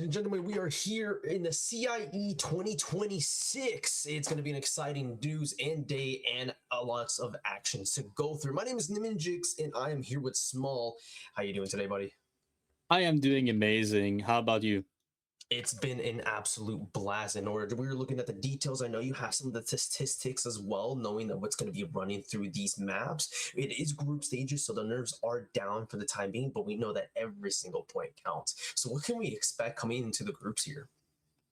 and gentlemen, we are here in the CIE 2026. It's going to be an exciting news and day and lots of actions to go through. My name is Niminjix, and I am here with Small. How you doing today, buddy? I am doing amazing. How about you? It's been an absolute blast. In order, we were looking at the details. I know you have some of the statistics as well, knowing that what's going to be running through these maps. It is group stages, so the nerves are down for the time being, but we know that every single point counts. So, what can we expect coming into the groups here?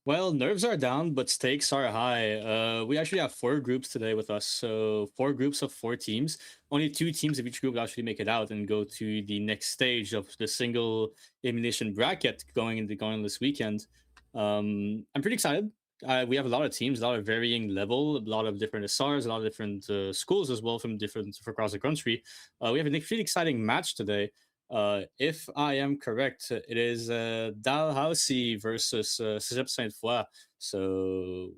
Well, nerves are down, but stakes are high. We actually have four groups today with us. So, four groups of four teams. Only two teams of each group will actually make it out and go to the next stage of the single elimination bracket going this weekend. I'm pretty excited. We have a lot of teams, a lot of varying level, a lot of different SRs, a lot of different schools as well from across the country. We have a pretty exciting match today. If I am correct, it is Dalhousie versus Cégep Sainte-Foy. So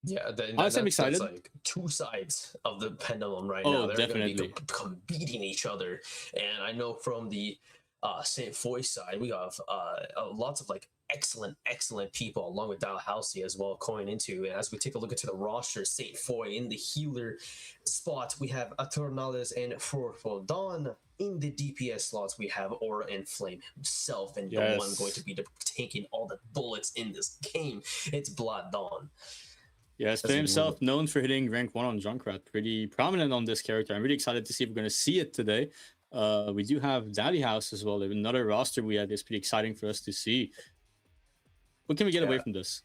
Yeah, honestly, I'm that's excited. like two sides of the pendulum right now. Oh, They're going to be definitely. beating each other, and I know from the Saint Foy side, we have lots of like excellent people along with Dalhousie as well going into. And as we take a look into the roster, Saint Foy in the healer spot, we have Aturnales and Forfodon. In the DPS slots, we have Aura and Flame himself, and the one going to Yes. be taking all the bullets in this game. It's Blood Dawn. Yes, As Flame we move himself, known for hitting rank 1 on Junkrat. Pretty prominent on this character. I'm really excited to see if we're going to see it today. We do have Daddy House as well. Another roster we had is pretty exciting for us to see. What can we get away yeah, from this?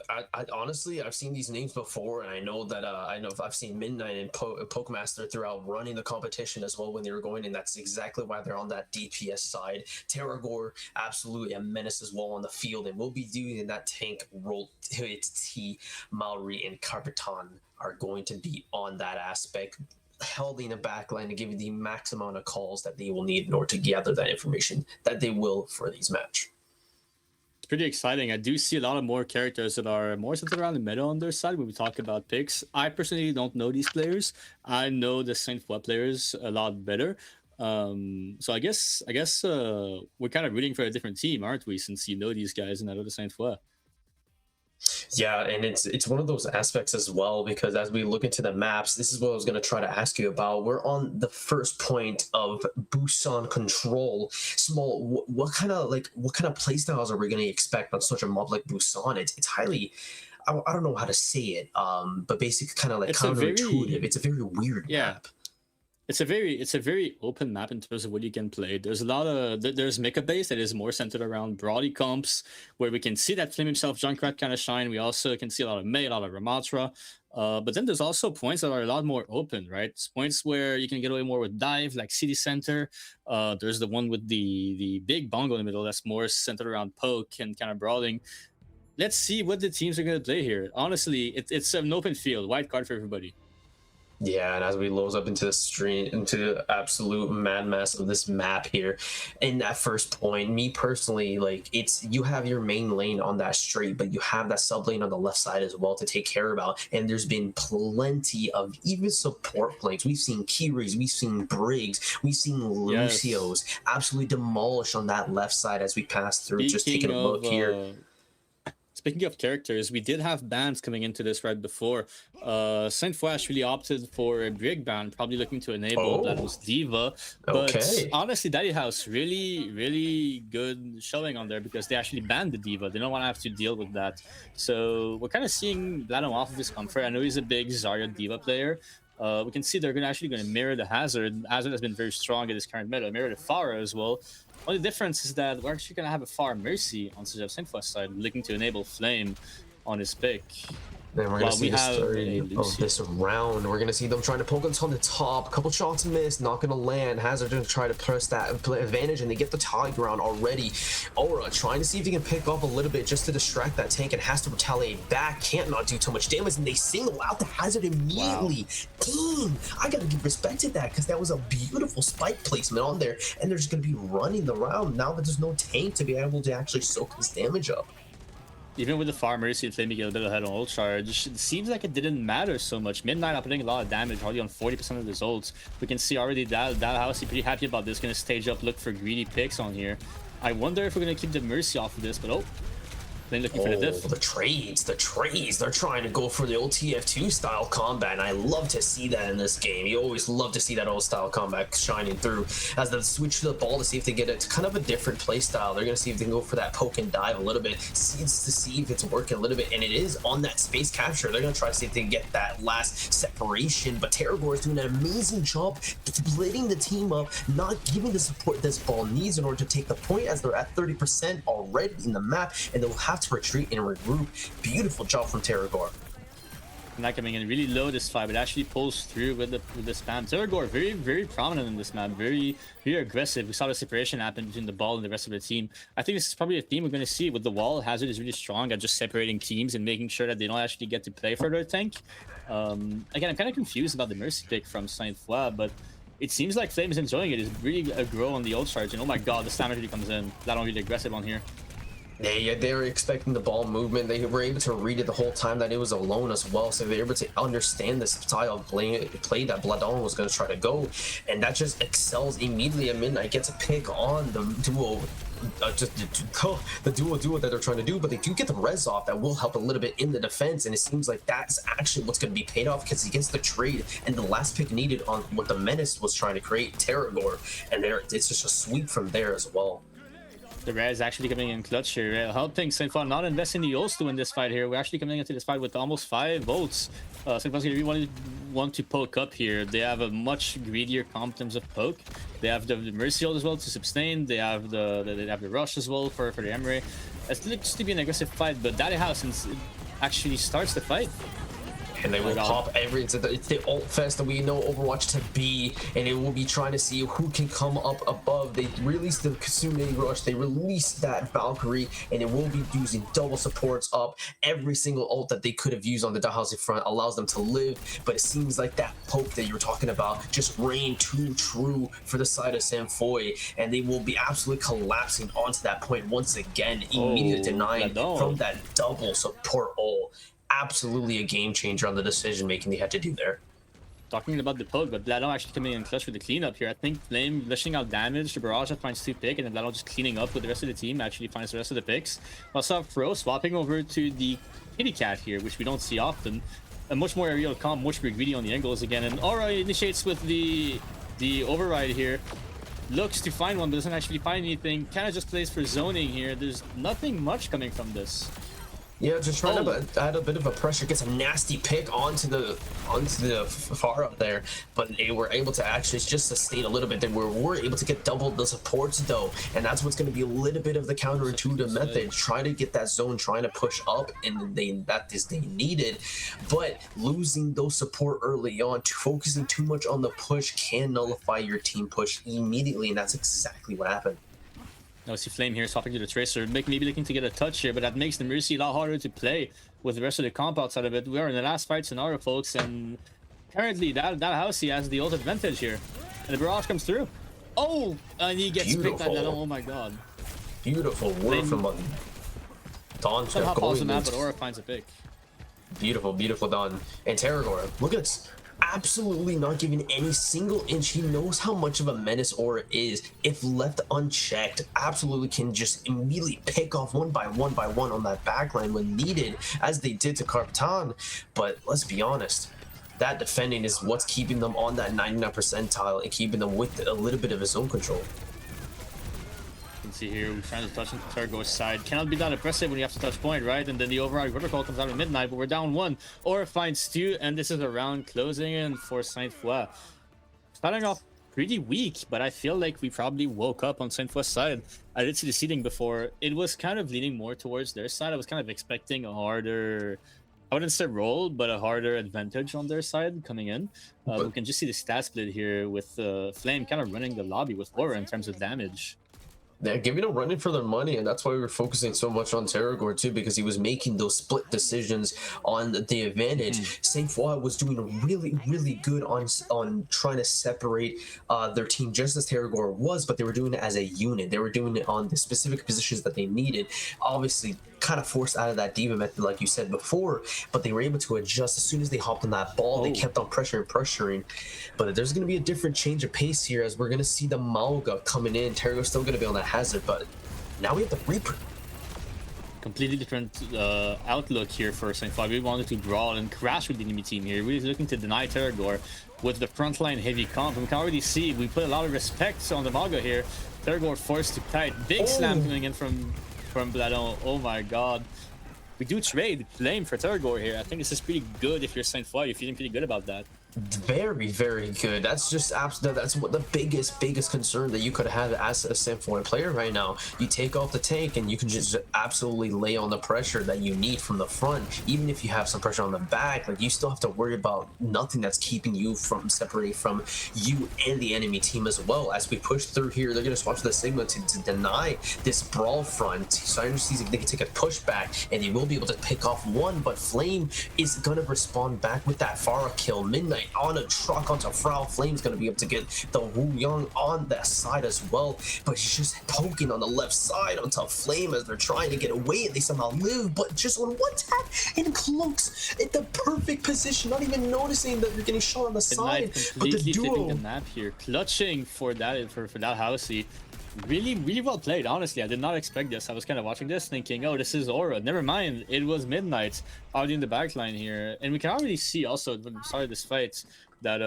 I honestly I've seen these names before, and I know that I've seen Midnight and Pokemaster throughout running the competition as well when they were going, and that's exactly why they're on that DPS side. Terragor, absolutely a menace as well on the field, and we'll be doing that tank role. It's T, Maori, and Carpeton are going to be on that aspect, holding a backline to give you the max amount of calls that they will need in order to gather that information that they will for these match. It's pretty exciting. I do see a lot of more characters that are more centered around the meta on their side when we talk about picks. I personally don't know these players. I know the Saint Foy players a lot better. So I guess we're kind of rooting for a different team, aren't we? Since you know these guys and I know the Saint Foy. Yeah, and it's one of those aspects as well, because as we look into the maps, this is what I was going to try to ask you about. We're on the first point of Busan control. Small, what kind of playstyles are we going to expect on such a mob like Busan? It's highly, I don't know how to say it, but basically kind of like It's a counterintuitive. very It's a very weird yeah. map. It's a very open map in terms of what you can play. There's a lot of there's mecha base that is more centered around Brody comps, where we can see that Flame himself, Junkrat kind of shine. We also can see a lot of Mei, a lot of Ramatra. But then there's also points that are a lot more open, right? It's points where you can get away more with dive, like City Center. There's the one with the big bongo in the middle that's more centered around poke and kind of brawling. Let's see what the teams are going to play here. Honestly, it's an open field, white card for everybody. Yeah, and as we load up into the stream, into the absolute mad mess of this map here, in that first point, me personally, like it's you have your main lane on that straight, but you have that sub lane on the left side as well to take care about. And there's been plenty of even support flanks. We've seen Kiris, we've seen Briggs, we've seen Lucios Yes. absolutely demolished on that left side as we pass through. Just taking Speaking a of look here. Speaking of characters, we did have bans coming into this right before. Saint Flash really opted for a Brig ban, probably looking to enable Oh, Bladus Diva. But okay. honestly, Daddy House really good showing on there because they actually banned the Diva. They don't want to have to deal with that. So we're kind of seeing Bladum off of his comfort. I know he's a big Zarya Diva player. We can see they're actually going to mirror the Hazard. Hazard has been very strong in this current meta. Mirror the Pharah as well. Only difference is that we're actually going to have a Far Mercy on Cégep Sainte-Foy's side, looking to enable Flame on his pick. Then we're gonna While see we the have a starting of Lucio. this round. We're gonna see them trying to poke us on the top. Couple shots missed, not gonna land. Hazard gonna try to press that advantage, and they get the tie ground already. Aura trying to see if he can pick up a little bit just to distract that tank, and has to retaliate back. Can't not do too much damage, and they single out the Hazard immediately. Wow. Dang, I gotta give respect to that because that was a beautiful spike placement on there, and they're just gonna be running the round now that there's no tank to be able to actually soak this damage up. Even with the Far Mercy and Flame getting a bit ahead on ult charge, it seems like it didn't matter so much. Midnight are putting a lot of damage, already on 40% of his ults. We can see already that House is pretty happy about this. Gonna stage up, look for greedy picks on here. I wonder if we're gonna keep the Mercy off of this, but oh, Flame looking for the Oh, diff. the trades, the trades. They're trying to go for the old TF2 style combat, and I love to see that in this game. You always love to see that old style combat shining through as they switch to the ball to see if they get it kind of a different play style. They're going to see if they can go for that poke and dive a little bit, to see if it's working a little bit, and it is on that space capture. They're going to try to see if they can get that last separation, but Terragor is doing an amazing job splitting the team up, not giving the support this ball needs in order to take the point, as they're at 30% already in the map, and they'll have to retreat and regroup. Beautiful job from Terragor. Not coming in really low this fight, but actually pulls through with the spam. Terragor very prominent in this map, very aggressive. We saw the separation happen between the ball and the rest of the team. I think this is probably a theme we're going to see with the wall. Hazard is really strong at just separating teams and making sure that they don't actually get to play for their tank. Again, I'm kind of confused about the Mercy pick from Saint Foy, but it seems like Flame is enjoying it. It's really a grow on the ult charge, and oh my god, the stamina really comes in. That on really aggressive on here. They were expecting the ball movement. They were able to read it the whole time that it was alone as well, so they were able to understand the style of play that Bladon was going to try to go, and that just excels immediately. At Midnight gets a pick on the duo, the duo that they're trying to do, but they do get the res off. That will help a little bit in the defense, and it seems like that's actually what's going to be paid off, because he gets the trade and the last pick needed on what the Menace was trying to create, Terragor, and it's just a sweep from there as well. The res actually coming in clutch here, helping Saint Foy not invest in the ults to win this fight here. We're actually coming into this fight with almost 5 ults. Saint Foy's gonna really want to poke up here. They have a much greedier comp in terms of poke. They have the Mercy ult as well to sustain. They have the rush as well for the Emery. It looks to be an aggressive fight, but Daddy House actually starts the fight. And they will pop it's the ult fest that we know Overwatch to be, and it will be trying to see who can come up above. They released the Kasune Rush, they released that Valkyrie, and it will be using double supports up. Every single ult that they could have used on the Dalhousie front allows them to live, but it seems like that poke that you were talking about just reigned too true for the side of Saint Foy, and they will be absolutely collapsing onto that point once again, immediately denying from that double support ult. Absolutely a game changer on the decision making they had to do there. Talking about the poke, but Bladon actually coming in clutch with the cleanup here. I think Flame dishing out damage, the Barrage finds 2 picks, and then Bladon just cleaning up with the rest of the team, actually finds the rest of the picks. Also, Fro swapping over to the Kitty Cat here, which we don't see often. A much more aerial comp, much more greedy on the angles again, and Aura initiates with the override here. Looks to find one, but doesn't actually find anything. Kind of just plays for zoning here. There's nothing much coming from this. Yeah, just trying to add a bit of a pressure, gets a nasty pick onto the far up there, but they were able to actually just sustain a little bit. They were able to get double the supports though, and that's what's going to be a little bit of the counterintuitive method, trying to get that zone, trying to push up, and they needed, but losing those support early on, focusing too much on the push can nullify your team push immediately, and that's exactly what happened. Now we see Flame here swapping to the Tracer, maybe looking to get a touch here, but that makes the Mercy a lot harder to play with the rest of the comp outside of it. We are in the last fight scenario, folks, and currently that Housey has the ult advantage here. And the Barrage comes through. Oh, and he gets picked at that. Oh my god. Beautiful work from Dawn. Somehow pulls the map, but Aura finds a pick. Beautiful, beautiful Dawn. And Terragor, look at this. Absolutely not giving any single inch. He knows how much of a menace Aura is. If left unchecked, absolutely can just immediately pick off one by one on that backline when needed, as they did to Carpetan. But let's be honest, that defending is what's keeping them on that 99 percentile and keeping them with a little bit of his zone control. You can see here, we're trying to touch into Terragor's side. Cannot be that impressive when you have to touch point, right? And then the override protocol comes out at midnight, but we're down 1. Aura finds 2, and this is a round closing in for Saint Foy. Starting off pretty weak, but I feel like we probably woke up on Saint Foy's side. I did see the seeding before. It was kind of leaning more towards their side. I was kind of expecting a harder, I wouldn't say roll, but a harder advantage on their side coming in. We can just see the stat split here with Flame kind of running the lobby with Aura in terms of damage. They're giving them running for their money, and that's why we were focusing so much on Terragor too, because he was making those split decisions on the advantage. Saint Foy was doing really good on trying to separate their team, just as Terragor was, but they were doing it as a unit. They were doing it on the specific positions that they needed. Obviously, kind of forced out of that diva method, like you said before, but they were able to adjust as soon as they hopped on that ball. They kept on pressuring. But there's going to be a different change of pace here, as we're going to see the Malga coming in. Terragor's still going to be on that hazard, but now we have the Reaper. completely different outlook here for St. Fly. We wanted to brawl and crash with the enemy team here. We're looking to deny Terragor with the frontline heavy comp. And we can already see we put a lot of respect on the Maga here. Terragor forced to kite. Big slam coming in from Bladon. Oh my god. We do trade Flame for Terragor here. I think this is pretty good if you're St. Fly. You're feeling pretty good about that. Very, very good. That's just absolutely, that's what the biggest concern that you could have as a Symphony player right now. You take off the tank and you can just absolutely lay on the pressure that you need from the front. Even if you have some pressure on the back, like you still have to worry about nothing that's keeping you from separating from you and the enemy team as well. As we push through here, they're gonna swap to the Sigma to deny this brawl front. So I understand they can take a pushback and they will be able to pick off one, but Flame is gonna respond back with that Pharah kill. Midnight on a truck onto Frau. Flame's going to be able to get the Wu Yang on that side as well, but he's just poking on the left side onto Flame as they're trying to get away, and they somehow live, but just on one tap and Cloaks at the perfect position, not even noticing that you're getting shot on the side. But the duo flipping the map here, clutching for that Housey. Really well played, honestly. I did not expect this. I was kind of watching this thinking, oh, this is Aura. Never mind, it was Midnight out in the backline here. And we can already see also when we started this fight that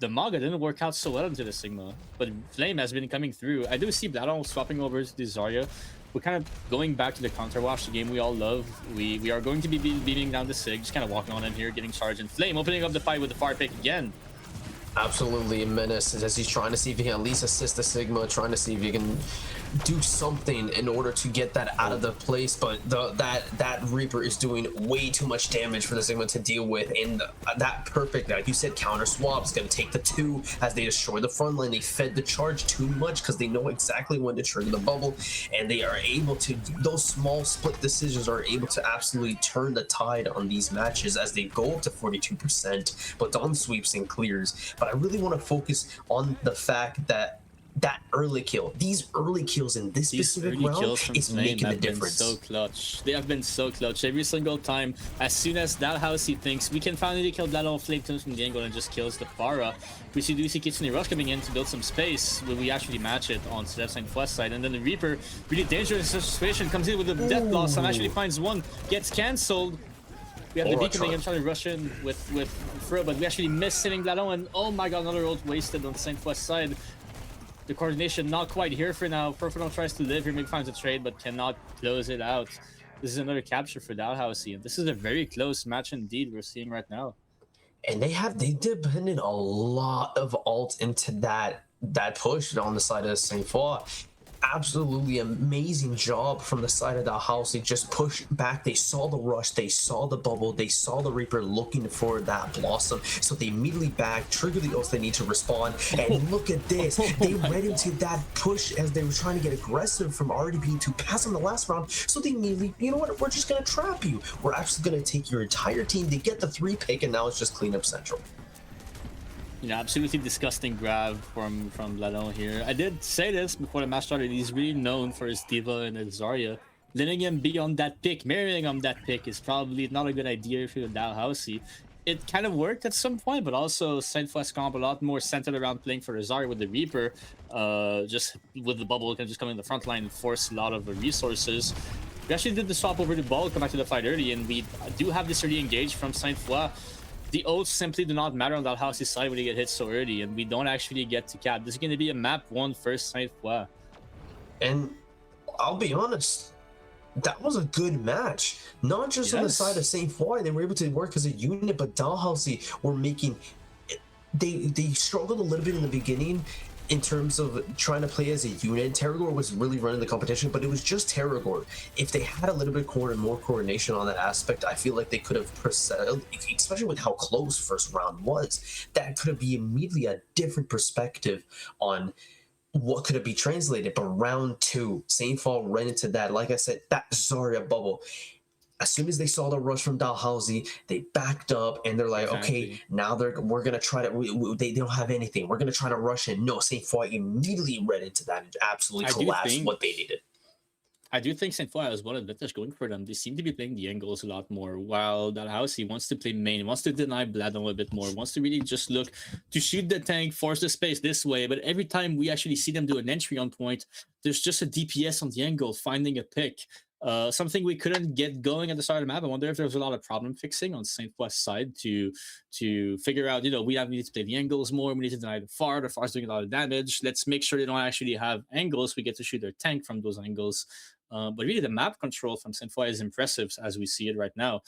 the Maga didn't work out so well into the Sigma, but Flame has been coming through. I do see Bladon swapping over to the Zarya. We're kind of going back to the counter wash, the game we all love. We are going to be beating down the Sig, just kind of walking on in here, getting charged, and Flame opening up the fight with the fire pick again. Absolutely a menace as he's trying to see if he can at least assist the Sigma, trying to see if he can do something in order to get that out of the place, but that Reaper is doing way too much damage for the Sigma to deal with, and that perfect, like you said, counter swap is going to take the two as they destroy the front line. They fed the charge too much because they know exactly when to trigger the bubble, and they are able to, those small split decisions are able to absolutely turn the tide on these matches as they go up to 42%, but Dawn sweeps and clears. But I really want to focus on the fact that early kill, these early kills in this specific round is making the difference. So clutch. They have been so clutch every single time. As soon as that Housey thinks we can finally kill that old Flame turns from the angle and just kills the Pharah, we do see Kitsune Rush coming in to build some space when we actually match it on the left side and west side, and then the Reaper, really dangerous situation, comes in with a death blossom, actually finds one, gets cancelled. We have the B coming in, trying to rush in with Fro, but we actually miss hitting Bladon, and oh my god, another ult wasted on the St. West side. The coordination not quite here for now. Perfidon tries to live here, maybe finds a trade, but cannot close it out. This is another capture for Dalhousie, and this is a very close match indeed we're seeing right now. And they depended a lot of ult into that push on the side of St. Foy. Absolutely amazing job from the side of the house. They just pushed back. They saw the rush, they saw the bubble, they saw the Reaper looking for that blossom, so they immediately back, trigger the ults they need to respond, and look at this. They read into that push as they were trying to get aggressive from RDP to pass on the last round, so they immediately, you know what, we're just gonna trap you. We're actually gonna take your entire team. They get the 3 pick, and now it's just clean up central. You know, absolutely disgusting grab from Bladon here. I did say this before the match started. He's really known for his D.Va and his Zarya. Letting him be on that pick, marrying on that pick is probably not a good idea for the Dalhousie. It kind of worked at some point, but also St. West comp a lot more centered around playing for the Zarya with the Reaper. Just with the bubble can just come in the front line and force a lot of the resources. We actually did the swap over the ball, come back to the fight early, and we do have this early engage from St. Foy. The ults simply do not matter on Dalhousie's side when they get hit so early, and we don't actually get to cap. This is going to be a map 1 first St. Foy. And I'll be honest, that was a good match. Not just on the side of St. Foy, they were able to work as a unit, but Dalhousie were making... They struggled a little bit in the beginning in terms of trying to play as a unit. Terragor was really running the competition, but it was just Terragor. If they had a little bit more coordination on that aspect, I feel like they could have, especially with how close first round was, that could have been immediately a different perspective on what could it be translated. But round 2, St. Foy ran into that, like I said, that Zarya bubble. As soon as they saw the rush from Dalhousie, they backed up and they're like, okay, now we're gonna try to. They don't have anything. We're gonna try to rush in. No, St. Foy immediately read into that and absolutely collapsed what they needed. I do think St. Foy has one advantage going for them. They seem to be playing the angles a lot more, while Dalhousie wants to play main, wants to deny Bladon a bit more, wants to really just look to shoot the tank, force the space this way. But every time we actually see them do an entry on point, there's just a DPS on the angle finding a pick. Something we couldn't get going at the start of the map. I wonder if there was a lot of problem fixing on Saint West side to figure out, we need to play the angles more. We need to deny the far. The far's doing a lot of damage. Let's make sure they don't actually have angles. We get to shoot their tank from those angles. But really, the map control from Saint is impressive as we see it right now.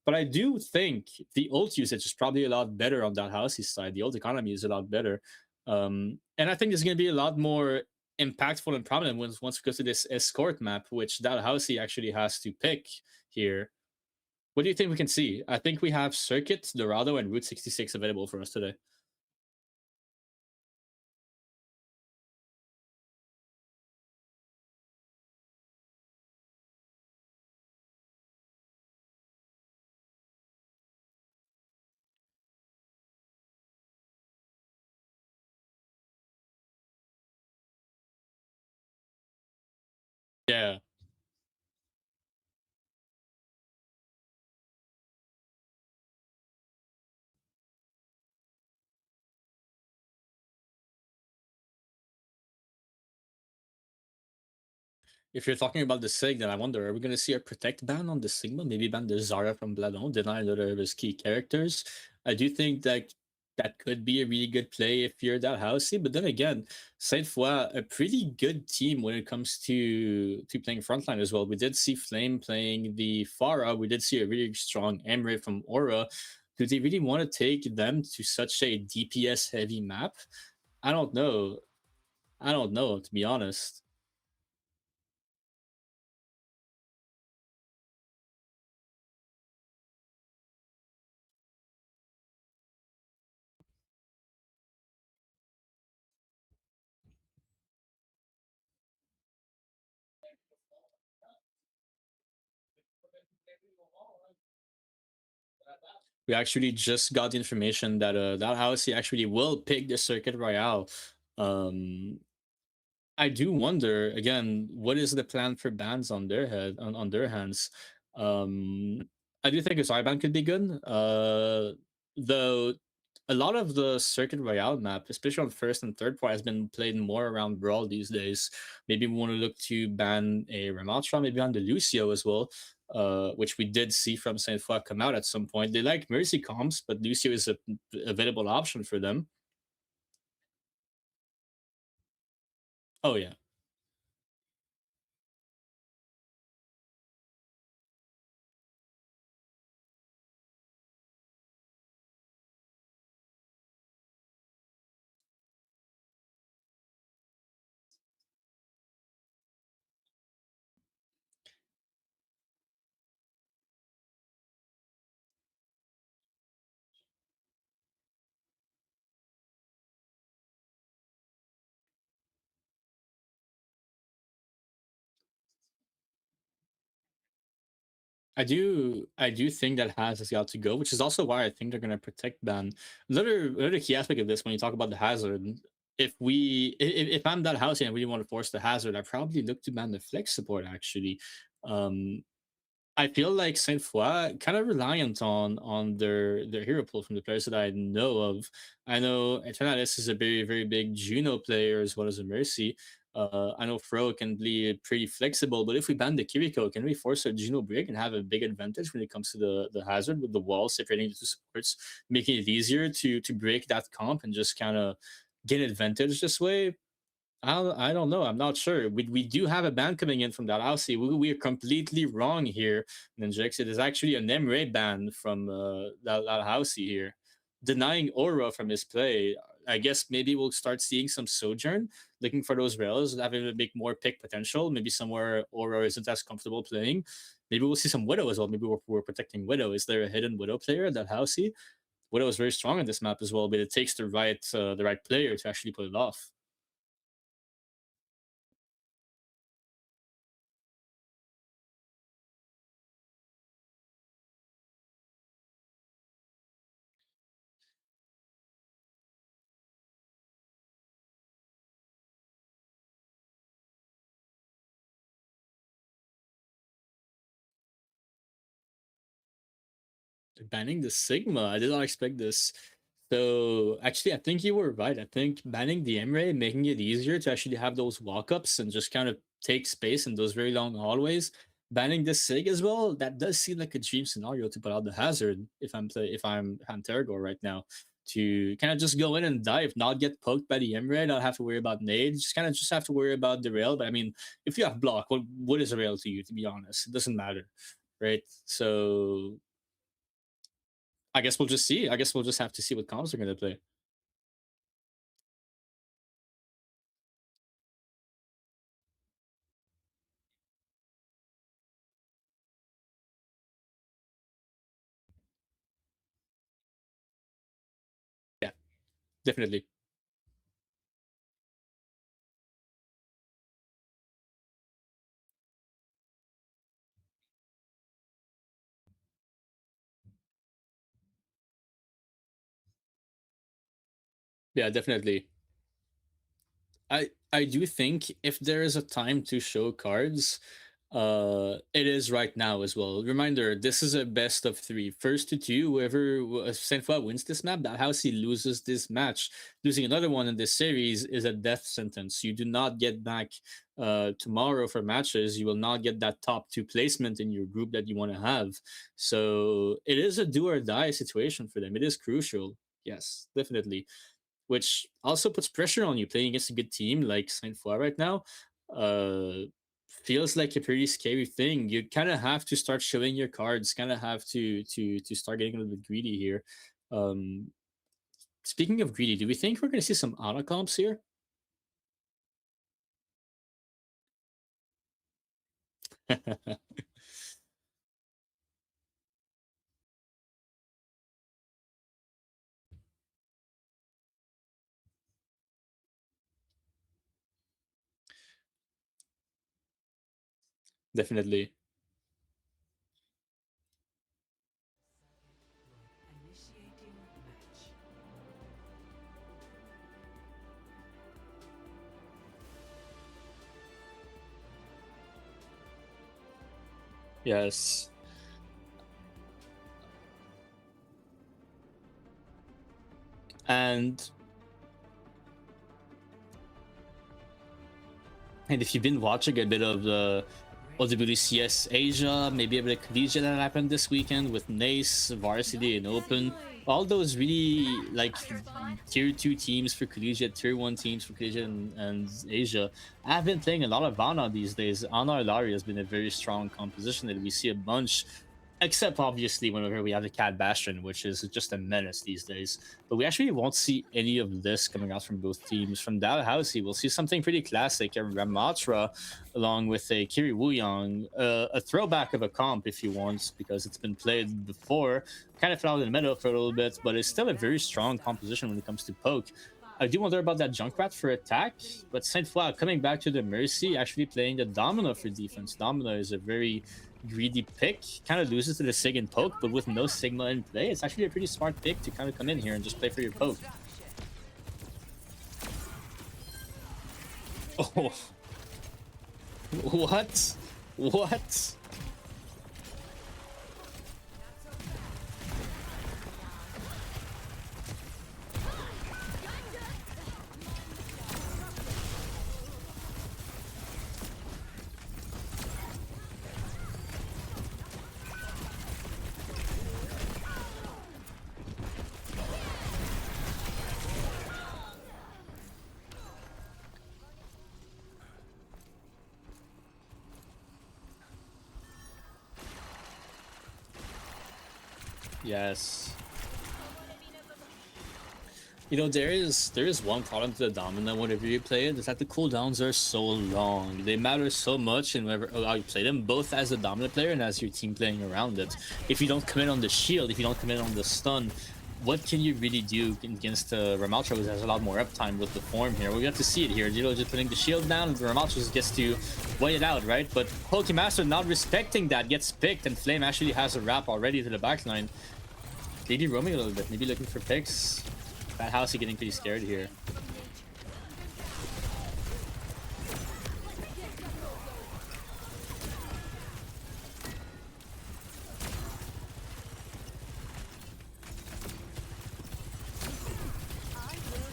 But I do think the ult usage is probably a lot better on that Housey side. The ult economy is a lot better. And I think there's going to be a lot more impactful and prominent once we go to this escort map, which Dalhousie actually has to pick here. What do you think we can see? I think we have Circuit, Dorado, and Route 66 available for us today. Yeah. If you're talking about the Sig, then I wonder, are we going to see a protect ban on the Sigma? Maybe ban the Zara from Bladon, deny another of his key characters. I do think that that could be a really good play if you're that housey. But then again, Saint Foy, a pretty good team when it comes to playing frontline as well. We did see Flame playing the Pharah. We did see a really strong Emre from Aura. Do they really want to take them to such a DPS heavy map? I don't know. I don't know, to be honest. We actually just got the information that that house he actually will pick the Circuit Royale. Um, I do wonder again, what is the plan for bans on their on their hands? Um, I do think a Zyban could be good. Though a lot of the Circuit Royale map, especially on first and third part, has been played more around Brawl these days. Maybe we want to look to ban a Ramatra, maybe on the Lucio as well, which we did see from Saint Foy come out at some point. They like Mercy comps, but Lucio is a available option for them. Oh yeah. I do think that has got to go, which is also why I think they're gonna protect ban. Another key aspect of this when you talk about the hazard, if I'm that house and I really want to force the hazard, I probably look to ban the flex support actually. Um I feel like Saint Foy kind of reliant on their hero pool from the players that I know of. I know Eternalis is a very very big Juno player as well as a Mercy. I know Fro can be pretty flexible, but if we ban the Kiriko, can we force a Juno break and have a big advantage when it comes to the hazard with the wall separating the two supports, making it easier to break that comp and just kind of get advantage this way? I don't know. I'm not sure. We do have a ban coming in from that Aussie. We are completely wrong here, Ninjix. It is actually an Emre ban from that Aussie here, denying Aura from his play. I guess maybe we'll start seeing some Sojourn looking for those rails, having a bit more pick potential. Maybe somewhere Aura isn't as comfortable playing. Maybe we'll see some Widow as well. Maybe we're protecting Widow. Is there a hidden Widow player that Housey? Widow is very strong on this map as well, but it takes the right player to actually pull it off. Banning the Sigma. I did not expect this. So actually, I think you were right. I think banning the Emre, making it easier to actually have those walk-ups and just kind of take space in those very long hallways. banning this sig as well, that does seem like a dream scenario to put out the hazard if I'm Terragor right now. To kind of just go in and dive, not get poked by the Emre, not have to worry about nades, just kind of just have to worry about the rail. But I mean, if you have block, what is a rail to you, to be honest? It doesn't matter. Right. So I guess we'll just see. I guess we'll just have to see what comps are gonna play. Yeah, definitely. Yeah, definitely. I do think if there is a time to show cards, it is right now as well. Reminder: this is a best of three. First to two, whoever Senfua wins this map, that house he loses this match. Losing another one in this series is a death sentence. You do not get back tomorrow for matches. You will not get that top two placement in your group that you want to have. So it is a do or die situation for them. It is crucial. Yes, definitely, which also puts pressure on you playing against a good team like Saint Foy right now. Uh, Feels like a pretty scary thing. You kind of have to start showing your cards. Kind of have to start getting a little bit greedy here. Um, Speaking of greedy, do we think we're going to see some auto comps here? Definitely. Yes. And And if you've been watching a bit of the OWCS Asia, maybe a bit of Collegiate that happened this weekend with Nace, Varsity, and Open, all those really like tier 2 teams for Collegiate, tier 1 teams for Collegiate and Asia, I've been playing a lot of Ana these days. Ana Ilaria has been a very strong composition that we see a bunch, except obviously whenever we have the Cat Bastion, which is just a menace these days. But we actually won't see any of this coming out from both teams. From Dalhousie, we'll see something pretty classic, a Ramatra along with a Kiri Wuyang, a throwback of a comp if you want, because it's been played before. Kind of fell out in the middle for a little bit, but it's still a very strong composition when it comes to poke. I do wonder about that Junkrat for attack, but Saint Foy coming back to the Mercy, actually playing the Domino for defense. Domino is a very greedy pick, kind of loses to the Sig and poke, but with no Sigma in play, it's actually a pretty smart pick to kind of come in here and just play for your poke. Oh, what? What? Yes. You know, there is one problem to the Domino whenever you play it, is that the cooldowns are so long. They matter so much and whenever how you play them, both as a Domino player and as your team playing around it. If you don't commit on the shield, if you don't commit on the stun, what can you really do against Ramaltra, who has a lot more uptime with the form here? We have to see it here. Zero just putting the shield down, and Ramaltra just gets to wait it out, right? But Pokemaster not respecting that, gets picked, and Flame actually has a wrap already to the backline. Maybe roaming a little bit, maybe looking for picks. That house is getting pretty scared here.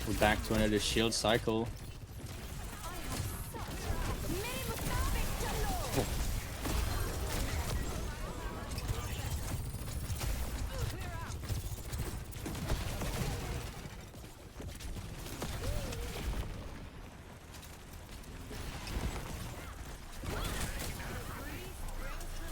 We're back to another shield cycle.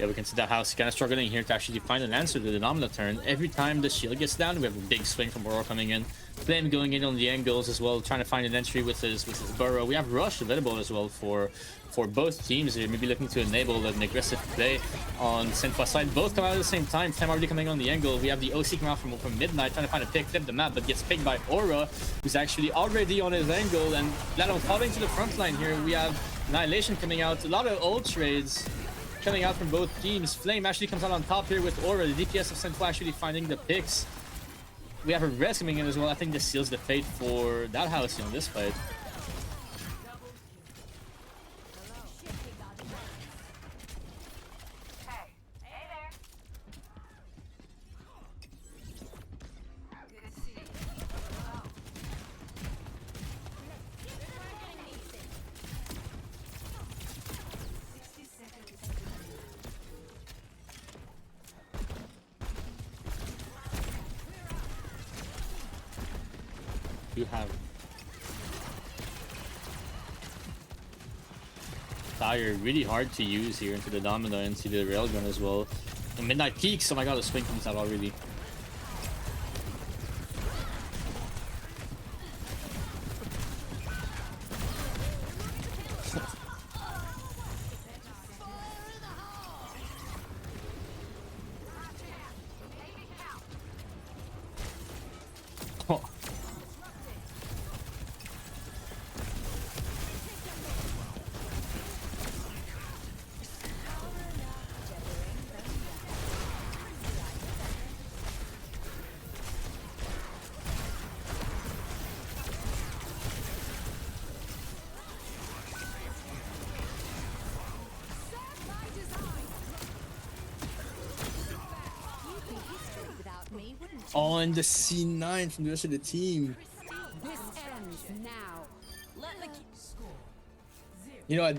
Yeah, we can see that house kind of struggling here to actually find an answer to the Domino turn. Every time the shield gets down, we have a big swing from Aurora coming in. Flame going in on the angles as well, trying to find an entry with his burrow. We have Rush available as well for both teams here. Maybe looking to enable an aggressive play on Sinfua's side. Both come out at the same time. Flame already coming on the angle. We have the OC come out from Midnight, trying to find a pick, flip the map, but gets picked by Aura, who's actually already on his angle. And Ladon falling to the front line here. We have Annihilation coming out. A lot of ult trades coming out from both teams. Flame actually comes out on top here with Aura. The DPS of Sinfua actually finding the picks. We have a res coming in as well. I think this seals the fate for that house in this fight. You have Fire really hard to use here into the Domino, into the Railgun as well. And Midnight peaks. Oh my god, the swing comes out already. Oh. Oh, and the C9 from the rest of the team. This ends now. You know, I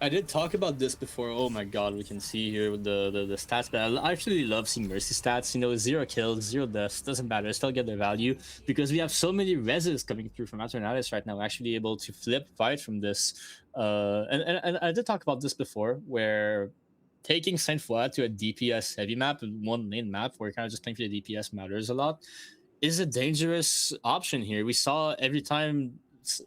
did talk about this before. Oh my god, we can see here with the stats, but I actually love seeing Mercy stats. You know, 0 kills, 0 deaths, doesn't matter, still get their value because we have so many reses coming through from Aternalis right now. We're actually able to flip fight from this. And I did talk about this before, where taking Saint Foy to a DPS heavy map, one lane map where kind of just playing for the DPS matters a lot, is a dangerous option here. We saw every time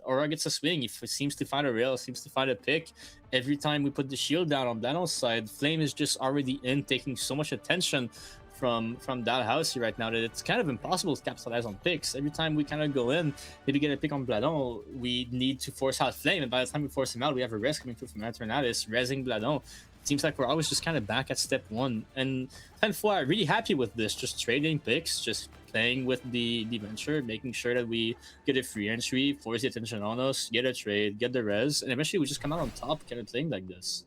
Aura gets a swing, if it seems to find a rail, seems to find a pick. Every time we put the shield down on Blano's side, Flame is just already in, taking so much attention from that house here right now that it's kind of impossible to capitalize on picks. Every time we kind of go in, maybe get a pick on Bladon, we need to force out Flame, and by the time we force him out, we have a res coming through from Aternalis, resing Bladon. Seems like we're always just kind of back at step 1, and 10-4 really happy with this, just trading picks, just playing with the venture, making sure that we get a free entry, force the attention on us, get a trade, get the res, and eventually we just come out on top kind of playing like this.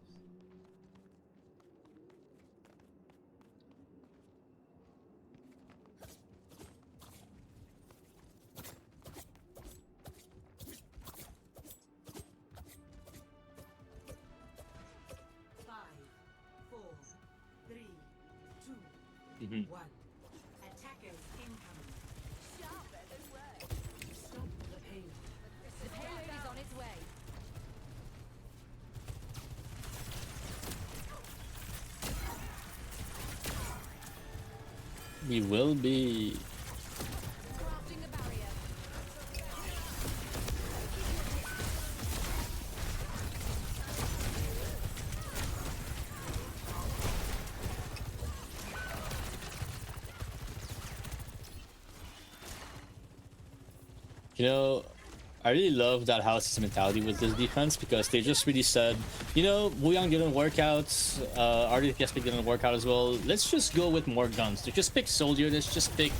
One. Attackers incoming. Sharper than words. Stop the payload. The payload is on its way. We will be... Crafting the barrier. You know, I really love that house's mentality with this defense because they just really said, you know, Wuyang didn't work out, RDPS pick didn't work out as well. Let's just go with more guns. Let's just pick Soldier, let's just pick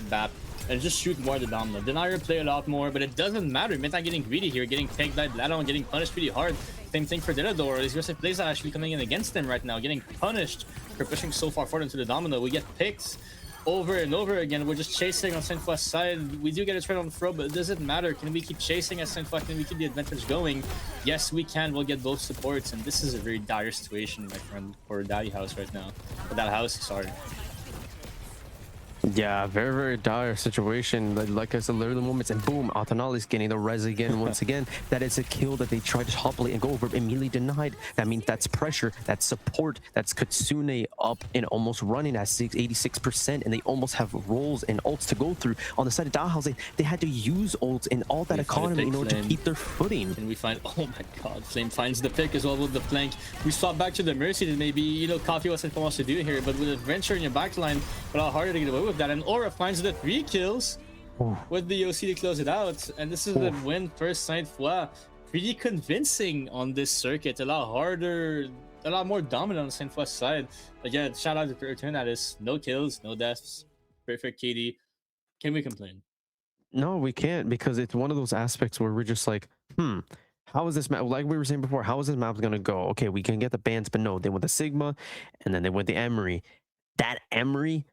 BAP, and just shoot more at the Domino. Denier play a lot more, but it doesn't matter. Midnight getting greedy here, getting tagged by Bladon, getting punished pretty hard. Same thing for Denador. These aggressive plays are actually coming in against them right now, getting punished for pushing so far forward into the Domino. We get picked over and over again. We're just chasing on Sinfua's side. We do get a trade on Fro, but it doesn't matter. Can we keep chasing as Sinfua? Can we keep the advantage going? Yes, we can. We'll get both supports, and this is a very dire situation, my friend, for Daddy House right now. For that house, sorry. Yeah, very, very dire situation. Like I said, literally moments, and boom, Atanali's getting the res again once again. That is a kill that they tried to hop late and go over, immediately denied. That means that's pressure, that's support, that's Katsune up and almost running at 86%, and they almost have rolls and ults to go through. On the side of Dalhouse, they had to use ults and all that We find a economy pick, in order Flame. to keep their footing. And we find, oh my god, Flame finds the pick as well with the flank. We swap back to the Mercy that maybe, you know, Coffee wasn't supposed to do here, but with Adventure in your backline, a lot harder to get away with that. And Aura finds the 3 kills with the OC to close it out. And this is the win first Saint Foy. Pretty convincing on this circuit. A lot harder, a lot more dominant on Saint Foy's side. Again, shout out to Return that is no kills, no deaths. Perfect KD. Can we complain? No, we can't, because it's one of those aspects where we're just like, how is this map? Like we were saying before, how is this map going to go? Okay, we can get the bands, but no, they went the Sigma, and then they went the Emery. That Emery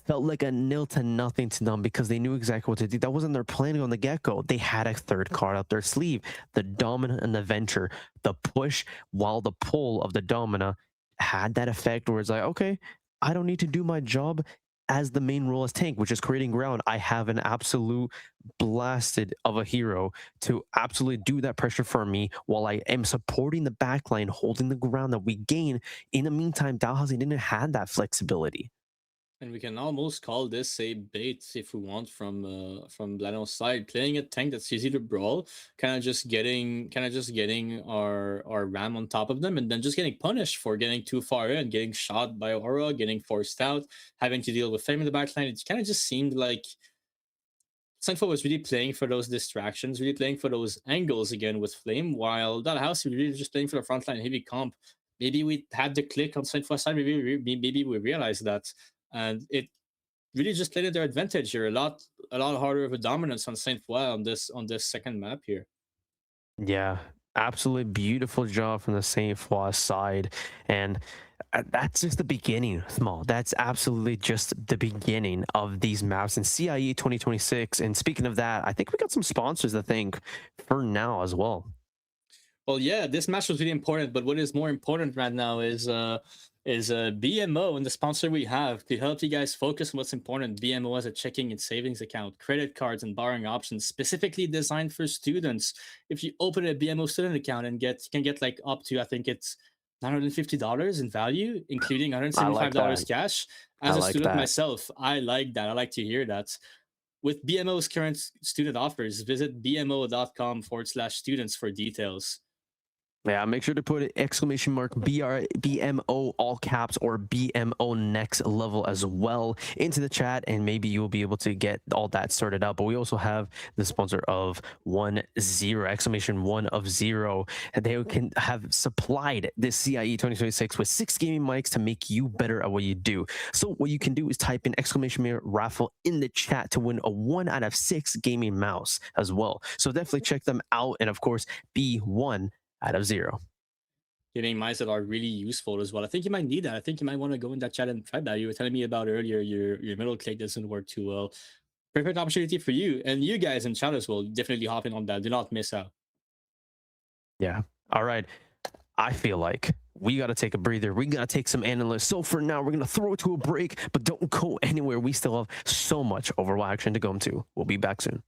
felt like a 0-0 to them because they knew exactly what to do. That wasn't their planning on the get-go. They had a third card up their sleeve, the Domina and the Venture. The push while the pull of the Domina had that effect where it's like, okay, I don't need to do my job as the main role as tank, which is creating ground. I have an absolute blasted of a hero to absolutely do that pressure for me while I am supporting the backline, holding the ground that we gain. In the meantime, Dalhouse didn't have that flexibility. And we can almost call this a bait if we want from Blano's side. Playing a tank that's easy to brawl, kind of just getting our ram on top of them, and then just getting punished for getting too far in, getting shot by Aura, getting forced out, having to deal with Flame in the backline. It kind of just seemed like Sunfo was really playing for those distractions, really playing for those angles again with Flame, while that house was really just playing for the frontline heavy comp. Maybe we had the click on Sunfo's side. Maybe we realized that, and it really just played to their advantage here. A lot harder of a dominance on Saint Foy on this second map here. Yeah, absolutely beautiful job from the Saint Foy side, and that's just the beginning, Small. That's absolutely just the beginning of these maps in CIE 2026. And speaking of that, I think we got some sponsors, I think, for now as well. Well, yeah, this match was really important, but what is more important right now is BMO and the sponsor we have to help you guys focus on what's important. BMO has a checking and savings account, credit cards, and borrowing options specifically designed for students. If you open a BMO student account and can get like up to, I think it's $950 in value, including $175 cash. As a student myself, I like that. I like to hear that. With BMO's current student offers, visit bmo.com/students for details. Yeah, make sure to put BMO all caps or BMO next level as well into the chat, and maybe you'll be able to get all that sorted out. But we also have the sponsor of 10 ! They can have supplied this CIE 2026 with 6 gaming mics to make you better at what you do. So what you can do is type in !raffle in the chat to win a 1 out of 6 gaming mouse as well. So definitely check them out, and of course, be 1 out of 0. Getting mice that are really useful as well. I think you might need that. I think you might want to go in that chat and try that. You were telling me about earlier your middle click doesn't work too well. Perfect opportunity for you, and you guys in chat as well. Definitely hop in on that. Do not miss out. Yeah. All right. I feel like we got to take a breather. We got to take some analysts. So for now, we're going to throw it to a break, but don't go anywhere. We still have so much Overwatch action to go into. We'll be back soon.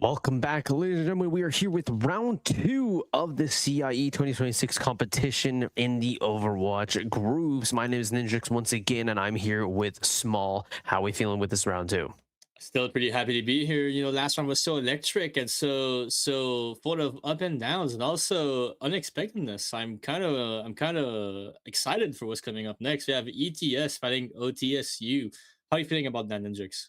Welcome back, ladies and gentlemen. We are here with round 2 of the CIE 2026 competition in the Overwatch Groups. My name is Ninjix once again, and I'm here with Small. How are we feeling with this round 2? Still pretty happy to be here. Last one was so electric and so full of up and downs and also unexpectedness. I'm kind of excited for what's coming up next. We have ETS fighting OTSU. How are you feeling about that, Ninjix?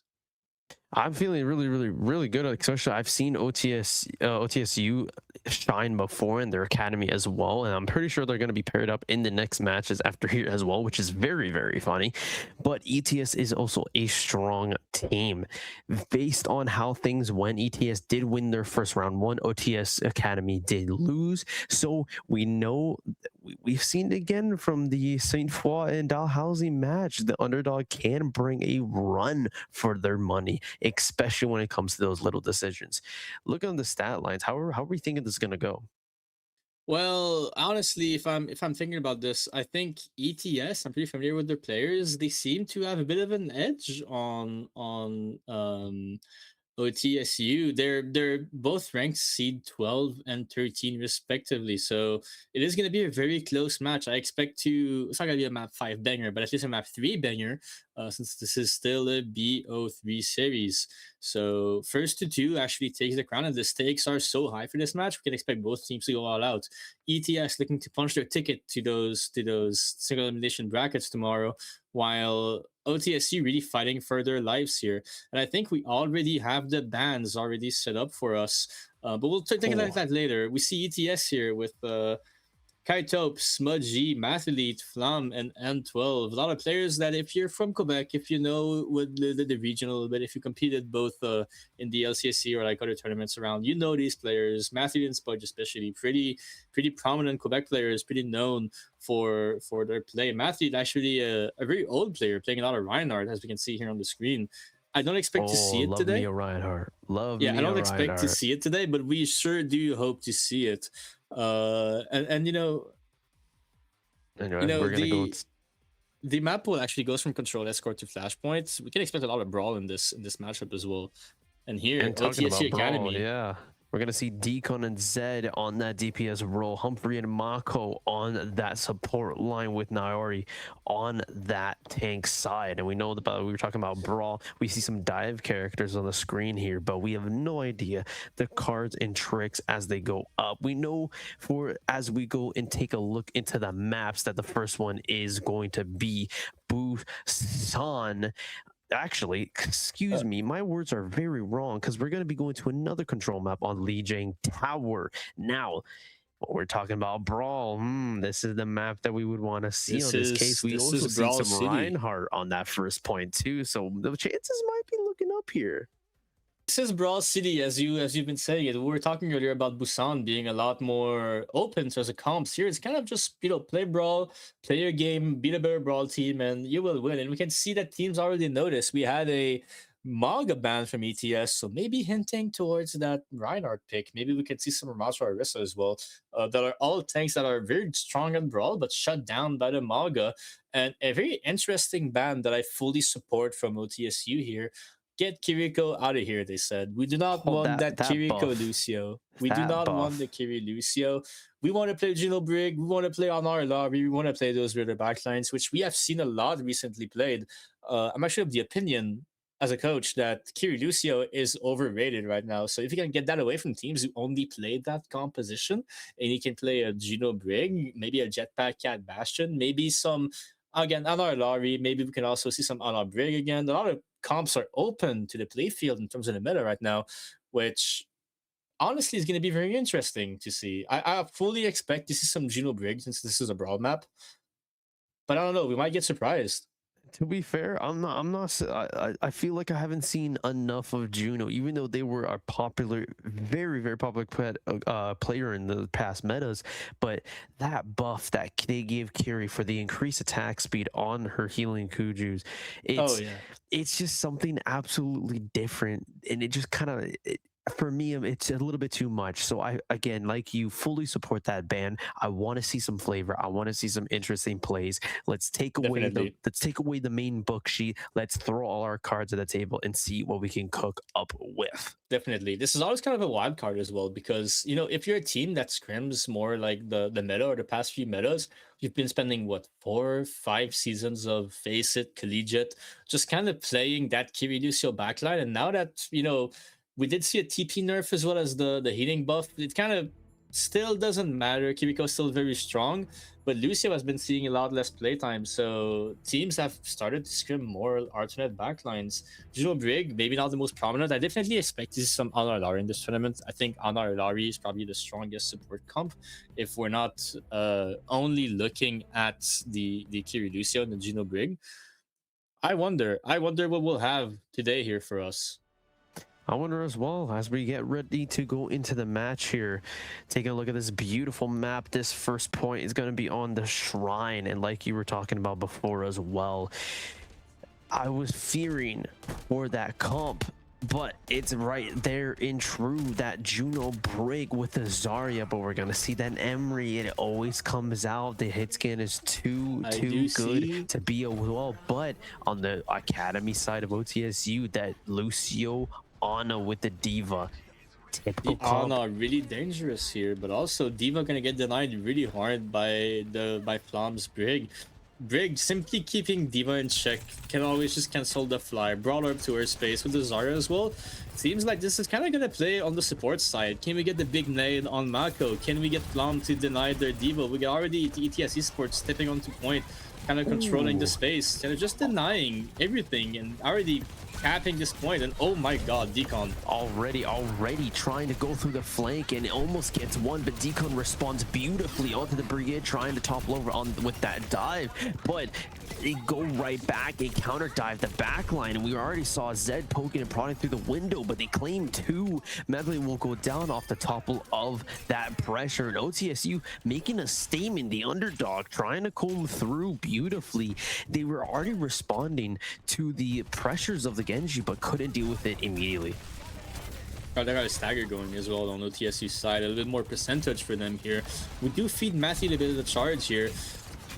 I'm feeling really good. Especially, I've seen OTSU shine before in their academy as well, and I'm pretty sure they're going to be paired up in the next matches after here as well, which is very funny. But ETS is also a strong team. Based on how things went, ETS did win their first round one. OTS Academy did lose, so we know we've seen it again from the Saint Foy and Dalhousie match. The underdog can bring a run for their money, especially when it comes to those little decisions. Look on the stat lines. How are we thinking this is going to go? Well, honestly, if I'm thinking about this, I think ETS. I'm pretty familiar with their players. They seem to have a bit of an edge on OTSU. They're both ranked seed 12 and 13 respectively. So it is going to be a very close match. I expect it's not going to be a map 5 banger, but at least a map 3 banger, since this is still a BO3 series. So first to 2 actually takes the crown, and the stakes are so high for this match. We can expect both teams to go all out. ETS looking to punch their ticket to those single elimination brackets tomorrow, while OTSU really fighting for their lives here. And I think we already have the bans already set up for us. But we'll take a look at that later. We see ETS here with Kaitope, Smudgy, Mathlete, Flam, and N12. A lot of players that, if you're from Quebec, if you know with the region a little bit, if you competed both in the LCSC or like other tournaments around, you know these players. Mathlete and Smudge especially, pretty prominent Quebec players, pretty known for their play. Mathlete actually a very old player playing a lot of Reinhardt, as we can see here on the screen. I don't expect to see it today. Love me a Reinhardt. I don't expect to see it today, but we sure do hope to see it. And Anyway, we're gonna go. The map pool actually goes from control escort to flashpoints. We can expect a lot of brawl in this matchup as well. And here, And talking about OTSU Academy. brawl, yeah. We're going to see Deacon and Zed on that DPS role. Humphrey and Mako on that support line with Naori on that tank side. And we know about, we were talking about brawl. We see some dive characters on the screen here, but we have no idea the cards and tricks as they go up. We know as we go and take a look into the maps that the first one is going to be Busan. Actually, excuse me, my words are very wrong, because we're going to be going to another control map on Lijiang Tower. Now, when we're talking about brawl, this is the map that we would want to see on this case. We also see some Reinhardt on that first point too, so the chances might be looking up here. This is Brawl City, as you've been saying it. We were talking earlier about Busan being a lot more open as a comps. Here it's kind of just play brawl, play your game, beat a better brawl team, and you will win. And we can see that teams already noticed. We had a Maga ban from ETS, so maybe hinting towards that Reinhardt pick. Maybe we could see some Ramasa or Arissa as well. That are all tanks that are very strong in brawl, but shut down by the Maga. And a very interesting ban that I fully support from OTSU here. Get Kiriko out of here, they said. We do not want that Kiriko buff. Lucio. We do not want the Kiri Lucio. We want to play Gino Brig. We want to play on our lobby. We want to play those river backlines, which we have seen a lot recently played. I'm actually of the opinion, as a coach, that Kiri Lucio is overrated right now. So if you can get that away from teams who only play that composition, and you can play a Gino Brig, maybe a Jetpack Cat Bastion, maybe some, again, on our lobby, maybe we can also see some on our Brig again. A lot of comps are open to the playfield in terms of the meta right now, which honestly is going to be very interesting to see. I fully expect to see some Geno Brig, since this is a brawl map, but I don't know, we might get surprised. To be fair, I feel like I haven't seen enough of Juno, even though they were a popular, very popular player in the past metas. But that buff that they gave Kiri for the increased attack speed on her healing Kujus, it's just something absolutely different, and it just kind of for me, it's a little bit too much. So I, again, like you, fully support that ban. I want to see some flavor. I want to see some interesting plays. Let's take away Definitely. the main book sheet. Let's throw all our cards at the table and see what we can cook up with. Definitely. This is always kind of a wild card as well because, you know, if you're a team that scrims more like the meta or the past few metas, you've been spending what, 4 5 seasons of Face It, Collegiate, just kind of playing that Kirilusio backline. And now that, you know, we did see a TP nerf as well as the healing buff, it kind of still doesn't matter. Kiriko's still very strong, but Lucio has been seeing a lot less playtime, so teams have started to scrim more alternate backlines. Juno Brig, maybe not the most prominent. I definitely expect to see some Ana Ilari in this tournament. I think Ana Ilari is probably the strongest support comp if we're not only looking at the Kiri Lucio and the Juno Brig. I wonder what we'll have today here for us. I wonder as well, as we get ready to go into the match here, taking a look at this beautiful map. This first point is going to be on the Shrine, and like you were talking about before as well, I was fearing for that comp, but it's right there in true that Juno Brig with the Zarya, but we're going to see that Emery, it always comes out. The hit scan is too good to be a well, but on the Academy side of OTSU, that Lucio Ana with the Diva. Typical comp. Ana really dangerous here, but also Diva gonna get denied really hard by Flam's Brig. Brig simply keeping Diva in check can always just cancel the fly, brought her up to her space with the Zarya as well. Seems like this is kind of gonna play on the support side. Can we get the big nade on Mako? Can we get Flam to deny their Diva? We got already ETS Esports stepping onto point, kind of controlling the space, kind of just denying everything and already capping this point. And oh my god, Deacon already trying to go through the flank and it almost gets one, but Deacon responds beautifully onto the Brigade, trying to topple over on with that dive, but they go right back and counter dive the back line, and we already saw Zed poking and prodding through the window, but they claim two. Medley will go down off the topple of that pressure, and OTSU making a statement, the underdog trying to comb through beautifully. They were already responding to the pressures of the Genji, but couldn't deal with it immediately. Oh, they got a stagger going as well on OTSU side, a little bit more percentage for them here. We do feed Matthew a bit of the charge here.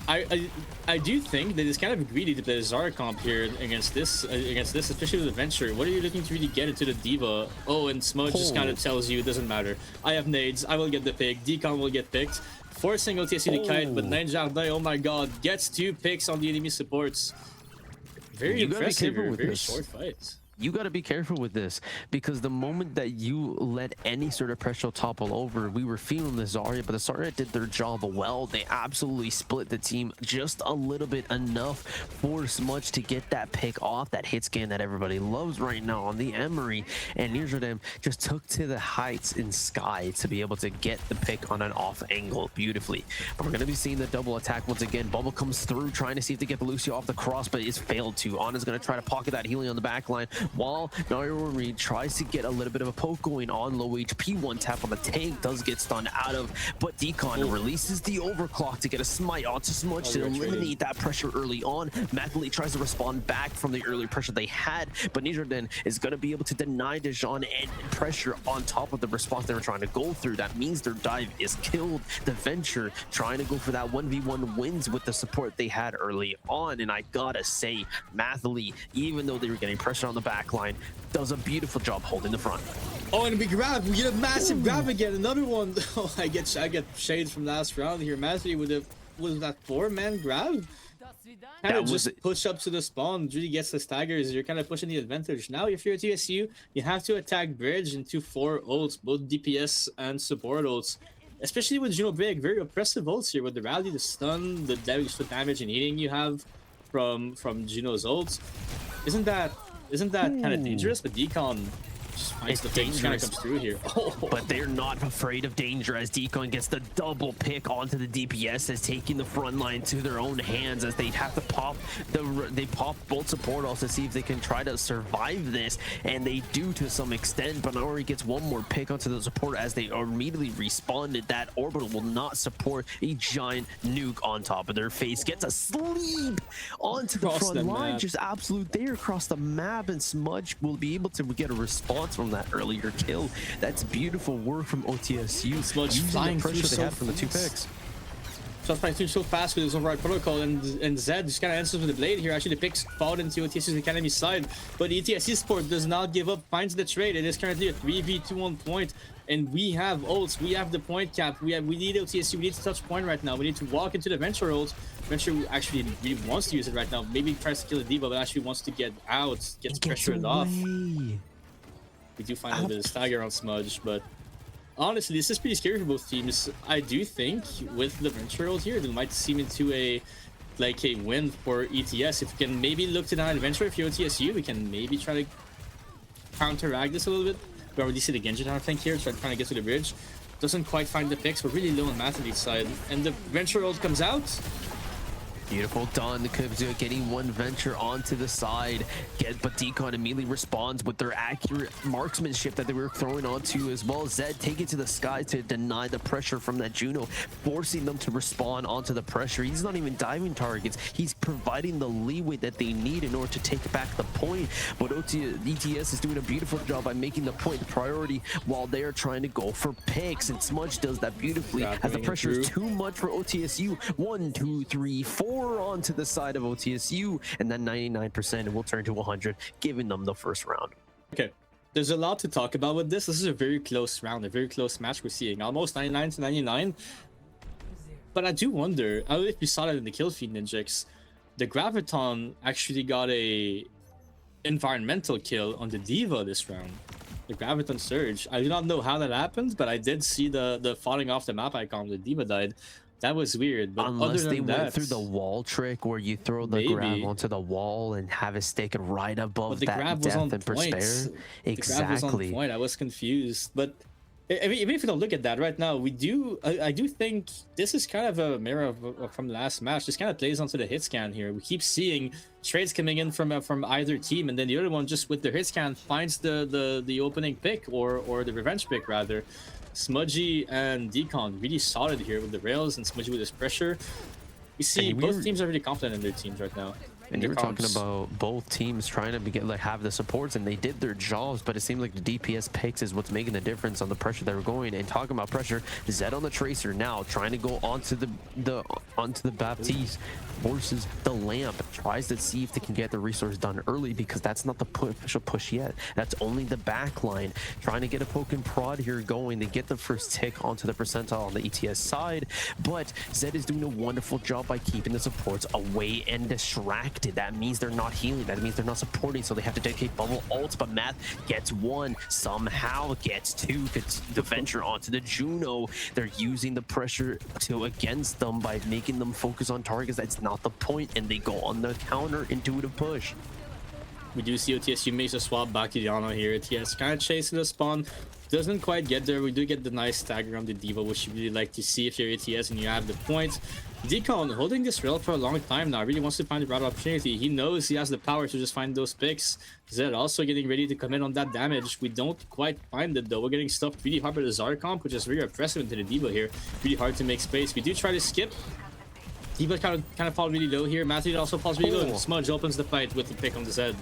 I do think that it's kind of greedy to play the Zarya comp here against this, especially with the Venture. What are you looking to really get into the Diva? Oh, and Smudge just kind of tells you it doesn't matter. I have nades, I will get the pick, Decon will get picked, forcing OTSU to kite, but Nine Jardin, oh my god, gets 2 picks on the enemy supports. Very impressive, very short fight. You got to be careful with this, because the moment that you let any sort of pressure topple over, we were feeling the Zarya, but the Zarya did their job well. They absolutely split the team just a little bit, enough for Smudge to get that pick off, that hit scan that everybody loves right now on the Emery, and Nirzadem just took to the heights in Sky to be able to get the pick on an off angle beautifully. But we're going to be seeing the double attack once again. Bubble comes through, trying to see if they get the Lucio off the cross, but it's failed to. Ana's going to try to pocket that healing on the back line, while Nairori tries to get a little bit of a poke going on low HP. One tap on the tank does get stunned out of, but Decon releases the overclock to get a smite onto Smudge to eliminate that pressure early on. Mathley tries to respond back from the earlier pressure they had, but Nijerden is going to be able to deny Dejan and pressure on top of the response they were trying to go through. That means their dive is killed. The Venture trying to go for that 1v1 wins with the support they had early on, and I gotta say, Mathley, even though they were getting pressure on the back line, does a beautiful job holding the front. Oh, and we grab, we get a massive grab again, another one. Oh, I get shades from last round here. Matthew with that 4-man grab. Kind of just push up to the spawn. Really gets the staggers. You're kind of pushing the advantage. Now, if you're a TSU, you have to attack bridge into 4 ults, both DPS and support ults. Especially with Juno Brig, very oppressive ults here with the rally, the stun, the damage and healing you have from Juno's ults. Isn't that kind of dangerous? But Decon just finds the thing kind of comes through here. Oh. But they're not afraid of danger, as Decon gets the double pick onto the DPS, as taking the front line to their own hands, as they have to pop both support ults to see if they can try to survive this, and they do to some extent. But Naori gets one more pick onto the support as they are immediately respawned. That orbital will not support a giant nuke on top of their face. Gets a sleep onto the front line, just absolute there across the map, and Smudge will be able to get a response shots from that earlier kill. That's beautiful work from OTSU. Smudge Using flying the pressure through they so had from the 2 fast. picks. Shots flying through so fast with his override protocol, and Zed just kind of answers with the blade here. Actually, the picks fall into OTSU's academy side, but ETSU Sport does not give up, finds the trade. It is currently a 3v2 on point, and we have ults, we have the point cap, we need OTSU, we need to touch point right now. We need to walk into the Venture ult. Venture actually really wants to use it right now. Maybe tries to kill a Diva, but actually wants to get out, gets pressured off. We do find a little bit of stagger on Smudge, but honestly, this is pretty scary for both teams. I do think with the Venture ult here, it might seem into a win for ETS. If we can maybe look to down Venture if you're OTSU, we can maybe try to counteract this a little bit. We already see the Genji down flank here, trying to get to the bridge. Doesn't quite find the picks. We're really low on math on each side. And the Venture ult comes out. Beautiful done. Kibzu getting one Venture onto the side. But Decon immediately responds with their accurate marksmanship that they were throwing onto as well. Zed take it to the sky to deny the pressure from that Juno, forcing them to respond onto the pressure. He's not even diving targets. He's providing the leeway that they need in order to take back the point. But ETS is doing a beautiful job by making the point the priority while they are trying to go for picks. And Smudge does that beautifully as the pressure is too much for OTSU. 1, 2, 3, 4 onto the side of OTSU, and then 99% will turn to 100, giving them the first round. Okay, there's a lot to talk about with this. This is a very close round, a very close match we're seeing. Almost 99 to 99. But I do wonder, I don't know if you saw that in the kill feed, Ninjix. The Graviton actually got a environmental kill on the Diva this round. The Graviton Surge. I do not know how that happened, but I did see the falling off the map icon. The Diva died. That was weird, but unless they went through the wall trick where you throw the grab onto the wall and have it stick right above that death and despair. Exactly. The grab was on point. I was confused, but even if you don't look at that right now, I do think this is kind of a mirror from the last match. This kind of plays onto the hit scan here. We keep seeing trades coming in from either team, and then the other one just with their hit scan finds the opening pick or the revenge pick rather. Smudgy and Decon really solid here with the rails, and Smudgy with his pressure. We see both teams are really confident in their teams right now. And you were talking about both teams trying to have the supports, and they did their jobs, but it seemed like the DPS picks is what's making the difference on the pressure they were going. And talking about pressure, Zed on the Tracer now trying to go onto the Baptiste, forces the lamp, tries to see if they can get the resource done early, because that's not the official push yet. That's only the back line. Trying to get a poke and prod here going to get the first tick onto the percentile on the ETS side, but Zed is doing a wonderful job by keeping the supports away and distracted. That means they're not healing. That means they're not supporting, so they have to dedicate bubble ults, but Math gets one, somehow gets two, gets the Venture onto the Juno. They're using the pressure against them by making them focus on targets. That's not the point, and they go on the counter intuitive push. We do see OTSU makes a swap back to Diana here. TS kind of chasing the spawn, doesn't quite get there. We do get the nice stagger on the Diva, which you really like to see if you're ATS and you have the points. Decon holding this rail for a long time now, really wants to find the right opportunity. He knows he has the power to just find those picks. Zed also getting ready to come in on that damage. We don't quite find it though. We're getting stuffed really hard by the Zara comp, which is really oppressive into the Diva here. Really hard to make space. We do try to skip. Diva kind of fall really low here. Matthew also falls really low. Smudge opens the fight with the pick on the Zed.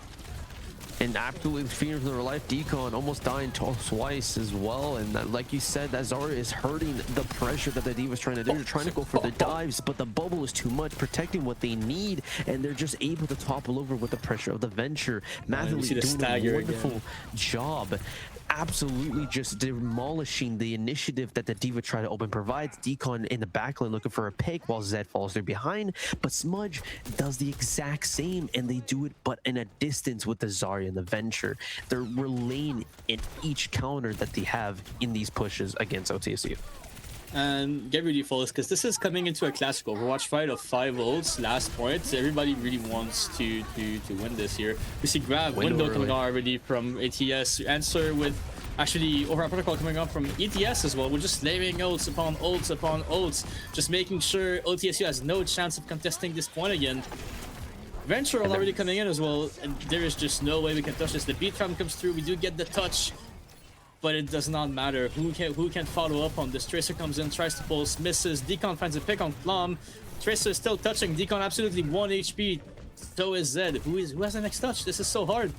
And absolutely fearing for their life, Decon almost dying twice as well. And that, like you said, that Zara is hurting the pressure that the Diva's trying to do. They're trying to go for the dives, but the bubble is too much, protecting what they need, and they're just able to topple over with the pressure of the Venture. Matthew doing a wonderful job. Absolutely just demolishing the initiative that the Diva tried to open provides. Decon in the backline looking for a pick while Zed falls there behind, but Smudge does the exact same, and they do it but in a distance with the Zarya and the Venture. They're relaying in each counter that they have in these pushes against OTSU. And get ready for this, because this is coming into a classic Overwatch fight of 5 ults, last point. Everybody really wants to win this here. We see grab window coming out already from ATS. Answer with actually override protocol coming up from ETS as well. We're just layering ults upon ults upon ults, just making sure OTSU has no chance of contesting this point again. Venture already coming in as well, and there is just no way we can touch this. The beat round comes through, we do get the touch, but it does not matter. Who can follow up on this? Tracer comes in, tries to pulse, misses. Decon finds a pick on Flom. Tracer is still touching. Decon absolutely 1 HP. So is Zed. Who has the next touch? This is so hard.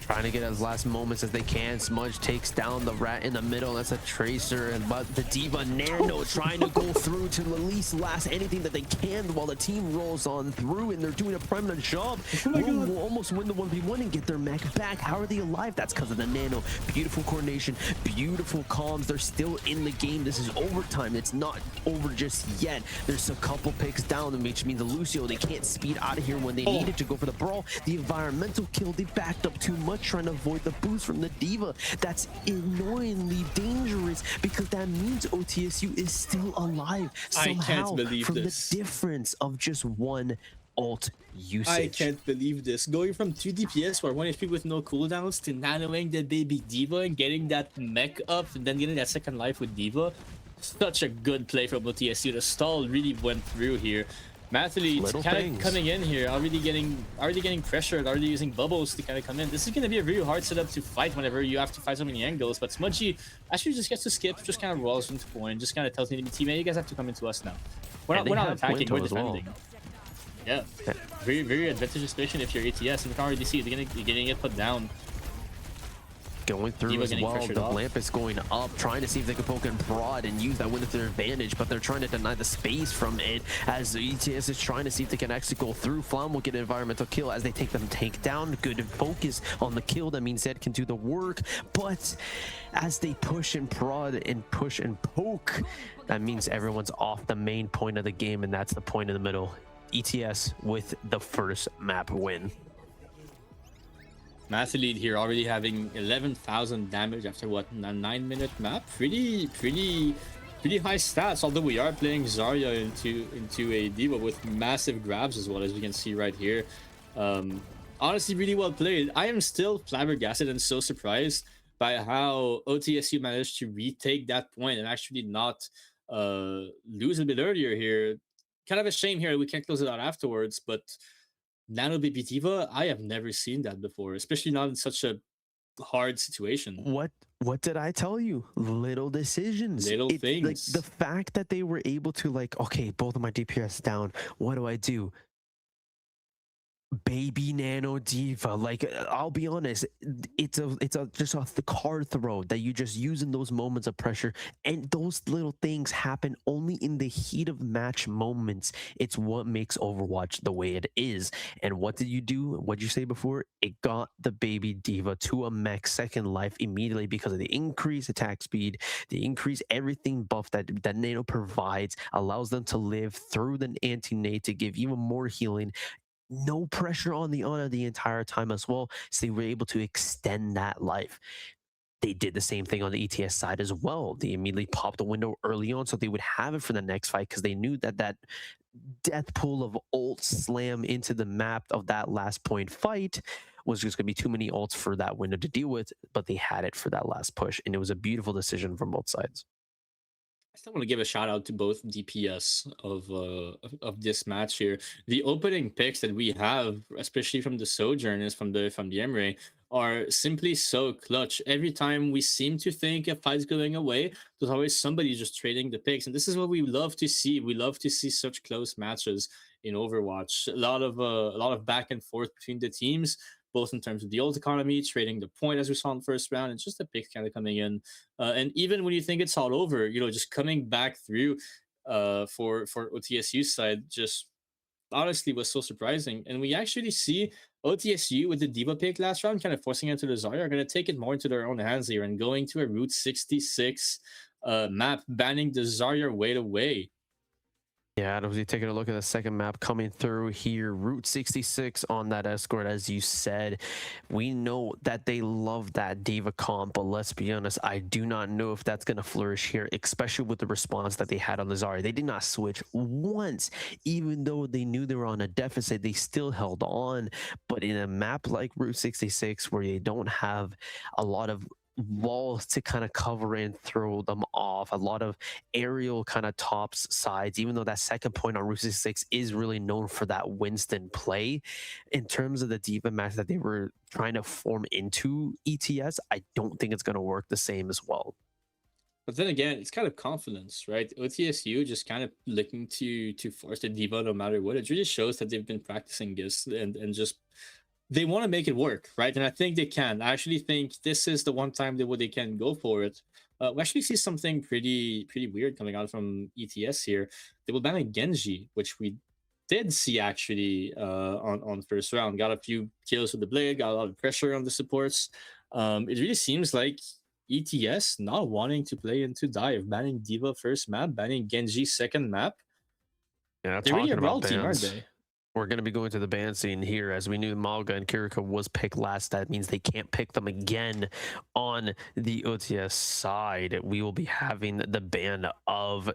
Trying to get as last moments as they can. Smudge takes down the rat in the middle. That's a tracer, but the Diva Nano trying to go through to at least last anything that they can while the team rolls on through, and they're doing a permanent job. Will almost win the 1v1 and get their mech back. How are they alive? That's because of the Nano. Beautiful coordination, beautiful comms. They're still in the game. This is overtime. It's not over just yet. There's a couple picks down, which means the Lucio, they can't speed out of here when they needed to go for the brawl. The environmental kill, they backed up too much, trying to avoid the boost from the Diva. That's annoyingly dangerous because that means OTSU is still alive somehow. I can't believe from this. The difference of just one ult usage. I can't believe this. Going from 2 DPS for 1 HP with no cooldowns to nanoing the baby Diva and getting that mech up and then getting that second life with Diva. Such a good play from OTSU. The stall really went through here. Mathlete kind of coming in here, already getting pressured, already using bubbles to kind of come in. This is going to be a very hard setup to fight whenever you have to fight so many angles, but Smudgy actually just gets to skip, just kind of rolls into point, just kind of tells me, teammate, you guys have to come into us now. We're not attacking, we're defending. Well. Yeah, very, very advantageous position if you're ATS, and we can already see you're getting it put down. Going through as well, the lamp is going up, trying to see if they can poke in broad and use that window to their advantage, but they're trying to deny the space from it as the ETS is trying to see if they can actually go through. Flam will get an environmental kill as they take them tank down. Good focus on the kill. That means Zed can do the work, but as they push and prod and push and poke, that means everyone's off the main point of the game, and that's the point in the middle. ETS with the first map win. Mathlete here already having 11,000 damage after what, a 9-minute map. Pretty high stats, although we are playing Zarya into a Diva with massive grabs as well, as we can see right here. Honestly, really well played. I am still flabbergasted and so surprised by how OTSU managed to retake that point and actually not lose a bit earlier here. Kind of a shame here we can't close it out afterwards, but Nano Baby Diva, I have never seen that before, especially not in such a hard situation. What did I tell you? Little decisions. Little things. Like the fact that they were able to, like, okay, both of my DPS down. What do? Baby Nano Diva. Like, I'll be honest, it's just the card throw that you just use in those moments of pressure, and those little things happen only in the heat of match moments. It's what makes Overwatch the way it is. And what did you do? What did you say before? It got the Baby Diva to a mech second life immediately because of the increased attack speed, the increased everything buff that Nano provides, allows them to live through the anti-nade to give even more healing. No pressure on the Ana the entire time as well, so they were able to extend that life. They did the same thing on the ETS side as well. They immediately popped the window early on so they would have it for the next fight because they knew that death pool of ult slam into the map of that last point fight was just going to be too many ults for that window to deal with, but they had it for that last push, and it was a beautiful decision from both sides. I still want to give a shout out to both DPS of this match here. The opening picks that we have, especially from the Sojourners, from the Emre, are simply so clutch. Every time we seem to think a fight's going away, there's always somebody just trading the picks, and this is what we love to see. We love to see such close matches in Overwatch. A lot of back and forth between the teams, both in terms of the ult economy, trading the point as we saw in the first round, and just the picks kind of coming in. And even when you think it's all over, just coming back through for OTSU side, just honestly was so surprising. And we actually see OTSU with the Diva pick last round, kind of forcing it to the Zarya, are going to take it more into their own hands here and going to a Route 66 map, banning the Zarya right away. Yeah, Adams, you taking a look at the second map coming through here, Route 66 on that escort, as you said. We know that they love that Diva comp, but let's be honest, I do not know if that's going to flourish here, especially with the response that they had on the Zarya. They did not switch once, even though they knew they were on a deficit, they still held on. But in a map like Route 66, where they don't have a lot of walls to kind of cover and throw them off, a lot of aerial kind of tops sides, even though that second point on Route 66 is really known for that Winston play. In terms of the Diva match that they were trying to form into ETS, I don't think it's going to work the same as well. But then again, it's kind of confidence, right? OTSU just kind of looking to force the Diva no matter what. It really shows that they've been practicing this and just they want to make it work, right? And I think they can. I actually think this is the one time they can go for it. We actually see something pretty weird coming out from ETS here. They will ban a Genji, which we did see actually on first round. Got a few kills with the blade, got a lot of pressure on the supports. It really seems like ETS not wanting to play into dive, banning Diva first map, banning Genji second map. Yeah, They're really a talking brawl about team, aren't bans. they? We're going to be going to the ban scene here. As we knew, Malga and Kiriko was picked last. That means they can't pick them again on the OTS side. We will be having the ban of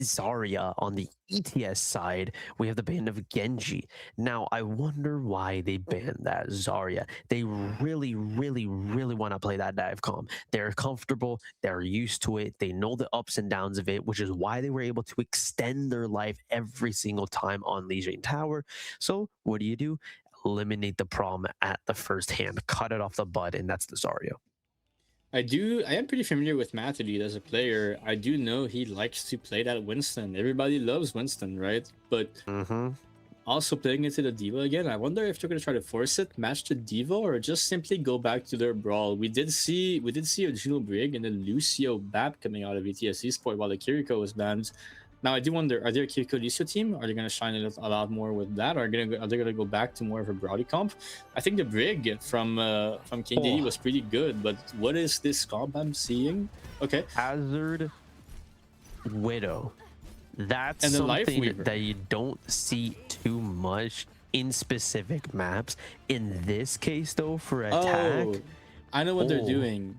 Zarya. On the ETS side, we have the ban of Genji. Now, I wonder why they banned that Zarya. They really want to play that dive comp. They're comfortable. They're used to it. They know the ups and downs of it, which is why they were able to extend their life every single time on Legion Tower. So, what do? Eliminate the problem at the first hand. Cut it off the bud, and that's the Zarya. I am pretty familiar with Matthew as a player. I do know he likes to play that Winston. Everybody loves Winston, right? But also playing into the Diva again, I wonder if they're gonna try to force it, match the Diva, or just simply go back to their brawl. We did see a Juno Brig and then Lucio Bap coming out of ETS Esport while the Kiriko was banned. Now I do wonder, are they a Kiriko Lucio team? Are they gonna shine a lot more with that? Or are they gonna go back to more of a Browdy comp? I think the Brig from King DD was pretty good, but what is this comp I'm seeing? Okay. Hazard Widow. That's And the something that you don't see too much in specific maps. In this case, though, for attack, I know what they're doing.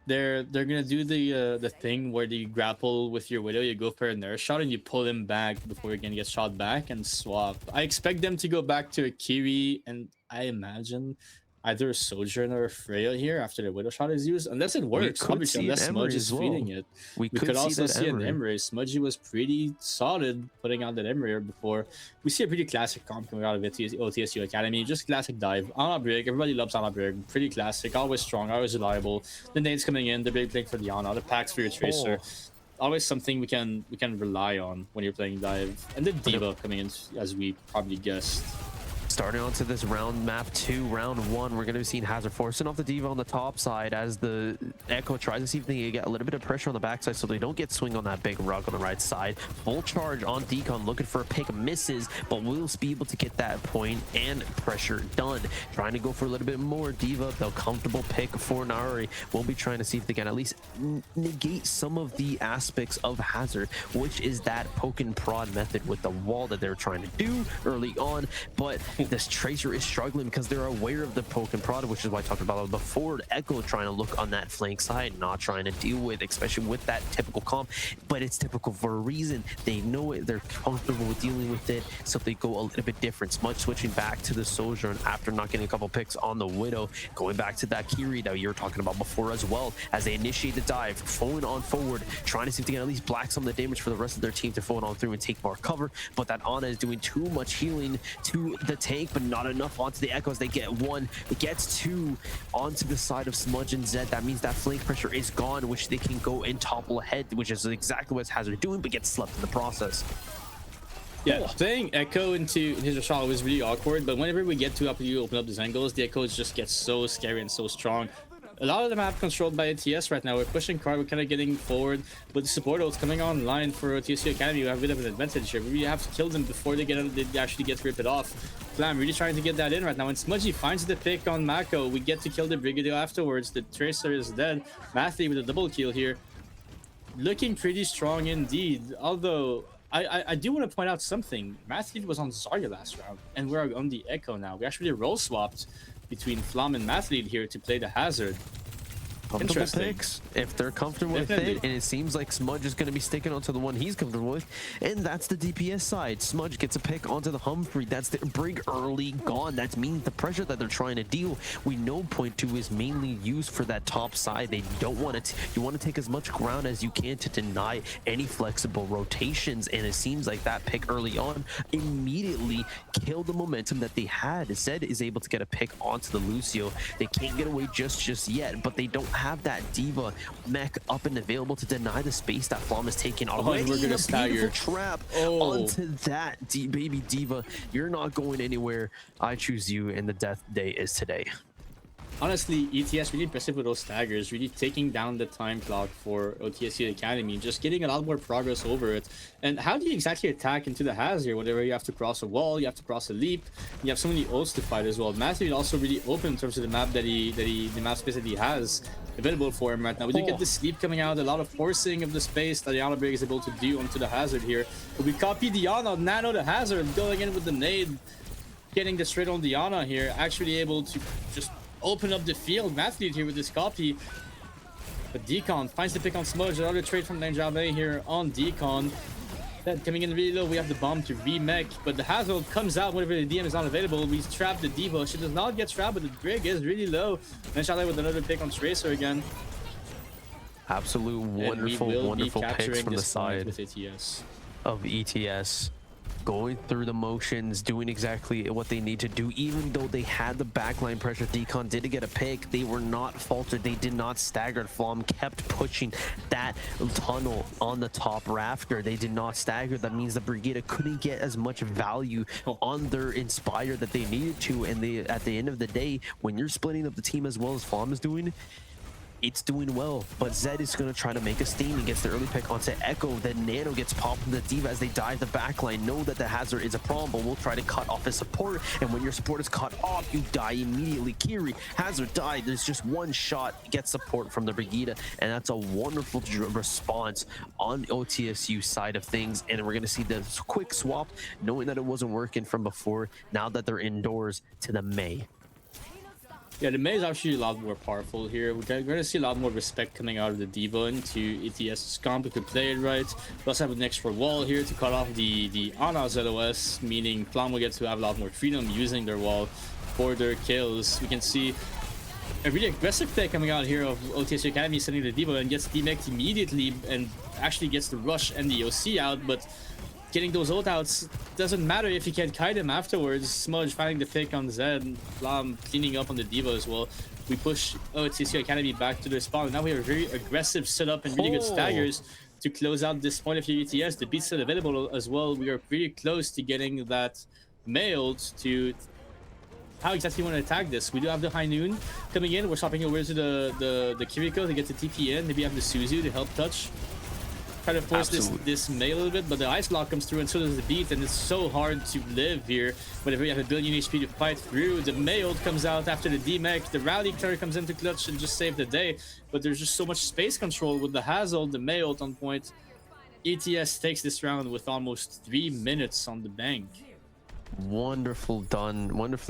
They're gonna do the thing where you grapple with your Widow, you go for a nurse shot, and you pull him back before you're gonna get shot back and swap. I expect them to go back to a Kiri, and I imagine either a Sojourn or a Freya here after the Widow shot is used, unless it works. Obviously, unless Smudge is feeding it. We could also see an Emery. Smudgy was pretty solid putting out that Emery before. We see a pretty classic comp coming out of OTSU Academy. Just classic dive. Ana Brig. Everybody loves Ana Brig. Pretty classic. Always strong. Always reliable. The nades coming in. The big playing for the Ana. The packs for your Tracer. Always something we can rely on when you're playing dive. And the Diva coming in, as we probably guessed. Starting onto this round map 2, round 1, we're going to be seeing Hazard forcing off the Diva on the top side as the Echo tries to see if they can get a little bit of pressure on the backside so they don't get swing on that big rug on the right side. Full charge on Decon, looking for a pick, misses, but will be able to get that point and pressure done. Trying to go for a little bit more. Diva, the comfortable pick for Nari. We'll be trying to see if they can at least negate some of the aspects of Hazard, which is that poke and prod method with the wall that they're trying to do early on, but this Tracer is struggling because they're aware of the poke and prod, which is why I talked about before. Echo trying to look on that flank side, not trying to deal with, especially with that typical comp, but it's typical for a reason. They know it, they're comfortable with dealing with it, so they go a little bit different. Smudge switching back to the Sojourn after not getting a couple picks on the Widow, going back to that Kiri that you were talking about before as well, as they initiate the dive, falling on forward, trying to see if they can at least black some of the damage for the rest of their team to forward on through and take more cover, but that Ana is doing too much healing to the tank, but not enough onto the Echoes. They get one, it gets two onto the side of Smudge and Zed. That means that flank pressure is gone, which they can go and topple ahead, which is exactly what Hazard doing, but gets slept in the process. Yeah, playing Echo into his shot was really awkward, but whenever we get to open up these angles, the Echoes just get so scary and so strong. A lot of the map controlled by ATS right now. We're pushing card, we're kind of getting forward, but the support ults coming online for TSU Academy. We have a bit of an advantage here. We really have to kill them before they actually get to rip it off. Flam really trying to get that in right now, and Smudgy finds the pick on Mako. We get to kill the Brigadier afterwards. The Tracer is dead. Matthew with a double kill here. Looking pretty strong indeed, although I do want to point out something. Matthew was on Zarya last round, and we're on the Echo now. We actually role swapped between Flam and Mathlete here to play the Hazard. Comfortable picks if they're comfortable with it, and it seems like Smudge is going to be sticking onto the one he's comfortable with, and that's the DPS side. Smudge gets a pick onto the Humphrey. That's the Brig early gone. That means the pressure that they're trying to deal. We know point 2 is mainly used for that top side. They don't want to. You want to take as much ground as you can to deny any flexible rotations, and it seems like that pick early on immediately killed the momentum that they had. Zed is able to get a pick onto the Lucio. They can't get away just yet, but they don't have that Diva mech up and available to deny the space that Flom is taking and already. we're gonna A stagger. beautiful trap onto that baby Diva. You're not going anywhere. I choose you, and the death day is today. Honestly, ETS really impressive with those staggers, really taking down the time clock for OTSC Academy, just getting a lot more progress over it. And how do you exactly attack into the hazard? Whatever, you have to cross a wall, you have to cross a leap, you have so many ults to fight as well. Matthew also really open in terms of the map the map space that he has available for him right now. We do get the sleep coming out, a lot of forcing of the space that Diana Break is able to do onto the hazard here. But we copy Diana, nano the hazard, going in with the nade, getting the straight on Diana here, actually able to just open up the field. Matthew here with this copy. But Decon finds the pick on Smudge. Another trade from Ninjave here on Decon. Then coming in really low, we have the bomb to remech, but the Hazard comes out whenever the DM is not available. We trap the Diva. She does not get trapped, but the Brig is really low. Ninjave with another pick on Tracer again. Absolute wonderful picks from the side with ETS. of ETS. Going through the motions, doing exactly what they need to do. Even though they had the backline pressure, Decon did get a pick. They were not faltered. They did not stagger. Flom kept pushing that tunnel on the top rafter. They did not stagger. That means the Brigida couldn't get as much value on their Inspire that they needed to. And they, at the end of the day, when you're splitting up the team as well as Flom is doing, it's doing well, but Zed is going to try to make a steam and gets the early pick onto Echo. Then Nano gets popped in the Diva as they dive the backline. Know that the hazard is a problem, but we'll try to cut off his support. And when your support is cut off, you die immediately. Kiri, hazard died. There's just one shot, gets support from the Brigida, and that's a wonderful response on OTSU side of things. And we're going to see the quick swap, knowing that it wasn't working from before, now that they're indoors, to the Mei. Yeah, the Mei is actually a lot more powerful here. We're going to see a lot more respect coming out of the Diva into ETS's comp. We could play it right. We also have an extra wall here to cut off the Ana's LOS, meaning Flam will get to have a lot more freedom using their wall for their kills. We can see a really aggressive play coming out here of OTSU Academy sending the Diva and gets demeched immediately and actually gets the rush and the OC out, but getting those ult outs doesn't matter if you can't kite him afterwards. Smudge finding the pick on Zed, Flam cleaning up on the Diva as well. We push OTSU Academy back to their spawn. Now we have a very aggressive setup and really good staggers to close out this point of your ETS. The beat's still available as well. We are pretty close to getting that mailed to how exactly you want to attack this. We do have the High Noon coming in. We're swapping over to the Kiriko to get the TP in. Maybe have the Suzu to help touch. Try to force this Mei a little bit, but the Ice Block comes through and so does the Beat, and it's so hard to live here whenever you have a billion HP to fight through. The Mei ult comes out after the D-Mech, the Rally Clear comes into clutch and just save the day, but there's just so much space control with the Hazel, the Mei ult on point. ETS takes this round with almost 3 minutes on the bank. Wonderfully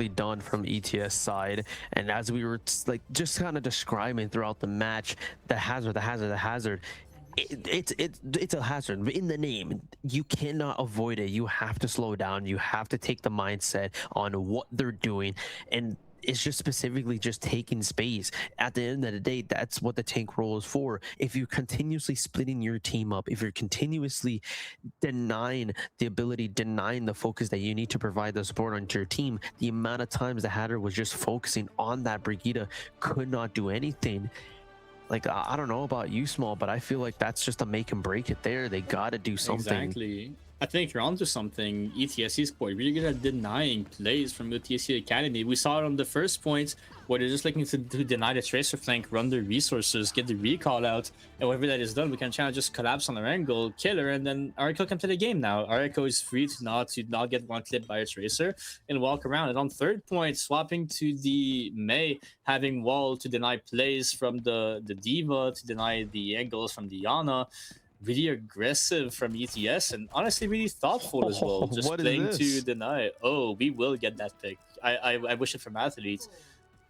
done from ETS side. And as we were like just kind of describing throughout the match, the hazard, it's a hazard in the name. You cannot avoid it. You have to slow down. You have to take the mindset on what they're doing, and it's just specifically just taking space. At the end of the day, that's what the tank role is for. If you're continuously splitting your team up, if you're continuously denying the focus that you need to provide the support onto your team, the amount of times the Hatter was just focusing on that Brigida could not do anything. Like, I don't know about you, Small, but I feel like that's just a make and break it there. They got to do something. Exactly. I think you're onto something. ETSC's quite really good at denying plays from UTSC Academy. We saw it on the first point where they're just looking to deny the Tracer flank, run their resources, get the recall out, and whenever that is done, we can try to just collapse on our angle, kill her, and then Ariko can play the game now. Ariko is free to not get one clip by a Tracer and walk around. And on third point, swapping to the Mei, having wall to deny plays from the Diva, to deny the angles from Diana. Really aggressive from ETS and honestly really thoughtful as well. Just playing to deny. Oh, we will get that pick. I wish it from athletes.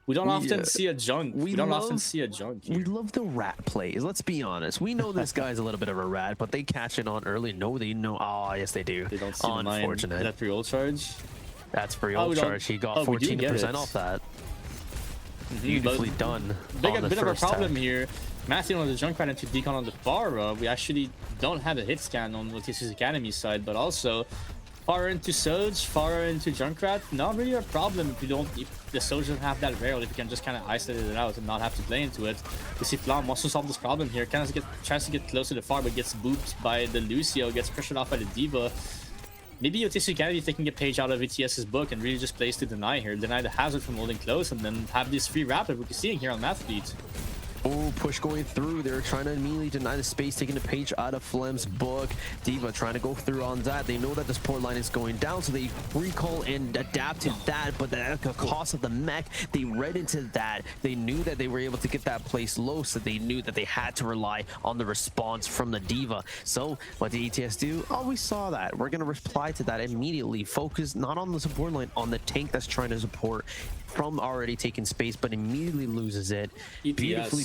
We don't often see a junk. We don't often see a junk here. We love the rat plays. Let's be honest. We know this guy's a little bit of a rat, but they catch it on early. No, they know. Oh, yes, they do. They don't see unfortunate. Is that free ult charge? That's free ult charge. He got 14% off that. Beautifully done. Bit of a problem here. Matthew on the Junkrat into Decon on the far. We actually don't have a hit scan on Letizia's Academy side, but also far into Surge, far into Junkrat, not really a problem if the Surge doesn't have that rail, if you can just kind of isolate it out and not have to play into it. We see Flam wants to solve this problem here, tries to get close to the far, but gets booped by the Lucio, gets pressured off by the Diva. Maybe Otissu Kennedy taking a page out of ETS's book and really just plays to deny here, deny the hazard from holding close, and then have this free rapid we're seeing here on Mathfleet. Oh, push going through. They're trying to immediately deny the space, taking a page out of Flem's book. Diva trying to go through on that. They know that the support line is going down, so they recall and adapt to that, but at the cost of the mech, they read into that. They knew that they were able to get that place low, so they knew that they had to rely on the response from the Diva. So what did ETS do? Oh, we saw that. We're going to reply to that immediately. Focus not on the support line, on the tank that's trying to support from already taking space, but immediately loses it.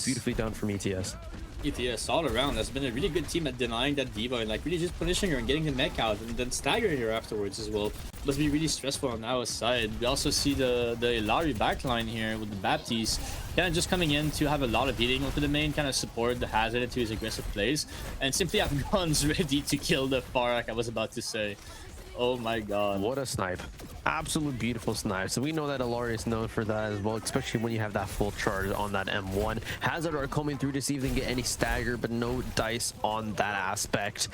Beautifully done from ETS. ETS all around has been a really good team at denying that Diva and like really just punishing her and getting the mech out and then staggering her afterwards as well. Must be really stressful on our side. We also see the Ilari backline here with the Baptiste kind of just coming in to have a lot of beating onto the main, kind of support the hazard into his aggressive plays and simply have guns ready to kill the far, like I was about to say. Oh my god. What a snipe. Absolute beautiful snipe. So we know that Ilari is known for that as well, especially when you have that full charge on that M1. Hazard are coming through to see if they can get any stagger, but no dice on that aspect.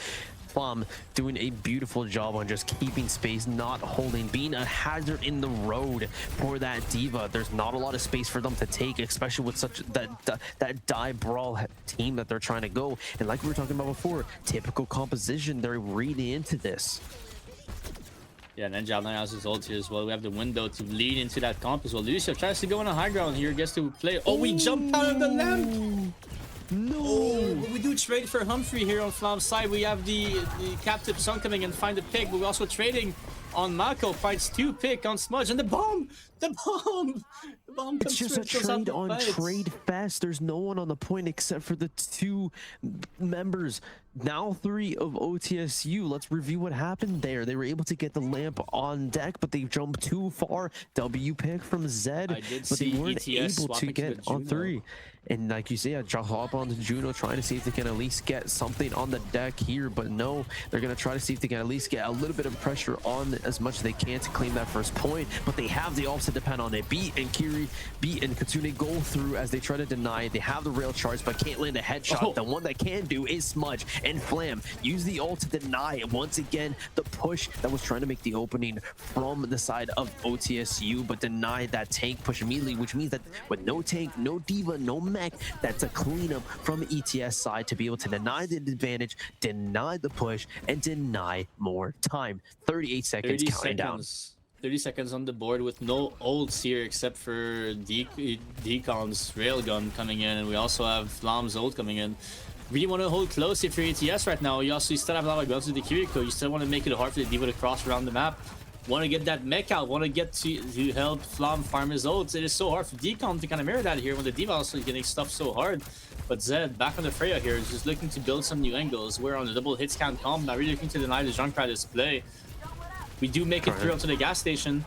Plum doing a beautiful job on just keeping space, not holding, being a hazard in the road for that Diva. There's not a lot of space for them to take, especially with such that die brawl team that they're trying to go. And like we were talking about before, typical composition, they're reading into this. Yeah, and then Javelin has his ult here as well. We have the window to lead into that comp as well. Lucio tries to go on a high ground here, gets to play. Oh, we jumped out of the lamp! No! Oh, we do trade for Humphrey here on Flam's side. We have the captive Sun coming and find the pick, but we're also trading on Mako. Finds 2 pick on Smudge, and the bomb! The bomb! The bomb comes It's just a through, trade on trade fest. There's no one on the point except for the 2 members. Now 3 of OTSU. Let's review what happened there. They were able to get the lamp on deck, but they jumped too far. W pick from Zed, but they weren't able to get on 3. And like you say, I hop on to Juno, trying to see if they can at least get something on the deck here, but no, they're going to try to see if they can at least get a little bit of pressure on as much as they can to claim that first point, but they have the ult to depend on it. Beat and Kiri, Beat and Katsune go through as they try to deny. They have the rail charge, but can't land a headshot. Oh. The one that can do is Smudge and Flam. Use the ult to deny it. Once again, the push that was trying to make the opening from the side of OTSU, but denied that tank push immediately, which means that with no tank, no Diva, no mech, that's a cleanup from ETS side to be able to deny the advantage, deny the push, and deny more time. 38 seconds counting down. 30 seconds on the board with no ults here except for Decon's railgun coming in, and we also have Flam's ult coming in. Really want to hold close if you're ETS right now. You still have a lot of guns with the Kiriko. You still want to make it hard for the Diva to cross around the map. Want to get that mech out. Want to get to help Flam farm his ults. It is so hard for Decon to kind of mirror that here when the Diva also is getting stuffed so hard. But Zed, back on the Freya here, is just looking to build some new angles. We're on the double hit scan comp, now really looking to deny the Junkrat display. We do make it through up to the gas station.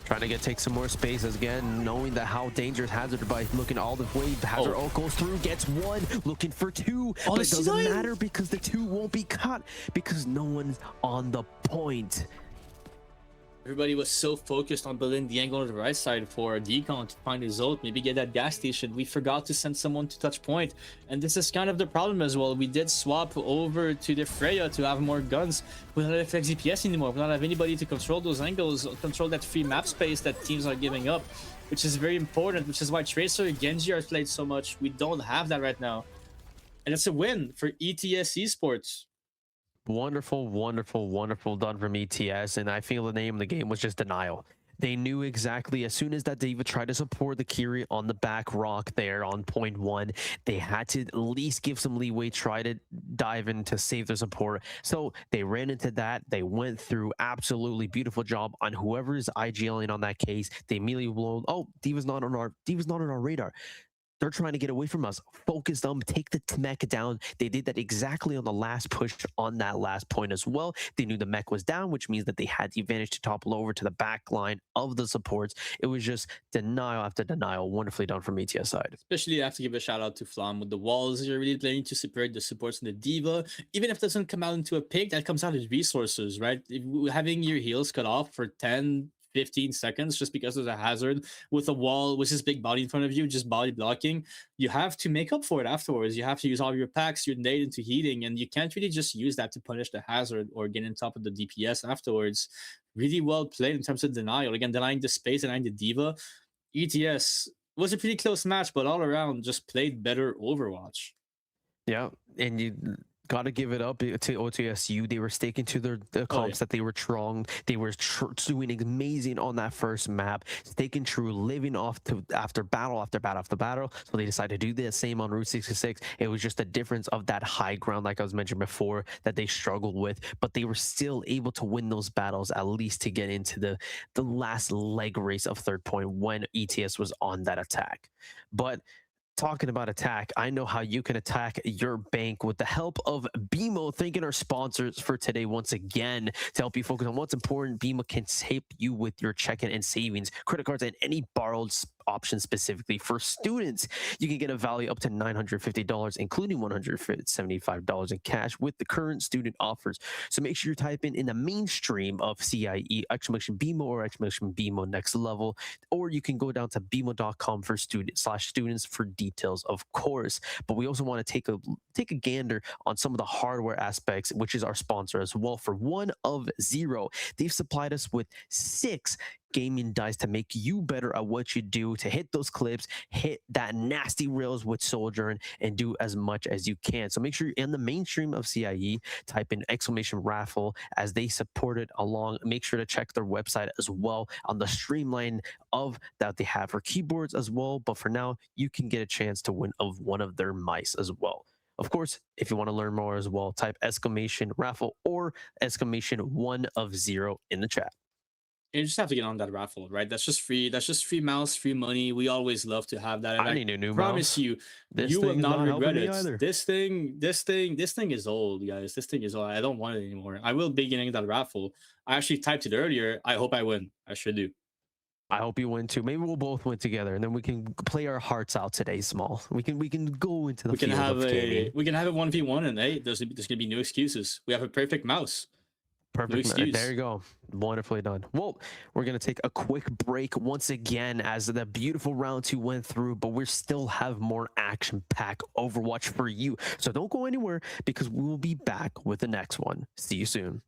Trying to take some more space again, knowing that how dangerous Hazard by looking all the way. Hazard ult goes through, gets 1, looking for 2, but it doesn't matter because the 2 won't be caught because no one's on the point. Everybody was so focused on building the angle on the right side for Decon to find his ult, maybe get that gas station. We forgot to send someone to touch point, and this is kind of the problem as well. We did swap over to the Freya to have more guns. We don't have FX DPS anymore. We don't have anybody to control those angles, control that free map space that teams are giving up, which is very important, which is why Tracer and Genji are played so much. We don't have that right now, and it's a win for ETS Esports. Wonderful done from ETS, and I feel the name of the game was just denial. They knew exactly as soon as that Diva tried to support the Kiri on the back rock there on point 1, they had to at least give some leeway, try to dive in to save their support. So they ran into that. They went through. Absolutely beautiful job on whoever is IGLing on that case. They immediately blow. Oh, Diva's not on our radar. They're trying to get away from us. Focus them, take the mech down. They did that exactly on the last push on that last point as well. They knew the mech was down, which means that they had the advantage to topple over to the back line of the supports. It was just denial after denial. Wonderfully done from ETS side. Especially, I have to give a shout out to Flam with the walls. You're really playing to separate the supports and the diva. Even if it doesn't come out into a pick, that comes out as resources, right? Having your heals cut off for 10, 15 seconds just because there's a hazard with a wall with this big body in front of you, just body blocking, you have to make up for it afterwards. You have to use all your packs, your nade into heating, and you can't really just use that to punish the hazard or get on top of the DPS afterwards. Really well played in terms of denial. Again, denying the space, denying the diva. ETS was a pretty close match, but all around just played better Overwatch. Yeah, and you got to give it up to OTSU. They were sticking to the comps that they were strong. They were doing amazing on that first map, sticking true, living off to after battle after battle after battle. So they decided to do the same on Route 66. It was just a difference of that high ground, like I was mentioned before, that they struggled with, but they were still able to win those battles, at least to get into the last leg race of third point when ETS was on that attack. But talking about attack, I know how you can attack your bank with the help of BMO. Thanking our sponsors for today once again to help you focus on what's important. BMO can help you with your checking and savings, credit cards, and any borrowed option. Specifically for students, you can get a value up to $950, including $175 in cash with the current student offers. So make sure you type in the mainstream of CIE !BMO or !BMO next level, or you can go down to bmo.com for students for details, of course. But we also want to take a gander on some of the hardware aspects, which is our sponsor as well. For One of Zero, they've supplied us with 6 gaming dice to make you better at what you do, to hit those clips, hit that nasty rails with Sojourn, and do as much as you can. So make sure you're in the mainstream of CIE, type in !raffle as they support it along. Make sure to check their website as well on the streamline of that they have for keyboards as well. But for now, you can get a chance to win of one of their mice as well. Of course, if you want to learn more as well, type !raffle or !1 of 0 in the chat. You just have to get on that raffle, right? That's just free. That's just free mouse, free money. We always love to have that. And I need a new promise mouse. you, This you will thing's not not helping regret me it. either. This thing is old, guys. This thing is old. I don't want it anymore. I will be getting that raffle. I actually typed it earlier. I hope I win. I should do. I hope you win too. Maybe we'll both win together, and then we can play our hearts out today. Small. We can go into the We can field have of gaming. we can have a 1v1, and hey, there's gonna be no excuses. We have a perfect mouse. Perfect. excuse. There you go. Wonderfully done. Well, we're going to take a quick break once again as the beautiful round 2 went through, but we still have more action-packed Overwatch for you. So don't go anywhere because we will be back with the next one. See you soon.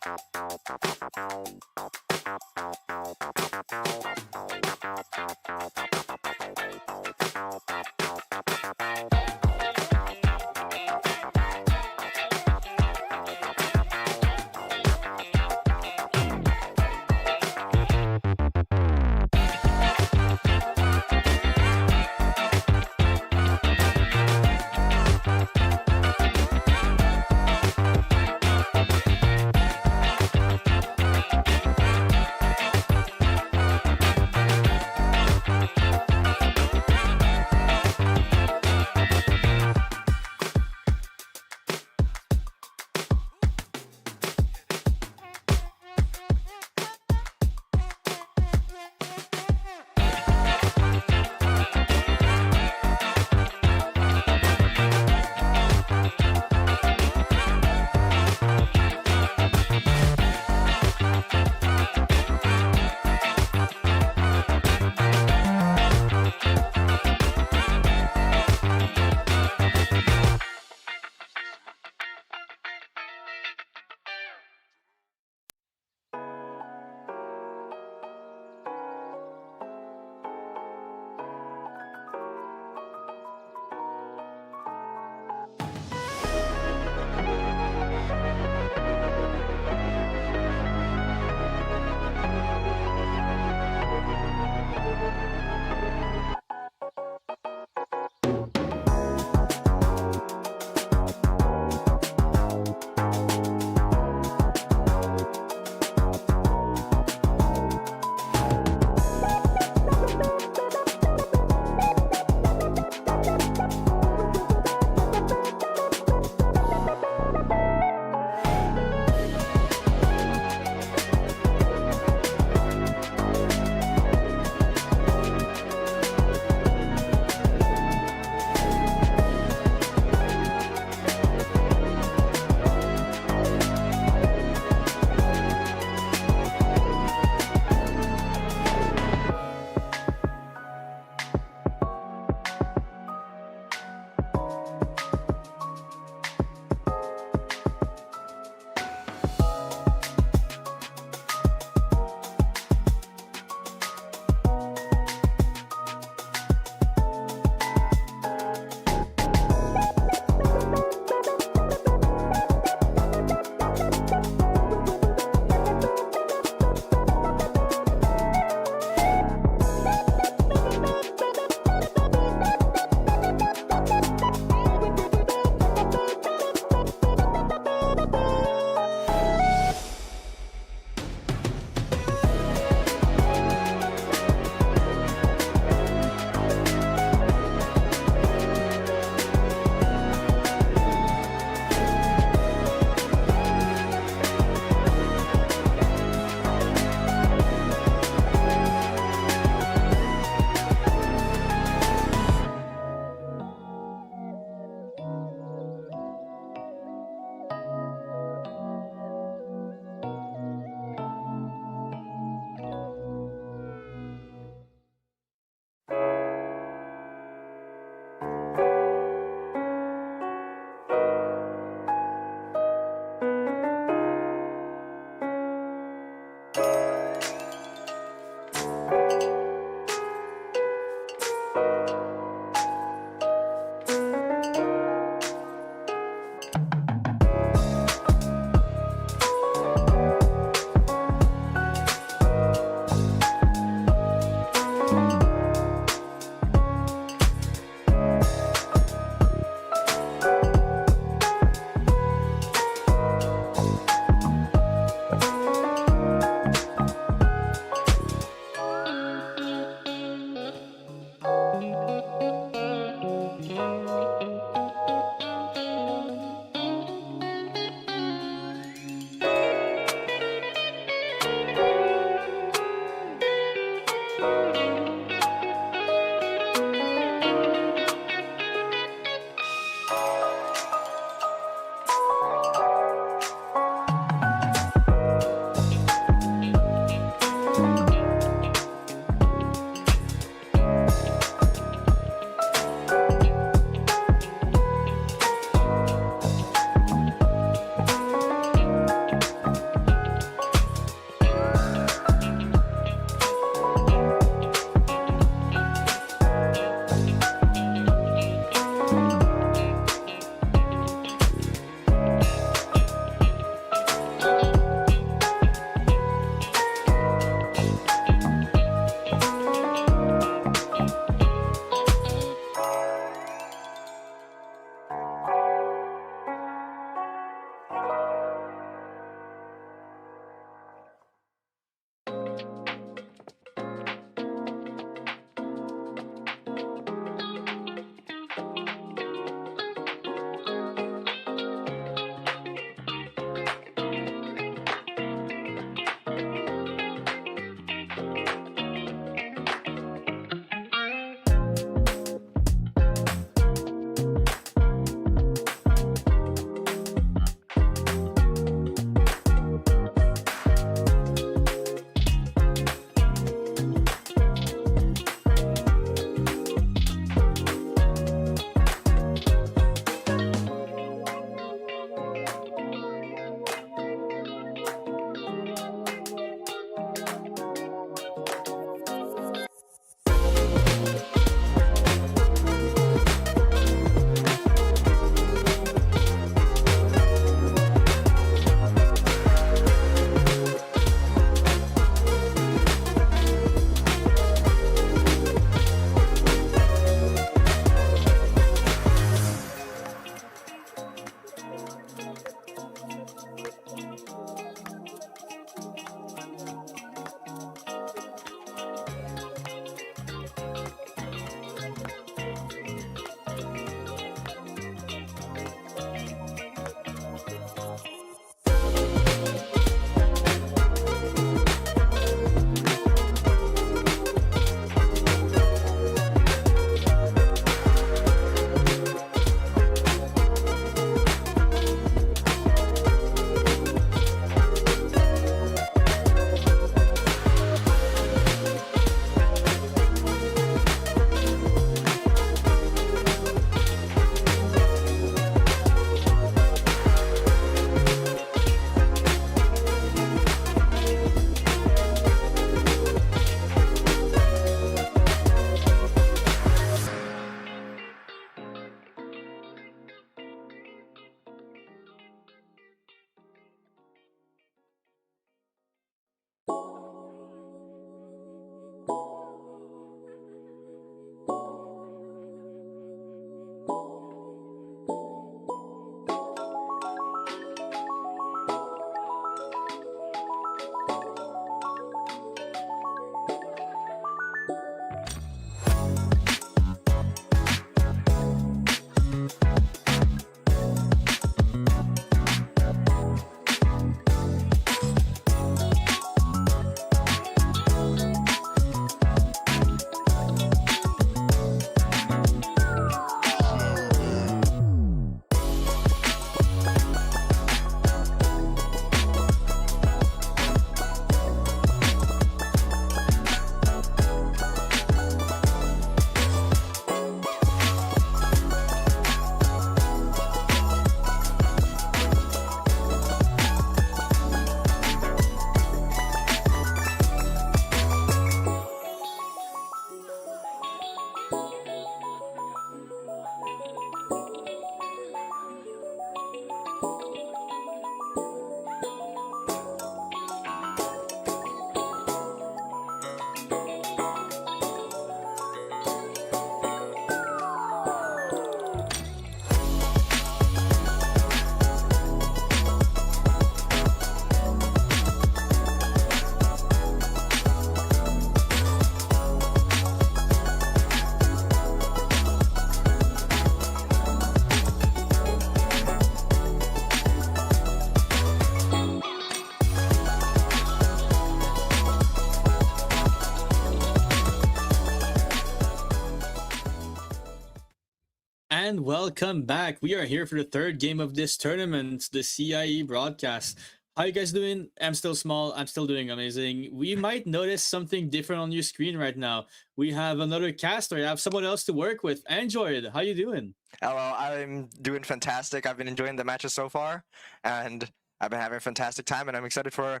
and welcome back. We are here for the third game of this tournament, the CIE broadcast. How you guys doing? I'm still small. I'm still doing amazing. We might notice something different on your screen right now. We have another caster. I have someone else to work with. Android, how you doing? Hello, I'm doing fantastic. I've been enjoying the matches so far, and I've been having a fantastic time, and I'm excited for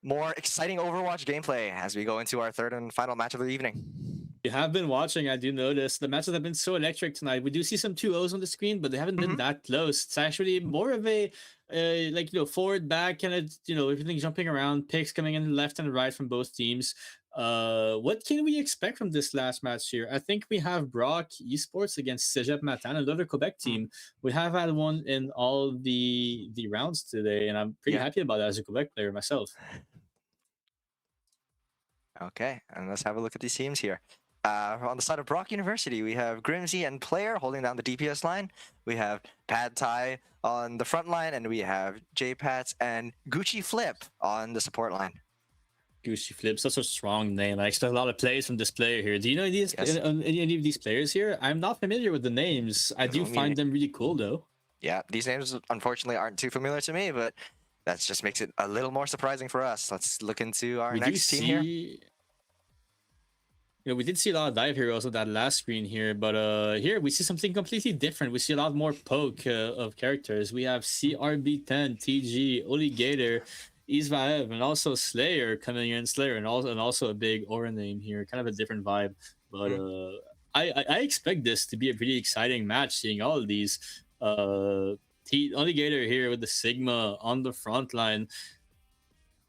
more exciting Overwatch gameplay as we go into our third and final match of the evening. You have been watching, I do notice. The matches have been so electric tonight. We do see some 2-0s on the screen, but they haven't been that close. It's actually more of a forward, back, kind of, everything jumping around, picks coming in left and right from both teams. What can we expect from this last match here? I think we have Brock Esports against Cégep Matan, another Quebec team. We have had one in all the rounds today, and I'm pretty happy about that as a Quebec player myself. Okay, and let's have a look at these teams here. On the side of Brock University, we have Grimsy and Player holding down the DPS line. We have Pad Thai on the front line, and we have J-Pats and Gucci Flip on the support line. Gucci Flip, such a strong name. I expect a lot of plays from this player here. Do you know any of these players here? I'm not familiar with the names. I do find them really cool, though. Yeah, these names unfortunately aren't too familiar to me, but that just makes it a little more surprising for us. Let's look into our next team here. We did see a lot of dive heroes on that last screen here, but here we see something completely different. We see a lot more poke of characters. We have CRB10, TG, Oligator, Isvaev, and also Slayer coming in. Slayer and also a big aura name here, kind of a different vibe. But I expect this to be a pretty exciting match, seeing all of these. Oligator here with the Sigma on the front line.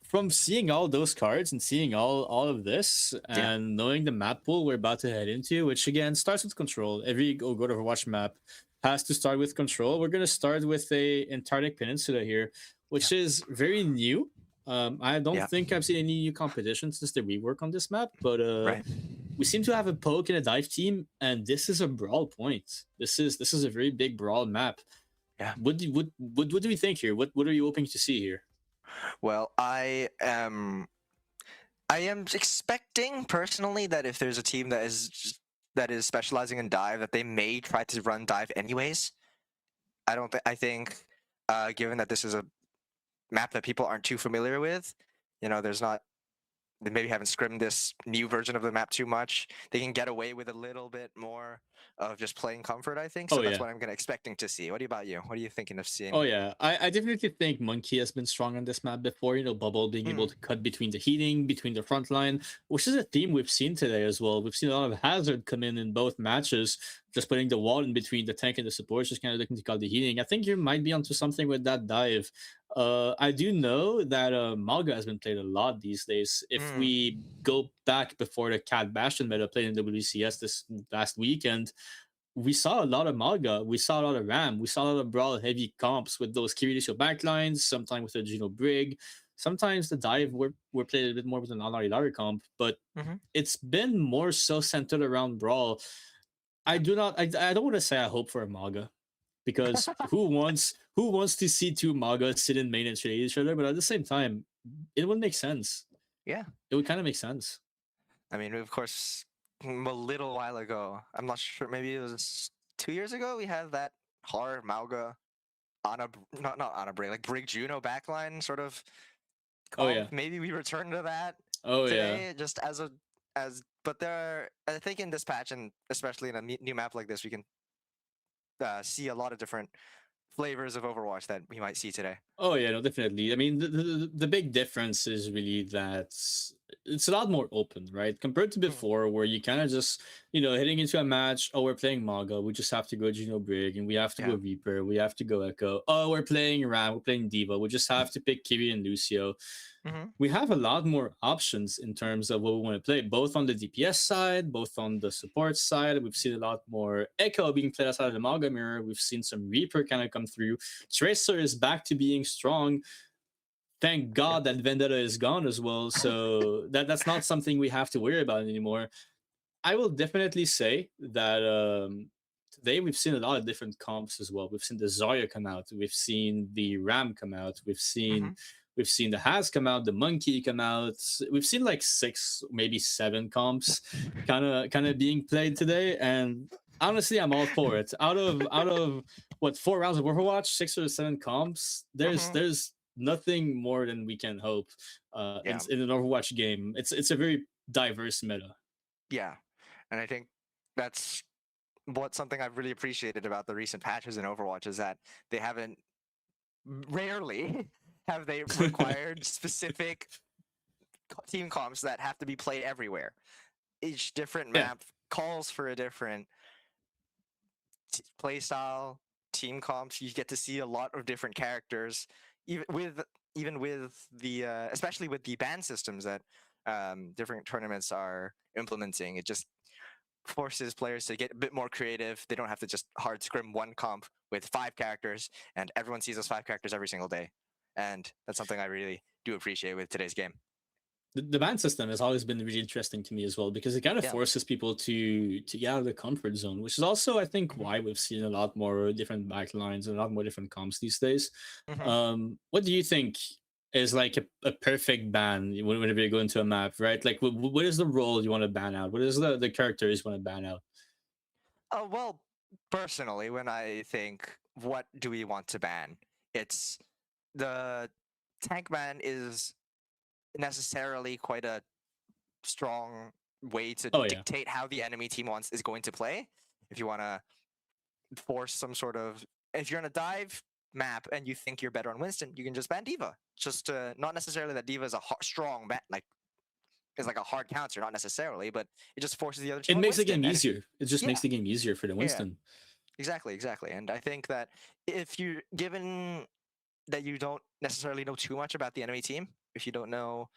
From seeing all those cards and seeing all of this and knowing the map pool we're about to head into, which again starts with control. Every God of Overwatch map has to start with control. We're gonna start with a Antarctic Peninsula here, which is very new. I don't think I've seen any new competition since the rework on this map, but we seem to have a poke and a dive team, and this is a brawl point. This is a very big brawl map. Yeah. What do we think here? What are you hoping to see here? Well, I am expecting personally that if there's a team that is specializing in dive, that they may try to run dive anyways. I think given that this is a map that people aren't too familiar with, they maybe haven't scrimmed this new version of the map too much. They can get away with a little bit more of just playing comfort, I think. So that's what I'm expecting to see. What about you? What are you thinking of seeing? Oh yeah, I definitely think Monkey has been strong on this map before. Bubble being able to cut between the heating, between the front line, which is a theme we've seen today as well. We've seen a lot of Hazard come in both matches, just putting the wall in between the tank and the support, just kind of looking to cut the heating. I think you might be onto something with that dive. I do know that Malga has been played a lot these days. If we go back before the Cat Bastion meta played in WCS this last weekend, we saw a lot of Malga, we saw a lot of Ram, we saw a lot of Brawl heavy comps with those Kiridisho backlines, sometimes with a Geno Brig. Sometimes the dive we're played a bit more with an Alari comp, but it's been more so centered around Brawl. I don't want to say I hope for a Malga, because who wants to see two Magas sit in main and trade each other? But at the same time, it would make sense. Yeah, it would kind of make sense. I mean, of course, a little while ago, I'm not sure, maybe it was 2 years ago, we had that hard Malga on a not on a Brig, like Brig Juno backline sort of. Maybe we return to that. Today, just but I think in this patch, and especially in a new map like this, we can see a lot of different flavors of Overwatch that we might see today. Oh yeah, no, definitely. I mean, the big difference is really that it's a lot more open, right? Compared to before, where you kind of just, heading into a match, oh, we're playing Maga, we just have to go Geno Brig, and we have to go Reaper, we have to go Echo. Oh, we're playing Ram, we're playing Diva, we just have to pick Kiri and Lucio. We have a lot more options in terms of what we want to play, both on the DPS side, both on the support side. We've seen a lot more Echo being played outside of the Malga mirror. We've seen some Reaper kind of come through. Tracer is back to being strong. Thank God that Vendetta is gone as well. So that's not something we have to worry about anymore. I will definitely say that today we've seen a lot of different comps as well. We've seen the Zarya come out. We've seen the Ram come out. We've seen the Haz come out, the Monkey come out. We've seen like 6, maybe 7 comps kind of being played today. And honestly, I'm all for it. Out of what 4 rounds of Overwatch, 6 or 7 comps, Hmm. there's nothing more than we can hope Yeah, in an Overwatch game. It's a very diverse meta. yeah, and I think that's what something I've really appreciated about the recent patches in Overwatch is that they haven't rarely have they required specific team comps that have to be played everywhere. Each different Yeah, map calls for a different play style, team comps. You get to see a lot of different characters, even with the especially with the ban systems that different tournaments are implementing. It just forces players to get a bit more creative. They don't have to just hard scrim one comp with 5 characters, and everyone sees those 5 characters every single day. And that's something I really do appreciate with today's game. the ban system has always been really interesting to me as well because it kind of Yeah. forces people to get out of the comfort zone, which is also I think Mhm. why we've seen a lot more different backlines and a lot more different comps these days. Mhm. What do you think is like a perfect ban whenever you go into a map, right? Like what is the role you want to ban out? What is the characters you want to ban out? Well, personally, when I think what do we want to ban, it's the tank ban is necessarily quite a strong way to Oh yeah. dictate how the enemy team wants is going to play. If you want to force some sort of, if you're on a dive map and you think you're better on Winston, you can just ban Diva. Just not necessarily that Diva is a strong ban, like is like a hard counter, not necessarily, but it just forces the other team It on makes the game Winston. And if you, easier. It just yeah, makes the game easier for the yeah, Winston. exactly, exactly. And I think that if you given that you don't necessarily know too much about the enemy team, if you don't know,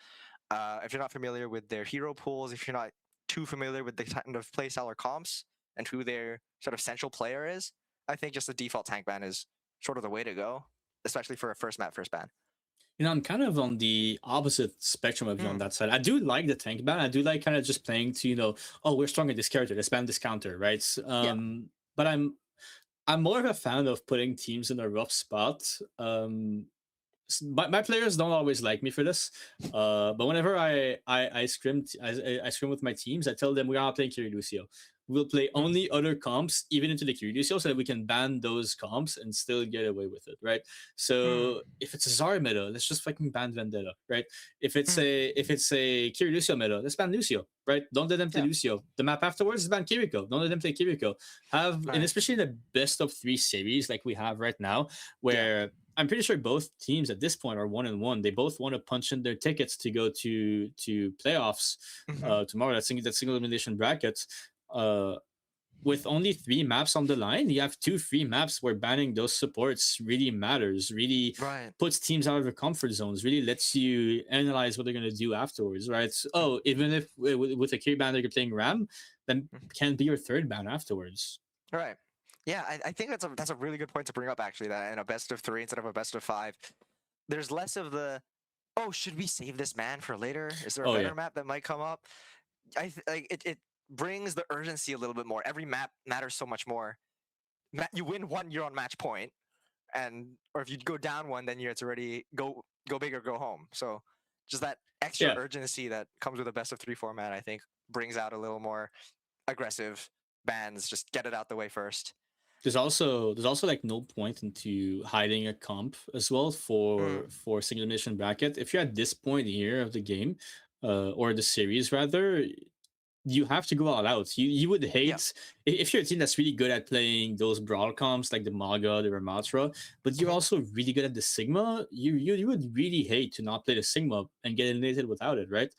if you're not familiar with their hero pools, if you're not too familiar with the kind of playstyle or comps and who their sort of central player is, I think just the default tank ban is sort of the way to go, especially for a first map, first ban. You know, I'm kind of on the opposite spectrum of you on Mm, that side. I do like the tank ban. I do like kind of just playing to, oh, we're strong at this character. Let's ban this counter, right? yeah. But I'm more of a fan of putting teams in a rough spot. My players don't always like me for this. But whenever I scrim with my teams, I tell them we are not playing Lucio. We'll play Mm, only other comps, even into the Lucio, so that we can ban those comps and still get away with it, right? mm, So if it's a Zara meta, let's just fucking ban Vendetta, right? mm, If it's a Lucio meta, let's ban Lucio, right? Don't let them play yeah. Lucio. The map afterwards is ban Kiriko. Don't let them play Kiriko. And Right. especially in the best of 3 series like we have right now, Yeah. where I'm pretty sure both teams at this point are 1-1. They both want to punch in their tickets to go to playoffs Hmm. tomorrow. That single elimination bracket. Uh, with only 3 maps on the line, you have 2 free maps where banning those supports really matters. Really Right. puts teams out of their comfort zones. Really lets you analyze what they're gonna do afterwards, right? So, Mm, oh, even if with a key banner you're playing Ram, then mm. can be your 3rd ban afterwards. Right. Yeah, I think that's a really good point to bring up actually, that in a best of 3 instead of a best of 5, there's less of the, oh, should we save this man for later? Is there a Oh yeah. better map that might come up? Like it brings the urgency a little bit more. Every map matters so much more. You win one, you're on match point, and or if you go down one, then it's already go big or go home. So just that extra Yeah. urgency that comes with a best of 3 format, I think, brings out a little more aggressive bans. Just get it out the way first. There's also like no point into hiding a comp as well Mm, for single elimination bracket. If you're at this point here of the game, or the series rather, you have to go all out. You would yeah. hate if you're a team that's really good at playing those brawl comps like the Maga, the Ramatra, but you're Mhm. also really good at the Sigma. You would really hate to not play the Sigma and get eliminated without it, right?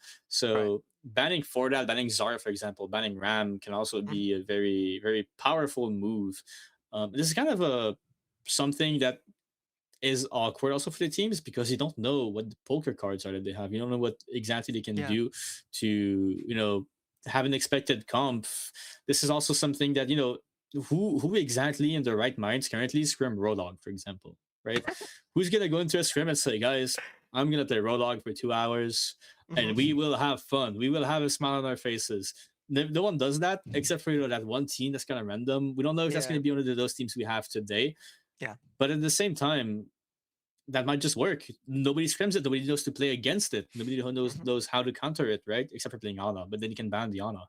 Right. So banning for that, banning Zara, for example, banning Ram can also Mhm. be a very, very powerful move. This is kind of a something that is awkward also for the teams because you don't know what the poker cards are that they have. You don't know what exactly they can Yeah. do to, have an expected comp. This is also something that, who exactly in their right minds currently scrim Rodog, for example, right? Who's gonna go into a scrim and say, guys, I'm gonna play Rodog for 2 hours and we Mhm. will have fun. We will have a smile on our faces. No one does that except for that one team that's kind of random. We don't know if that's going Yeah. to be one of those teams we have today, Yeah. but at the same time, that might just work. Nobody scrims it. Nobody knows to play against it. Nobody knows Mhm. knows how to counter it, right? Except for playing Ana, but then you can ban the Ana,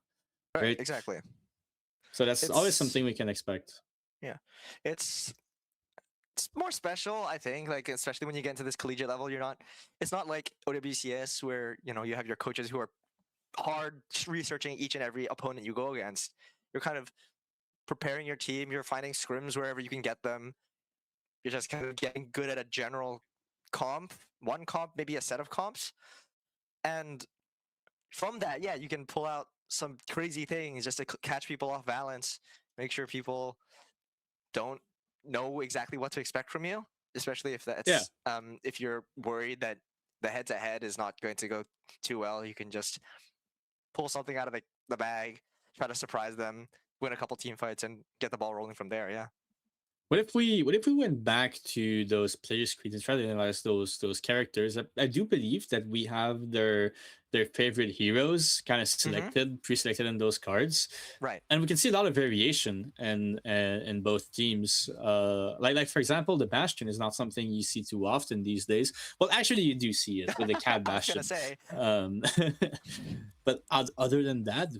Right. right? Exactly. So that's always something we can expect. Yeah, it's it's more special, I think. Like especially when you get into this collegiate level, you're not. It's not like OWCS where you have your coaches who are hard researching each and every opponent you go against. You're kind of preparing your team. You're finding scrims wherever you can get them. You're just kind of getting good at a general comp, one comp, maybe a set of comps, and from that, yeah, you can pull out some crazy things just to catch people off balance, make sure people don't know exactly what to expect from you, especially if that's if you're worried that the head to head is not going to go too well. You can just pull something out of the bag, try to surprise them, win a couple team fights, and get the ball rolling from there. Yeah. What if we went back to those player screens and try to analyze those characters? I do believe that we have their favorite heroes kind of selected, pre-selected in those cards, Right. and we can see a lot of variation in both teams. Like for example, the Bastion is not something you see too often these days. Well, actually, you do see it with the Cat I was Bastion. gonna say. But other than that,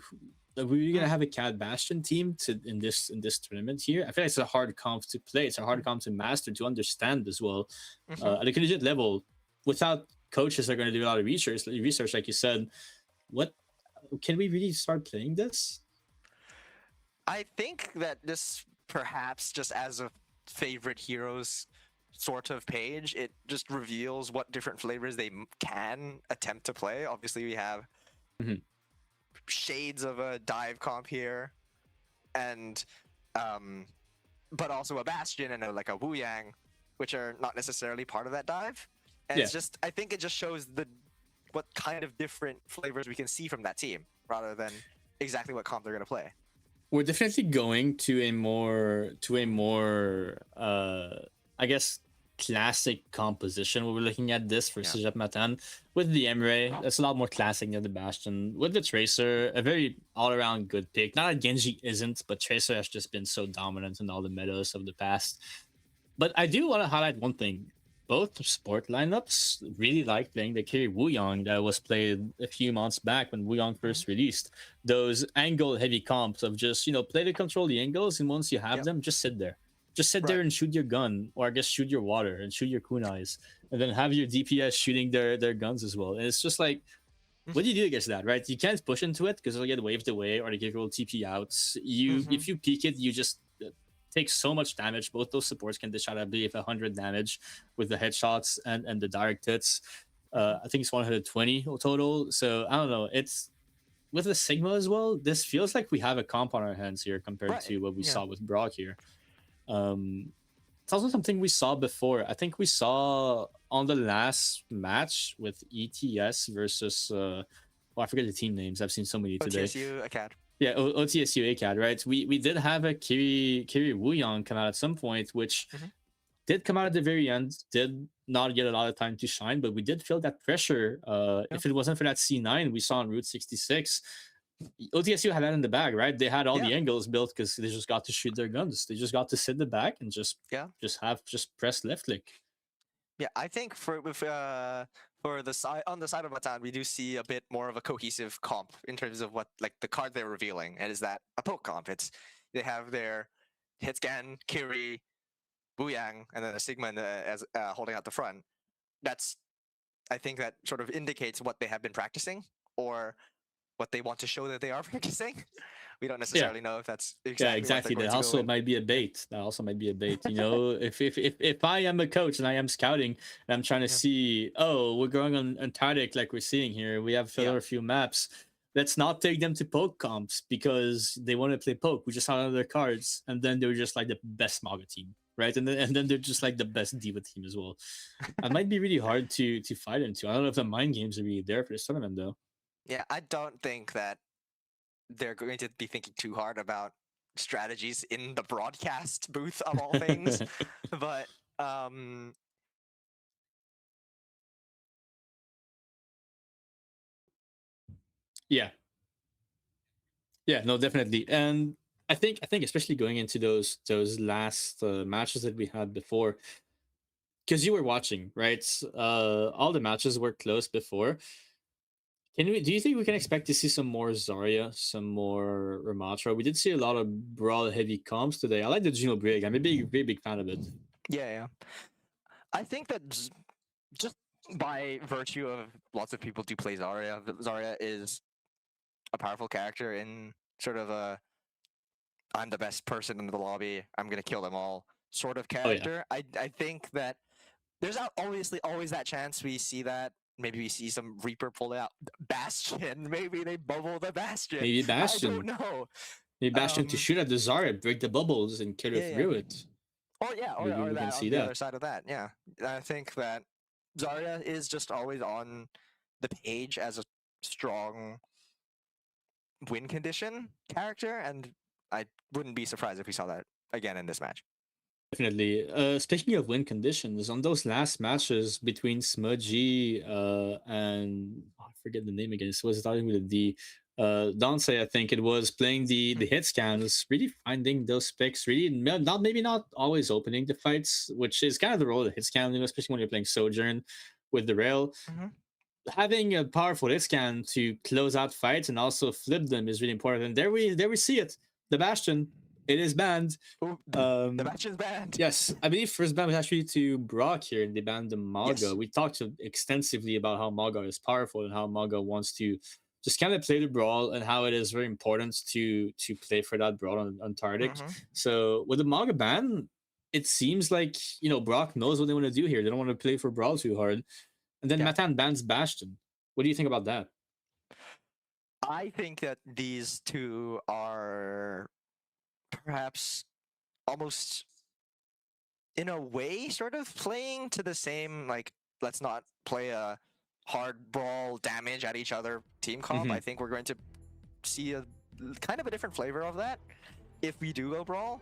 are we gonna have a Cat Bastion team in this tournament here? I feel like it's a hard comp to play. It's a hard comp to master, to understand as well. At a collegiate level, without coaches that are going to do a lot of research, like you said. What can we really start playing this? I think that this perhaps just as a favorite heroes sort of page, it just reveals what different flavors they can attempt to play. Obviously, we have shades of a dive comp here, and but also a Bastion and like a Wu Yang, which are not necessarily part of that dive. And it's just, I think it just shows what kind of different flavors we can see from that team, rather than exactly what comp they're going to play. We're definitely going to a more I guess classic composition when we're looking at this for Sejap Matan. With the Emre, that's a lot more classic than the Bastion. With the Tracer, a very all-around good pick. Not that Genji isn't, but Tracer has just been so dominant in all the metas of the past. But I do want to highlight one thing. Both sport lineups really like playing the carry Wuyong that was played a few months back when Wuyong first released. Those angle-heavy comps of just, play to control the angles, and once you have them, just sit there. Just sit there and shoot your gun, or I guess shoot your water and shoot your kunais, and then have your DPS shooting their guns as well. And it's just like, what do you do against that, right? You can't push into it because it'll get waved away, or they give you TP outs. If you peek it, you just take so much damage. Both those supports can dish out, I believe, 100 damage with the headshots and the direct hits. I think it's 120 total. So I don't know. It's with the Sigma as well. This feels like we have a comp on our hands here compared to what we saw with Brock here. It's also something we saw before. I think we saw on the last match with ETS versus I forget the team names. I've seen so many today. OTSU Acad. Yeah, OTSU ACAD, right? We did have a Kiri Wuyong come out at some point, which did come out at the very end, did not get a lot of time to shine, but we did feel that pressure. If it wasn't for that C9 we saw on Route 66, OTSU had that in the bag, right? They had all the angles built because they just got to shoot their guns. They just got to sit in the back and just press left click. Yeah, I think for the side on the side of Matan, we do see a bit more of a cohesive comp in terms of what like the card they're revealing, and is that a poke comp? They have their Hitscan, Kiri, Wuyang, and then a Sigma as holding out the front. I think that sort of indicates what they have been practicing or what they want to show that they are practicing. We don't necessarily know if that's exactly. That also might be a bait. If I am a coach and I am scouting and I'm trying to see, we're going on Antarctic like we're seeing here. We have a few maps. Let's not take them to poke comps because they want to play poke. We just saw other cards, and then they're just like the best Maga team, right? And then they're just like the best Diva team as well. It might be really hard to fight into. I don't know if the mind games are really there for this tournament though. Yeah, I don't think that they're going to be thinking too hard about strategies in the broadcast booth of all things. But yeah, no, definitely. And I think especially going into those last matches that we had before, because you were watching, right? All the matches were close before. Do you think we can expect to see some more Zarya, some more Ramatra? We did see a lot of brawl heavy comps today. I like the Juno Brig. I'm a very big fan of it. Yeah. I think that just by virtue of lots of people do play Zarya, Zarya is a powerful character in sort of a I'm the best person in the lobby, I'm gonna kill them all sort of Oh yeah, character. I think that there's obviously always that chance we see that. Maybe we see some Reaper pull out Bastion. Maybe they bubble the Bastion. maybe I Bastion. don't know. Maybe Bastion to Um, shoot at the Zarya, break the bubbles, and kill her Yeah. through it. Or yeah, Maybe or we can that see on the that. other side of that. Yeah, I think that Zarya is just always on the page as a strong win condition character, and I wouldn't be surprised if we saw that again in this match. Definitely. Speaking of win conditions, on those last matches between Smudgy and I forget the name again. So it was starting with a D. Danse, I think it was playing the hit scans, really finding those picks, really not maybe not always opening the fights, which is kind of the role of the hit scan, especially when you're playing Sojourn with the rail. Mhm. Having a powerful hit scan to close out fights and also flip them is really important. And there we see it. The Bastion, it is banned. Ooh, the match is banned. Yes, I believe first ban was actually to Brock here, and they banned the Maga. Yes. We talked extensively about how Maga is powerful and how Maga wants to just kind of play the brawl and how it is very important to play for that brawl on Tardik. Mhm. So with the Maga ban, it seems like Brock knows what they want to do here. They don't want to play for brawl too hard, and then Yeah. Matan bans Bastion. What do you think about that? I think that these two are perhaps almost in a way sort of playing to the same, like, let's not play a hard brawl damage at each other team comp. I think we're going to see a kind of a different flavor of that if we do go brawl.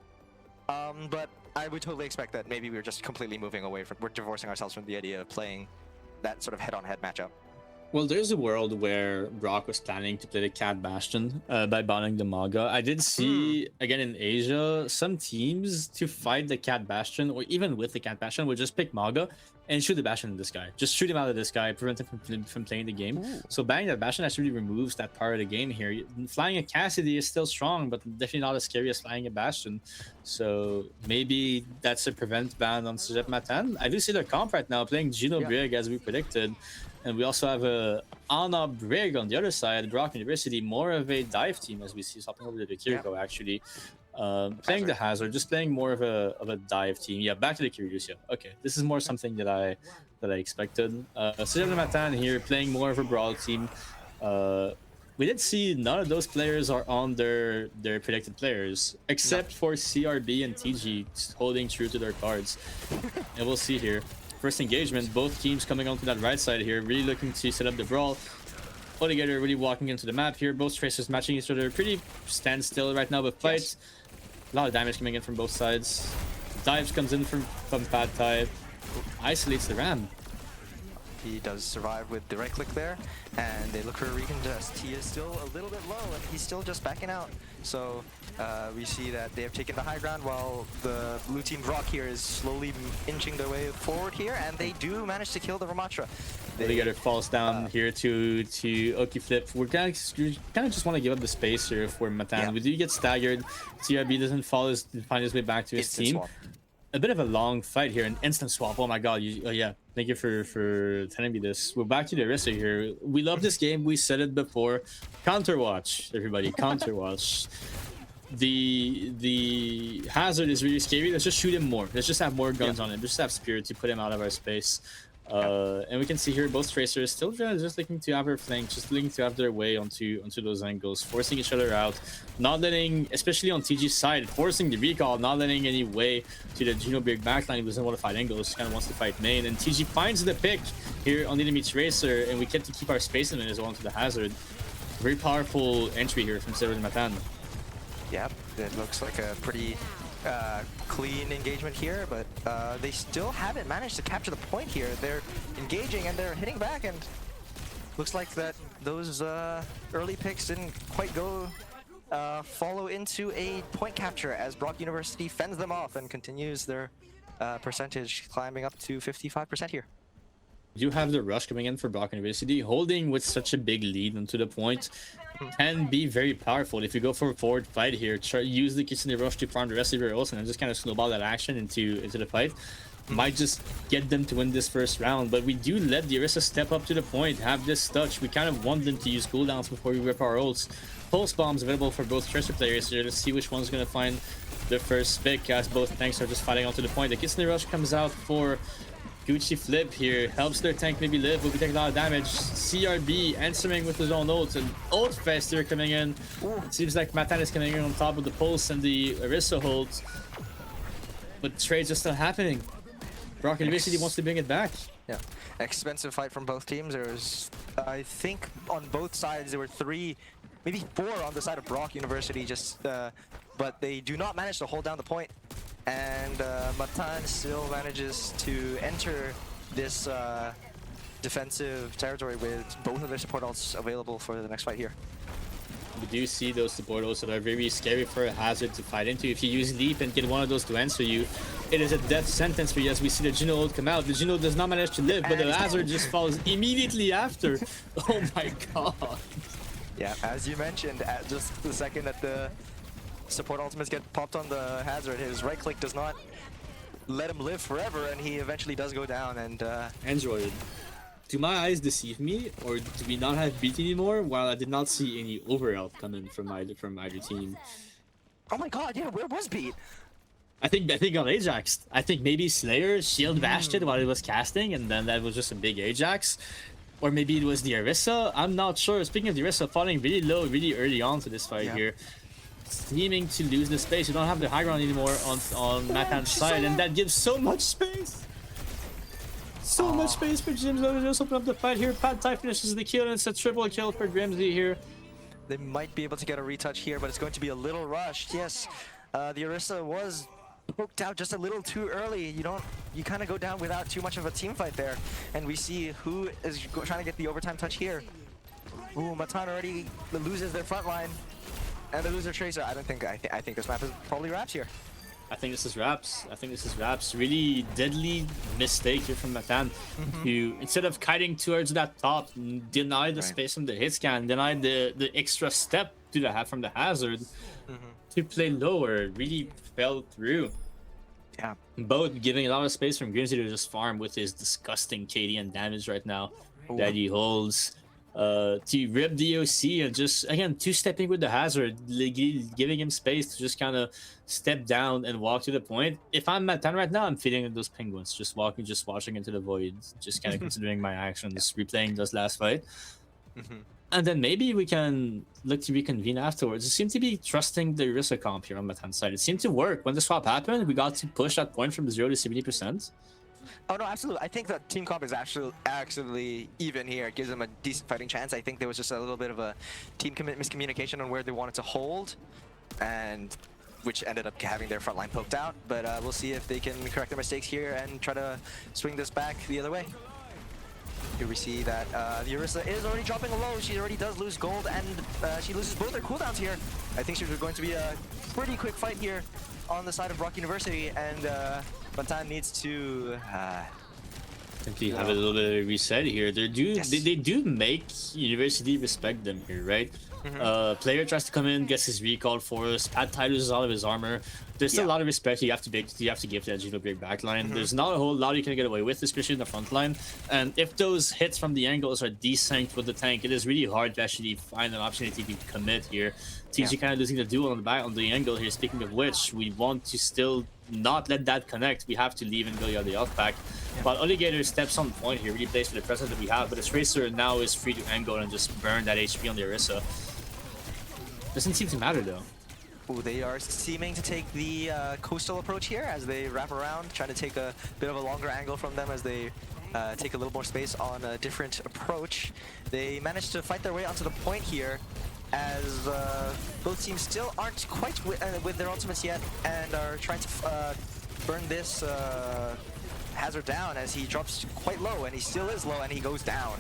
But I would totally expect that maybe we're just completely moving away from, we're divorcing ourselves from the idea of playing that sort of head-on-head matchup. Well, there's a world where Brock was planning to play the Cat Bastion by banning the Maga. I did see, again in Asia, some teams to fight the Cat Bastion, or even with the Cat Bastion, would just pick Maga and shoot the Bastion in this guy. Just shoot him out of this guy, prevent him from playing the game. So banning that Bastion actually removes that part of the game here. Flying a Cassidy is still strong, but definitely not as scary as flying a Bastion. So maybe that's a prevent ban on Sujep Matan. I do see their comp right now playing Gino Brig as we predicted. And we also have a Ana Brig on the other side, Brock University, more of a dive team as we see, swapping over to the Kiriko actually. Playing the Hazard, just playing more of a dive team. Yeah, back to the Kyrgios. Yeah, okay. This is more something that I expected. Sujep Matan here playing more of a brawl team. We did see none of those players are on their predicted players, except for CRB and TG holding true to their cards. And we'll see here. First engagement, both teams coming onto that right side here, really looking to set up the brawl. All together, really walking into the map here. Both tracers matching each other, pretty standstill right now, but fights. A lot of damage coming in from both sides. Dives comes in from Pad Thai, isolates the Ram. He does survive with the right click there, and they look for a recontest. He is still a little bit low, and he's still just backing out. So we see that they have taken the high ground, while the blue team Rock here is slowly inching their way forward here, and they do manage to kill the Ramatra. They falls down here to Oki Flip. We kind of just want to give up the space here for Matan. Yeah. We do get staggered. TRB doesn't find his way back to his Instant team. swap. A bit of a long fight here, an instant swap. Oh my god, yeah. Thank you for telling me this. We're back to the Orisa here. We love this game. We said it before. Counterwatch, everybody. Counterwatch. The Hazard is really scary. Let's just shoot him more. Let's just have more guns on him. Just have Spirit to put him out of our space. And we can see here both tracers still just looking to have her flank, just looking to have their way onto those angles, forcing each other out, not letting, especially on TG's side, forcing the recall, not letting any way to the Gino Big backline. He doesn't want to fight angles, kind of wants to fight main, and TG finds the pick here on the enemy tracer, and we get to keep our space in it as well onto the Hazard. Very powerful entry here from Severin Matan. Yep, it looks like a pretty clean engagement here, but they still haven't managed to capture the point here. They're engaging and they're hitting back, and looks like that those early picks didn't quite go follow into a point capture, as Brock University fends them off and continues their percentage climbing up to 55% here. do have the rush coming in for Brock University. Holding with such a big lead onto the point can be very powerful. If you go for a forward fight here, try use the Kitsune rush to farm the rest of your ults and then just kind of snowball that action into the fight. Might just get them to win this first round, but we do let the Orisa step up to the point, have this touch. We kind of want them to use cooldowns before we rip our ults. Pulse bombs available for both Tracer players here. Let's see which one's going to find the first pick as both tanks are just fighting onto the point. The Kitsune rush comes out for Gucci Flip here, helps their tank maybe live, but we take a lot of damage. CRB answering with his own ult, and ult Fester coming in. It seems like Matan is coming in on top of the Pulse and the Orisa holds, but trades are still happening. Brock University wants to bring it back. Yeah, expensive fight from both teams. There's, I think, on both sides there were 3, maybe 4 on the side of Brock University. But they do not manage to hold down the point, and Matan still manages to enter this defensive territory with both of their support ults available for the next fight here. We do see those support ults that are very scary for a Hazard to fight into. If you use Leap and get one of those to answer you, it is a death sentence for you. As we see the Juno ult come out, the Juno does not manage to live, but the Hazard just falls immediately after. Oh my god. Yeah, as you mentioned, at just the second that the support ultimates get popped on the Hazard, his right click does not let him live forever, and he eventually does go down. And Android, do my eyes deceive me, or do we not have beat anymore? While I did not see any overhealth coming from either team. oh my god, yeah, where was beat? I think on Ajax. I think maybe Slayer shield bashed it while it was casting, and then that was just a big Ajax. Or maybe it was the Orisa. I'm not sure. Speaking of the Orisa, falling really low, really early on to this fight here. Seeming to lose the space. You don't have the high ground anymore on Matan's side, and that gives so much space. So much space for Jim's. Just open up the fight here. Pad Thai finishes the kill, and it's a triple kill for Grimsby here. They might be able to get a retouch here, but it's going to be a little rushed. Yes, the Orisa was poked out just a little too early. You kind of go down without too much of a team fight there, and we see who is trying to get the overtime touch here. Ooh, Matan already loses their front line, and they lose their Tracer. I think this map is probably wraps here. I think this is wraps. Really deadly mistake here from Matan, who instead of kiting towards that top, deny the space from the hit scan, deny the extra step to the from the Hazard to play lower. Really fell through. Yeah. Both giving a lot of space from Grimsby to just farm with his disgusting KD and damage right now that he holds. To rip the OC and just again two-stepping with the Hazard, giving him space to just kind of step down and walk to the point. If I'm Matan right now, I'm feeding those penguins, just watching into the void, just kind of considering my actions, replaying this last fight. And then maybe we can look to reconvene afterwards. It seemed to be trusting the Orisa comp here on Matan's side. It seemed to work. When the swap happened, we got to push that point from 0 to 70%. Oh no, absolutely. I think that team comp is actually even here. It gives them a decent fighting chance. I think there was just a little bit of a team miscommunication on where they wanted to hold, and which ended up having their front line poked out. But we'll see if they can correct their mistakes here and try to swing this back the other way. Here we see that the Orisa is already dropping low. She already does lose gold, and she loses both her cooldowns here. I think she's going to be a pretty quick fight here on the side of Brock University, and Matan needs to simply have a little bit of reset here. They do make University respect them here, right? Player tries to come in, gets his recall force. Pad Thai loses all of his armor. There's still a lot of respect you have to give to that Geno Big backline. There's not a whole lot you can get away with, especially in the front line. And if those hits from the angles are desynced with the tank, it is really hard to actually find an opportunity to commit here. TG kind of losing the duel on the angle here. Speaking of which, we want to still not let that connect. We have to leave and go the other off back. But Alligator steps on point here, really plays for the presence that we have. But the Tracer now is free to angle and just burn that HP on the Orisa. Doesn't seem to matter though. Ooh, they are seeming to take the coastal approach here as they wrap around, trying to take a bit of a longer angle from them as they take a little more space on a different approach. They managed to fight their way onto the point here as both teams still aren't quite with their ultimates yet and are trying to burn this Hazard down as he drops quite low, and he still is low and he goes down.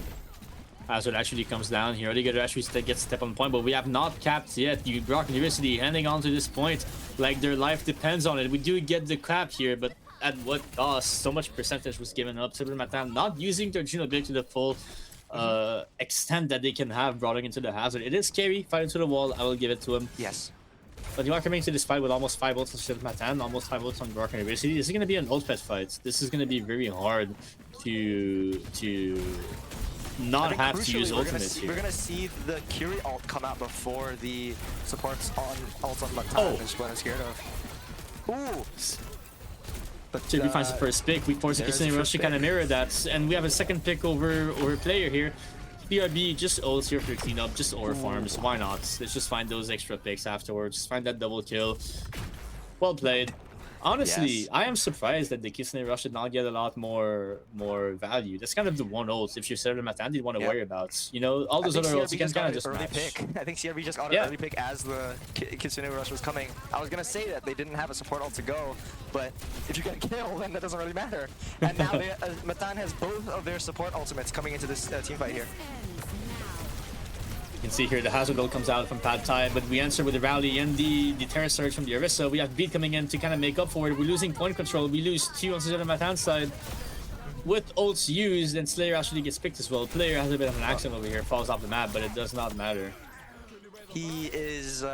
Hazard actually comes down here. Alligator actually gets step on point, but we have not capped yet. Brock University hanging on to this point like their life depends on it. We do get the cap here, but at what cost so much percentage was given up to Matan, not using their Juno ability to the full extent that they can have brought into the hazard. It is scary, fight into the wall, I will give it to him. Yes. But you are coming to this fight with almost 5 ults on Shield Matan, almost 5 ults on Rock University. This is going to be an ult pet fight. This is going to be very hard to not have to use ultimates here. We're gonna see the Curie ult come out before the supports on ults on Matan. Oh. Is what I'm scared of. Ooh. But Kirby finds the first pick. We force the there's Kitsune the Rush to first kind of pick. mirror that. And we have a second pick over player here. BRB just ults here for the cleanup, just aura farms. Why not? Let's just find those extra picks afterwards. Find that double kill. Well played. Honestly, Yes. I am surprised that the Kitsune Rush did not get a lot more value. That's kind of the one ult if you're Sarah Matan you want to Yeah. worry about. You know, all I those think other ults you CRB can just kind got of an just early match. pick. I think CRB just got Yeah. an early pick as the Kitsune Rush was coming. I was gonna say that they didn't have a support ult to go, but if you get a kill, then that doesn't really matter. And now Matan has both of their support ultimates coming into this team fight here. Ends now. You can see here the hazard ult comes out from Pad Thai, but we answer with the rally and the Terra Surge from the Orisa. We have Beat coming in to kind of make up for it. We're losing point control. We lose 2 on the Matan side. With ults used, and Slayer actually gets picked as well. Player has a bit of an accident over here, falls off the map, but it does not matter. He is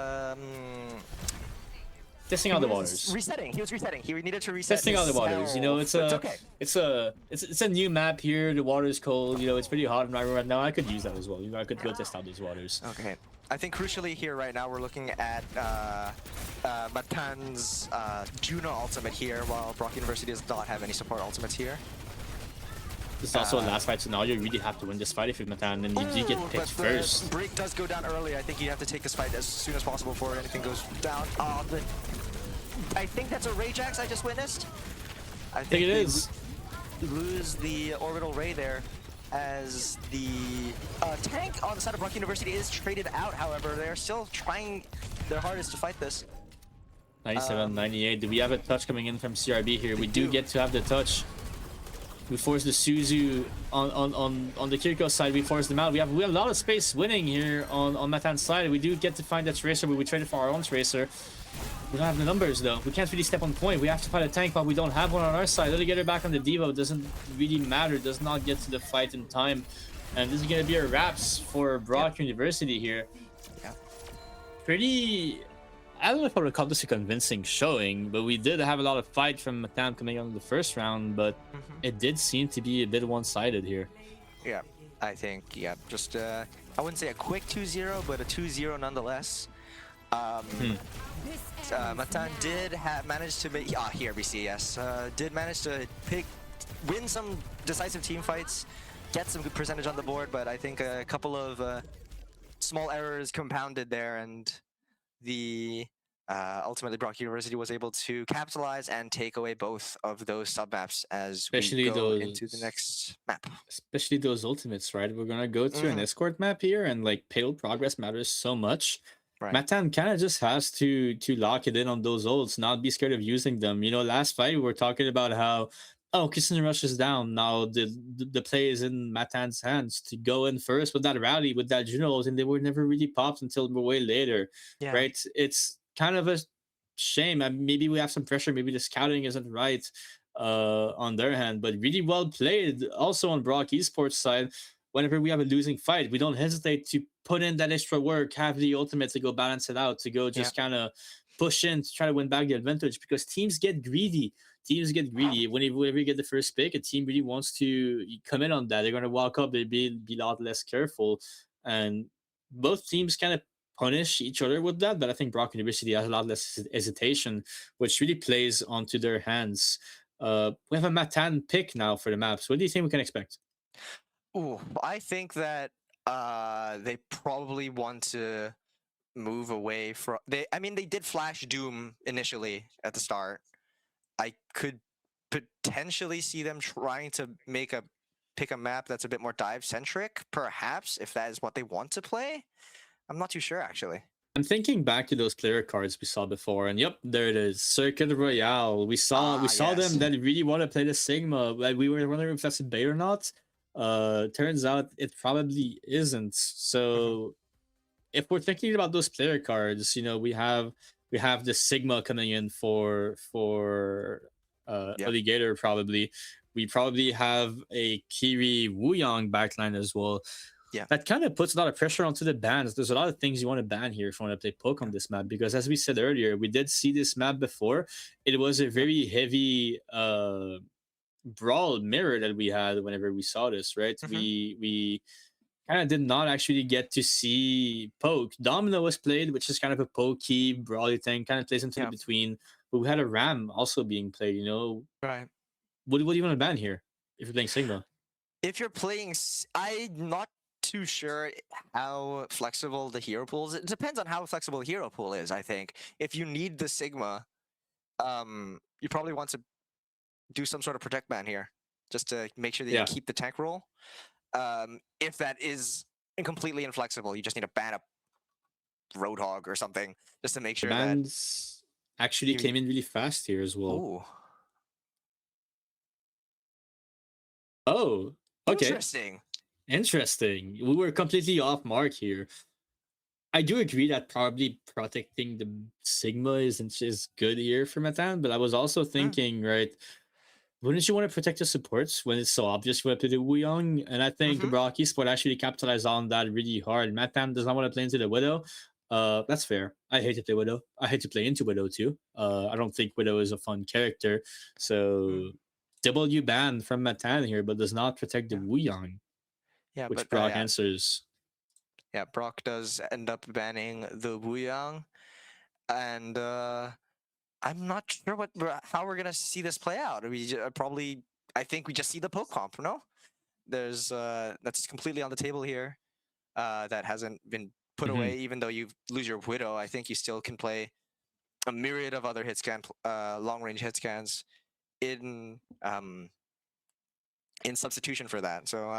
Testing out the waters. resetting. He was resetting. He needed to reset. Testing out the his waters. You know, health. it's a new map here. The water is cold. You know, it's pretty hot in my room right now. I could use that as well. You know, I could go test out those waters. Okay. I think crucially here right now we're looking at Matan's Juno ultimate here, while Brock University does not have any support ultimates here. This is also a last fight scenario. You really have to win this fight if you're Matan, and you do get Ooh, picked but first. the break does go down early. I think you have to take this fight as soon as possible before anything goes down. I think that's a Rage Axe I just witnessed. I think it they is. Lose the orbital ray there, as the tank on the side of Brock University is traded out. However, they're still trying their hardest to fight this. 97, 98. Do we have a touch coming in from CRB here? We do get to have the touch. We force the Suzu on the Kiriko side. We force them out. We have a lot of space winning here on Matan's side. We do get to find that Tracer, but we traded for our own Tracer. We don't have the numbers though. We can't really step on point. We have to fight a tank, but we don't have one on our side. Let her get her back on the Devo. It doesn't really matter. Does not get to the fight in time. And this is gonna be a wraps for Brock University here. Yeah. Pretty. I don't know if I would call this a convincing showing, but we did have a lot of fight from Matan coming on in the first round, but it did seem to be a bit one-sided here. Yeah, I think, yeah, just, I wouldn't say a quick 2-0, but a 2-0 nonetheless. This ends Matan now. did manage to make, here we see, yes, did manage to win some decisive team fights, get some good percentage on the board, but I think a couple of small errors compounded there, and the ultimately Brock University was able to capitalize and take away both of those submaps as Especially we go those- into the next map. Especially those ultimates, right? We're gonna go to an escort map here, and like pale progress matters so much. Right. Matan kind of just has to lock it in on those ults, not be scared of using them. You know, last fight we were talking about how Kissing Rush is down. Now the play is in Matan's hands to go in first with that rally, with that Juno ult, and they were never really popped until way later. Yeah. Right? It's kind of a shame. Maybe we have some pressure, maybe the scouting isn't right on their hand, but really well played also on Brock Esports side. Whenever we have a losing fight, we don't hesitate to put in that extra work, have the ultimate to go balance it out, to go just kind of push in to try to win back the advantage, because teams get greedy. Whenever you get the first pick, a team really wants to come in on that. They're going to walk up, they'll be a lot less careful, and both teams kind of punish each other with that. But I think Brock University has a lot less hesitation, which really plays onto their hands. We have a Matan pick now for the maps. What do you think we can expect? Ooh, I think that they probably want to move away from I mean, they did flash Doom initially at the start. I could potentially see them trying to pick a map that's a bit more dive centric, perhaps, if that is what they want to play. I'm not too sure, actually. I'm thinking back to those player cards we saw before, and yep, there it is, Circuit Royale. We saw Yes. them that really want to play the Sigma. Like, we were wondering if that's a bait or not. Turns out it probably isn't. So if we're thinking about those player cards, you know, we have the Sigma coming in for Yep. Alligator probably. We probably have a Kiri Wuyong backline as well. Yeah. That kind of puts a lot of pressure onto the bans. There's a lot of things you want to ban here if you want to play poke on this map, because as we said earlier, we did see this map before. It was a very heavy brawl mirror that we had whenever we saw this, right? Mhm. We kind of did not actually get to see poke. Domino was played, which is kind of a pokey brawly thing, kind of plays into Yeah. the between. But we had a ram also being played. You know, Right. what do you want to ban here if you're playing Sigma? If you're playing, I'm not too sure how flexible the hero pool is. It depends on how flexible the hero pool is. I think if you need the Sigma, you probably want to do some sort of protect ban here, just to make sure that Yeah. you keep the tank roll. If that is completely inflexible, you just need to ban a Roadhog or something, just to make The sure that. bans actually you- came in really fast here as well. Ooh, Oh, okay. interesting. We were completely off mark here. I do agree that probably protecting the Sigma is good here for Matan, but I was also thinking, right, wouldn't you want to protect the supports when it's so obvious you want to play the Wuyong? And I think Mhm. Rocky Sport actually capitalized on that really hard. Matan does not want to play into the Widow. That's fair. I hate to play Widow. I hate to play into Widow too. I don't think Widow is a fun character. So W ban from Matan here, but does not protect the Wuyong, Yeah, which but Brock yeah. answers. Yeah, Brock does end up banning the Wuyang, and I'm not sure how we're gonna see this play out. Probably, I think we just see the poke comp. No, there's that's completely on the table here. That hasn't been put Mhm. away, even though you lose your Widow. I think you still can play a myriad of other hit scan, long range hit scans in substitution for that. So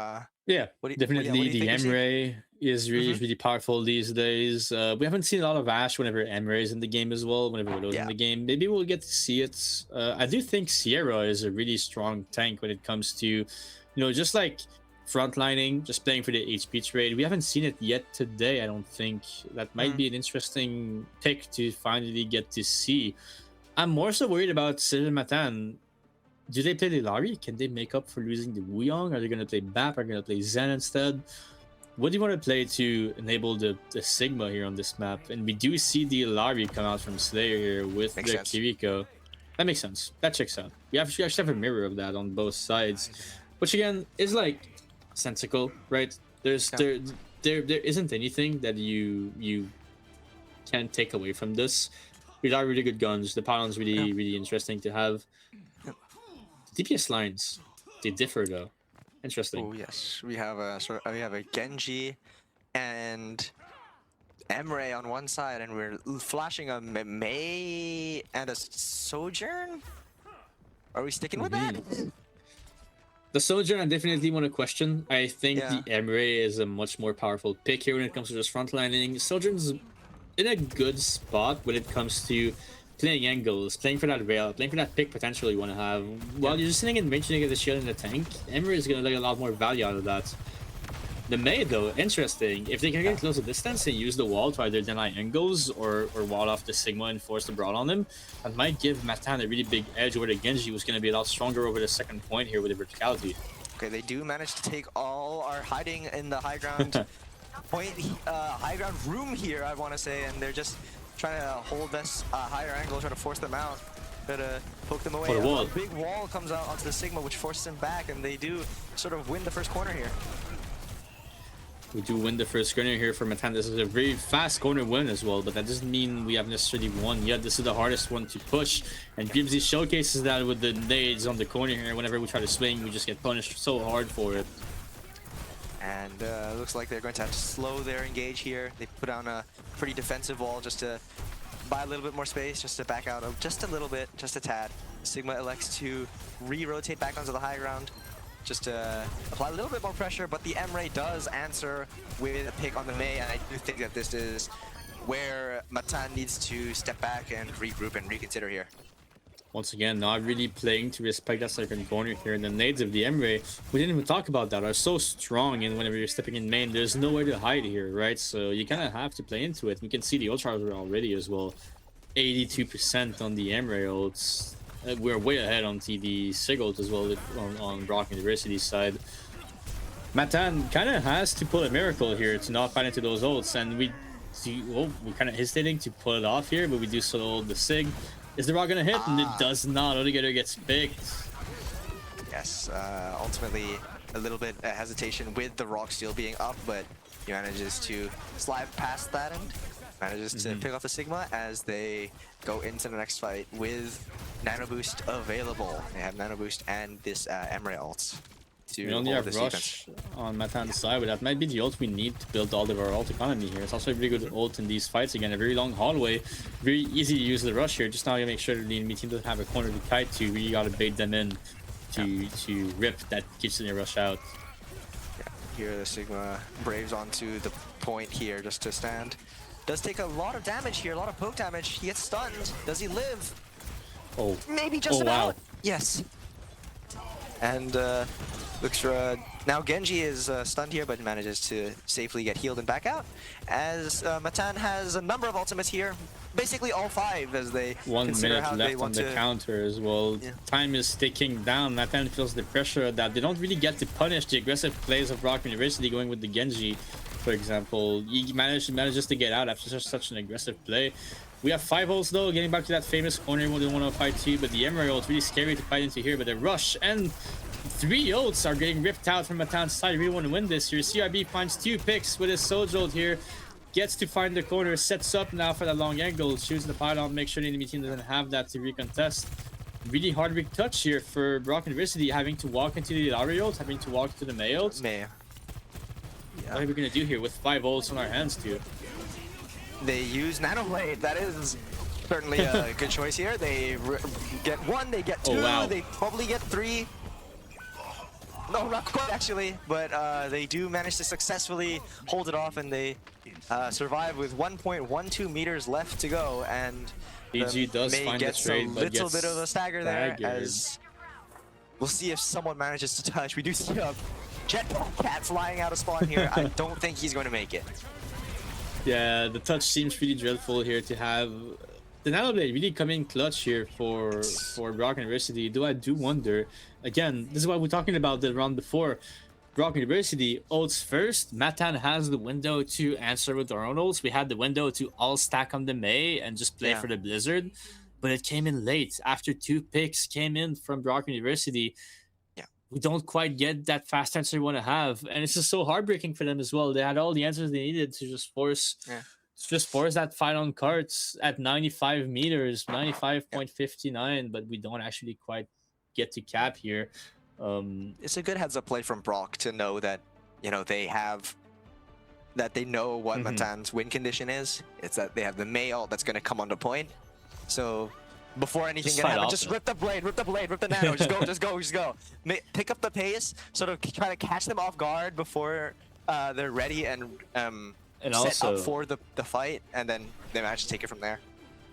Yeah, what do you definitely the think we see? Emre is really powerful these days. We haven't seen a lot of Ash whenever Emre is in the game as well, whenever Widow's in Yeah. the game. Maybe we'll get to see it. I do think Sierra is a really strong tank when it comes to, just like frontlining, just playing for the HP trade. We haven't seen it yet today, I don't think. That might be an interesting pick to finally get to see. I'm more so worried about Cyril Matan. Do they play Lilari? Can they make up for losing the Wuyong? Are they going to play BAP? Are they going to play Zen instead? What do you want to play to enable the Sigma here on this map? And we do see the Lilari come out from Slayer here with Makes the sense. Kiriko. That makes sense. That checks out. We actually have a mirror of that on both sides, which again is like sensical, right? There's Yeah. there isn't anything that you can take away from this. These are really good guns. The pylon's really interesting to have. DPS lines, they differ though. Interesting. Oh yes, we have a Genji and Emre on one side, and we're flashing a Mei and a Sojourn. Are we sticking with that? The Sojourn, I definitely want to question. I think Yeah. the Emre is a much more powerful pick here when it comes to just frontlining. Sojourn's in a good spot when it comes to playing angles, playing for that rail, playing for that pick potential you want to have. While you're just sitting and mentioning the shield in the tank, Emre is going to get a lot more value out of that. The Mei, though, interesting. If they can get close to distance and use the wall to either deny angles or wall off the Sigma and force the brawl on them, that might give Matan a really big edge over the Genji, who's going to be a lot stronger over the second point here with the verticality. Okay, they do manage to take all our hiding in the high ground point, high ground room here, I want to say, and they're just trying to hold this higher angle, try to force them out, try to poke them away. For the wall. A big wall comes out onto the Sigma, which forces them back, and they do sort of win the first corner here. We do win the first corner here for Matan. This is a very fast corner win as well, but that doesn't mean we haven't necessarily won yet. This is the hardest one to push, and Gibsy showcases that with the nades on the corner here. Whenever we try to swing, we just get punished so hard for it. And looks like they're going to have to slow their engage here. They put down a pretty defensive wall just to buy a little bit more space, just to back out of just a little bit, just a tad. Sigma elects to re-rotate back onto the high ground, just to apply a little bit more pressure, but the Emre does answer with a pick on the Mei, and I do think that this is where Matan needs to step back and regroup and reconsider here. Once again, not really playing to respect that second corner here. And the nades of the Emre, we didn't even talk about that, are so strong, and whenever you're stepping in main, there's nowhere to hide here, right? So you kind of have to play into it. We can see the ult charger already as well. 82% on the Emre ults. we're way ahead on TD Sigurd as well on Brock University's side. Matan kind of has to pull a miracle here to not fight into those ults, and we're kind of hesitating to pull it off here, but we do solo the Sig. Is the rock gonna hit? And it does not. Altogether gets picked. Yes, ultimately a little bit of hesitation with the rock still being up, but he manages to slide past that and manages to pick off the Sigma as they go into the next fight with Nano Boost available. They have Nano Boost and this Emre ult. We only have Rush on Matan's side, but that might be the ult we need to build all of our ult economy here. It's also a really good ult in these fights. Again, a very long hallway. Very easy to use the Rush here. Just now you make sure that the enemy team doesn't have a corner to kite to. Really gotta bait them in to rip that Kitchen Rush out. Yeah, here the Sigma braves onto the point here just to stand. Does take a lot of damage here, a lot of poke damage. He gets stunned. Does he live? Oh. Maybe just about. Wow. Yes. And looks for now Genji is stunned here, but manages to safely get healed and back out. As Matan has a number of ultimates here, basically all 5 as they 1 consider minute how they left on want the to counter as well. Yeah. Time is ticking down. Matan feels the pressure of that. They don't really get to punish the aggressive plays of Rock University going with the Genji, for example. He manages to get out after such an aggressive play. We have 5 ults though, getting back to that famous corner we don't want to fight to, but the Emerald is really scary to fight into here, but the Rush and 3 ults are getting ripped out from Matan's side. We really want to win this here. CRB finds 2 picks with his Soul ult here. Gets to find the corner, sets up now for the long angle, shoots the pylon, make sure the enemy team doesn't have that to recontest. Really hard retouch here for Brock University, having to walk into the Ilaria ult, having to walk to the May ult. May. What are we going to do here with 5 ults on our hands too? They use Nanoblade. That is certainly a good choice here. They get 1, they get 2, Oh, wow. they probably get 3. No, not quite actually, but they do manage to successfully hold it off, and they survive with 1.12 meters left to go. And EG does May find the gets trade, a but little gets bit of a stagger there. staggered. As we'll see if someone manages to touch. We do see a jetpack cat flying out of spawn here. I don't think he's going to make it. Yeah, the touch seems pretty dreadful here to have. The Nanoblade really coming clutch here for Brock University. Though I do wonder, again, this is what we're talking about the round before. Brock University ults first. Matan has the window to answer with their own ults. We had the window to all stack on the May and just play for the Blizzard. But it came in late. After 2 picks came in from Brock University. Yeah. We don't quite get that fast answer we want to have. And it's just so heartbreaking for them as well. They had all the answers they needed to just force that fight on carts at 95 meters, 95.59, but we don't actually quite get to cap here. It's a good heads up play from Brock to know that, you know, they know what Matan's win condition is. It's that they have the May ult that's going to come onto point. So before anything can happen, just rip the blade, rip the nano, just go. Pick up the pace, sort of try to catch them off guard before they're ready and set also up for the fight, and then they manage to take it from there.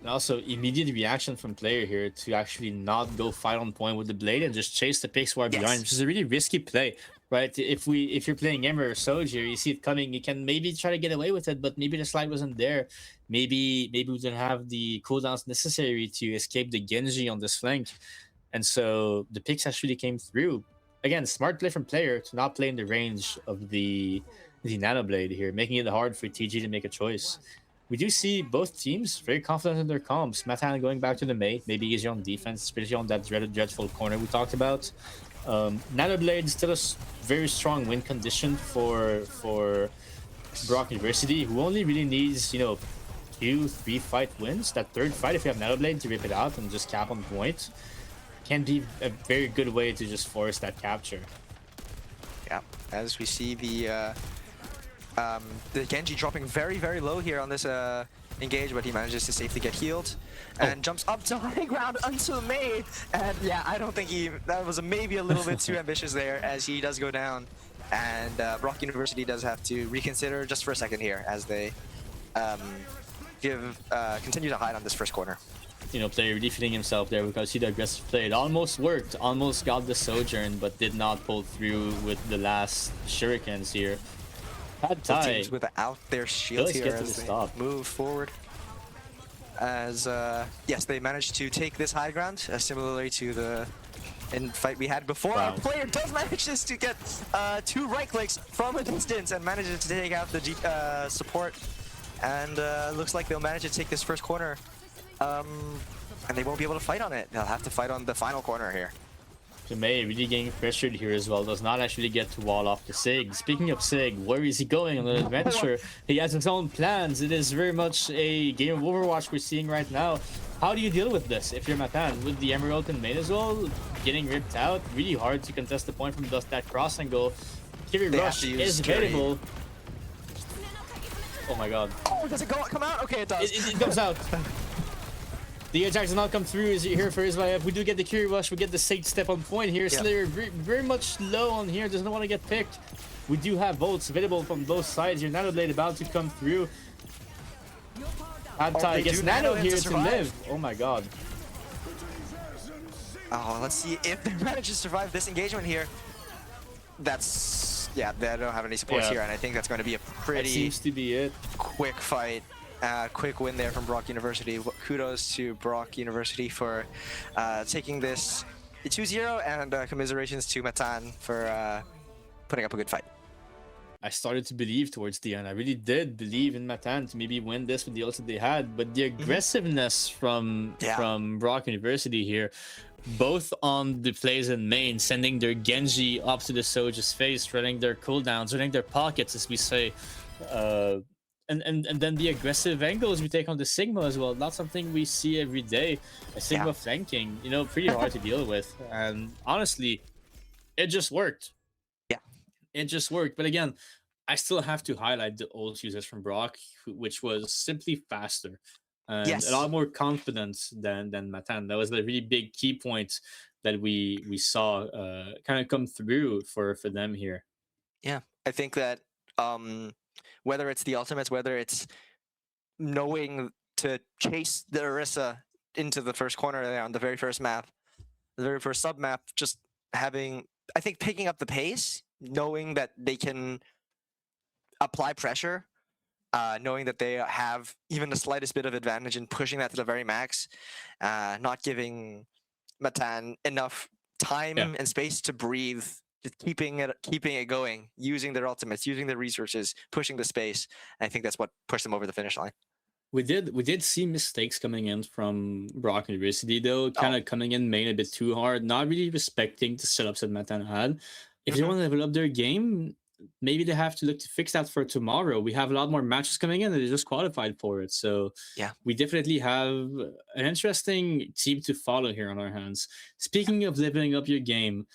And also immediate reaction from player here to actually not go fight on point with the blade and just chase the picks while behind, which is a really risky play, right? If you're playing Emmer or Soldier, you see it coming, you can maybe try to get away with it, but maybe the slide wasn't there. Maybe we didn't have the cooldowns necessary to escape the Genji on this flank, and so the picks actually came through. Again, smart play from player to not play in the range of the Nanoblade here, making it hard for TG to make a choice. We do see both teams very confident in their comps. Matan going back to the May, maybe easier on defense, especially on that dreadful corner we talked about. Nanoblade is still a very strong win condition for Brock University, who only really needs, 2-3 fight wins. That 3rd fight, if you have Nanoblade, to rip it out and just cap on point, can be a very good way to just force that capture. Yeah, as we see the Genji dropping very, very low here on this engage, but he manages to safely get healed and jumps up to high ground onto the May. And yeah, I don't think that was maybe a little bit too ambitious there, as he does go down. And Brock University does have to reconsider just for a second here as they continue to hide on this first corner. Player really feeling himself there because he the aggressive play. It almost worked, almost got the Sojourn, but did not pull through with the last shurikens here. Pad Thai Teams without their shields here get to as the they stop. move forward. as yes, they managed to take this high ground, similarly to the fight we had before. Our Wow. player does manage this to get 2 right clicks from a distance and manages to take out the support. And looks like they'll manage to take this first corner. And they won't be able to fight on it. They'll have to fight on the final corner here. May really getting pressured here as well. Does not actually get to wall off the Sig. Speaking of Sig, where is he going on an adventure? He has his own plans. It is very much a game of Overwatch we're seeing right now. How do you deal with this if you're Matan? With the Emerald in main as well, getting ripped out, really hard to contest the point from that cross angle. Kiri They have Rush to use is Kiri. available. Oh my god. Oh, does it come out? Okay, it does. It comes out. The attack does not come through is here for Israel. We do get the Kiri Rush, we get the safe step on point here. Slayer very much low on here, doesn't want to get picked. We do have volts available from both sides here. Nano Blade about to come through. Adtai gets Nano here to live. Oh my god. Oh, let's see if they manage to survive this engagement here. That's, yeah, they don't have any supports here, and I think that's going to be a That pretty seems to be it. quick fight. Quick win there from Brock University. Kudos to Brock University for taking this 2-0, and commiserations to Matan for putting up a good fight. I started to believe towards the end. I really did believe in Matan to maybe win this with the ults that they had, but the aggressiveness from Brock University here, both on the plays in main, sending their Genji up to the Soja's face, running their cooldowns, running their pockets, as we say, and then the aggressive angles we take on the Sigma as well. Not something we see every day. A Sigma flanking, you know, pretty hard to deal with. And honestly, it just worked. It just worked. But again, I still have to highlight the ult uses from Brock, which was simply faster and a lot more confidence than Matan. That was the really big key point that we saw kind of come through for them here. Yeah, I think that whether it's the ultimates, whether it's knowing to chase the Orisa into the first corner there on the very first map, the very first sub map, just having, I think, picking up the pace, knowing that they can apply pressure, knowing that they have even the slightest bit of advantage in pushing that to the very max, not giving Matan enough time and space to breathe, just keeping it going, using their ultimates, using their resources, pushing the space. And I think that's what pushed them over the finish line. We did see mistakes coming in from Brock University though, kind of coming in main a bit too hard, not really respecting the setups that Matan had. If they want to level up their game, maybe they have to look to fix that for tomorrow. We have a lot more matches coming in, and they just qualified for it. So we definitely have an interesting team to follow here on our hands. Speaking of leveling up your game,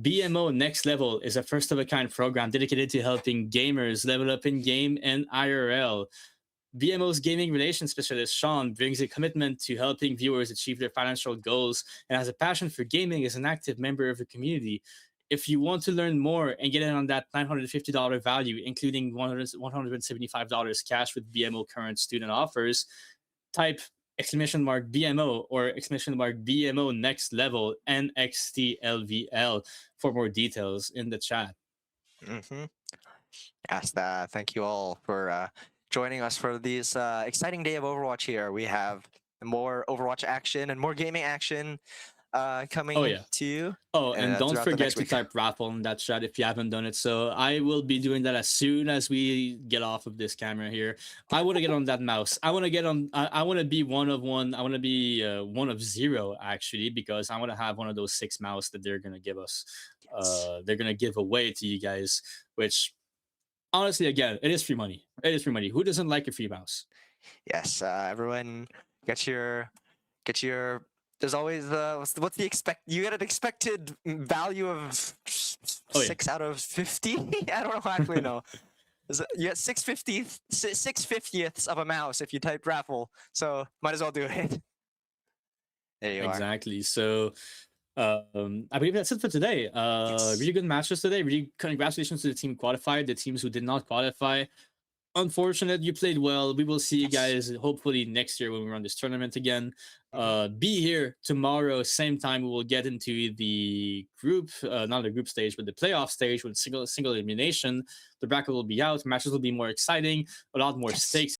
BMO Next Level is a first-of-a-kind program dedicated to helping gamers level up in game and IRL. BMO's gaming relations specialist, Sean, brings a commitment to helping viewers achieve their financial goals and has a passion for gaming as an active member of the community. If you want to learn more and get in on that $950 value, including $175 cash with BMO current student offers, type !BMO or !BMO Next Level NXTLVL for more details in the chat. Yes, thank you all for joining us for this exciting day of Overwatch here. We have more Overwatch action and more gaming action coming to you. Oh, and don't forget to type raffle in that chat if you haven't done it. So I will be doing that as soon as we get off of this camera here. I want to get on that mouse. I want to get on. I want to be one of one. I want to be one of zero actually, because I want to have one of those 6 mouse that they're gonna give us. They're gonna give away to you guys. Which honestly, again, it is free money. It is free money. Who doesn't like a free mouse? Yes, everyone, get your. There's always what's the you get an expected value of 6 out of 50. I don't actually know. You get 6/50ths of a mouse if you type raffle. So might as well do it. There you are. Exactly. So I believe that's it for today. Really good matches today. Really congratulations to the team qualified. The teams who did not qualify, unfortunate, you played well. We will see you guys hopefully next year when we run this tournament again. Be here tomorrow, same time. We will get into the group, not the group stage, but the playoff stage with single elimination. The bracket will be out. Matches will be more exciting, a lot more stakes.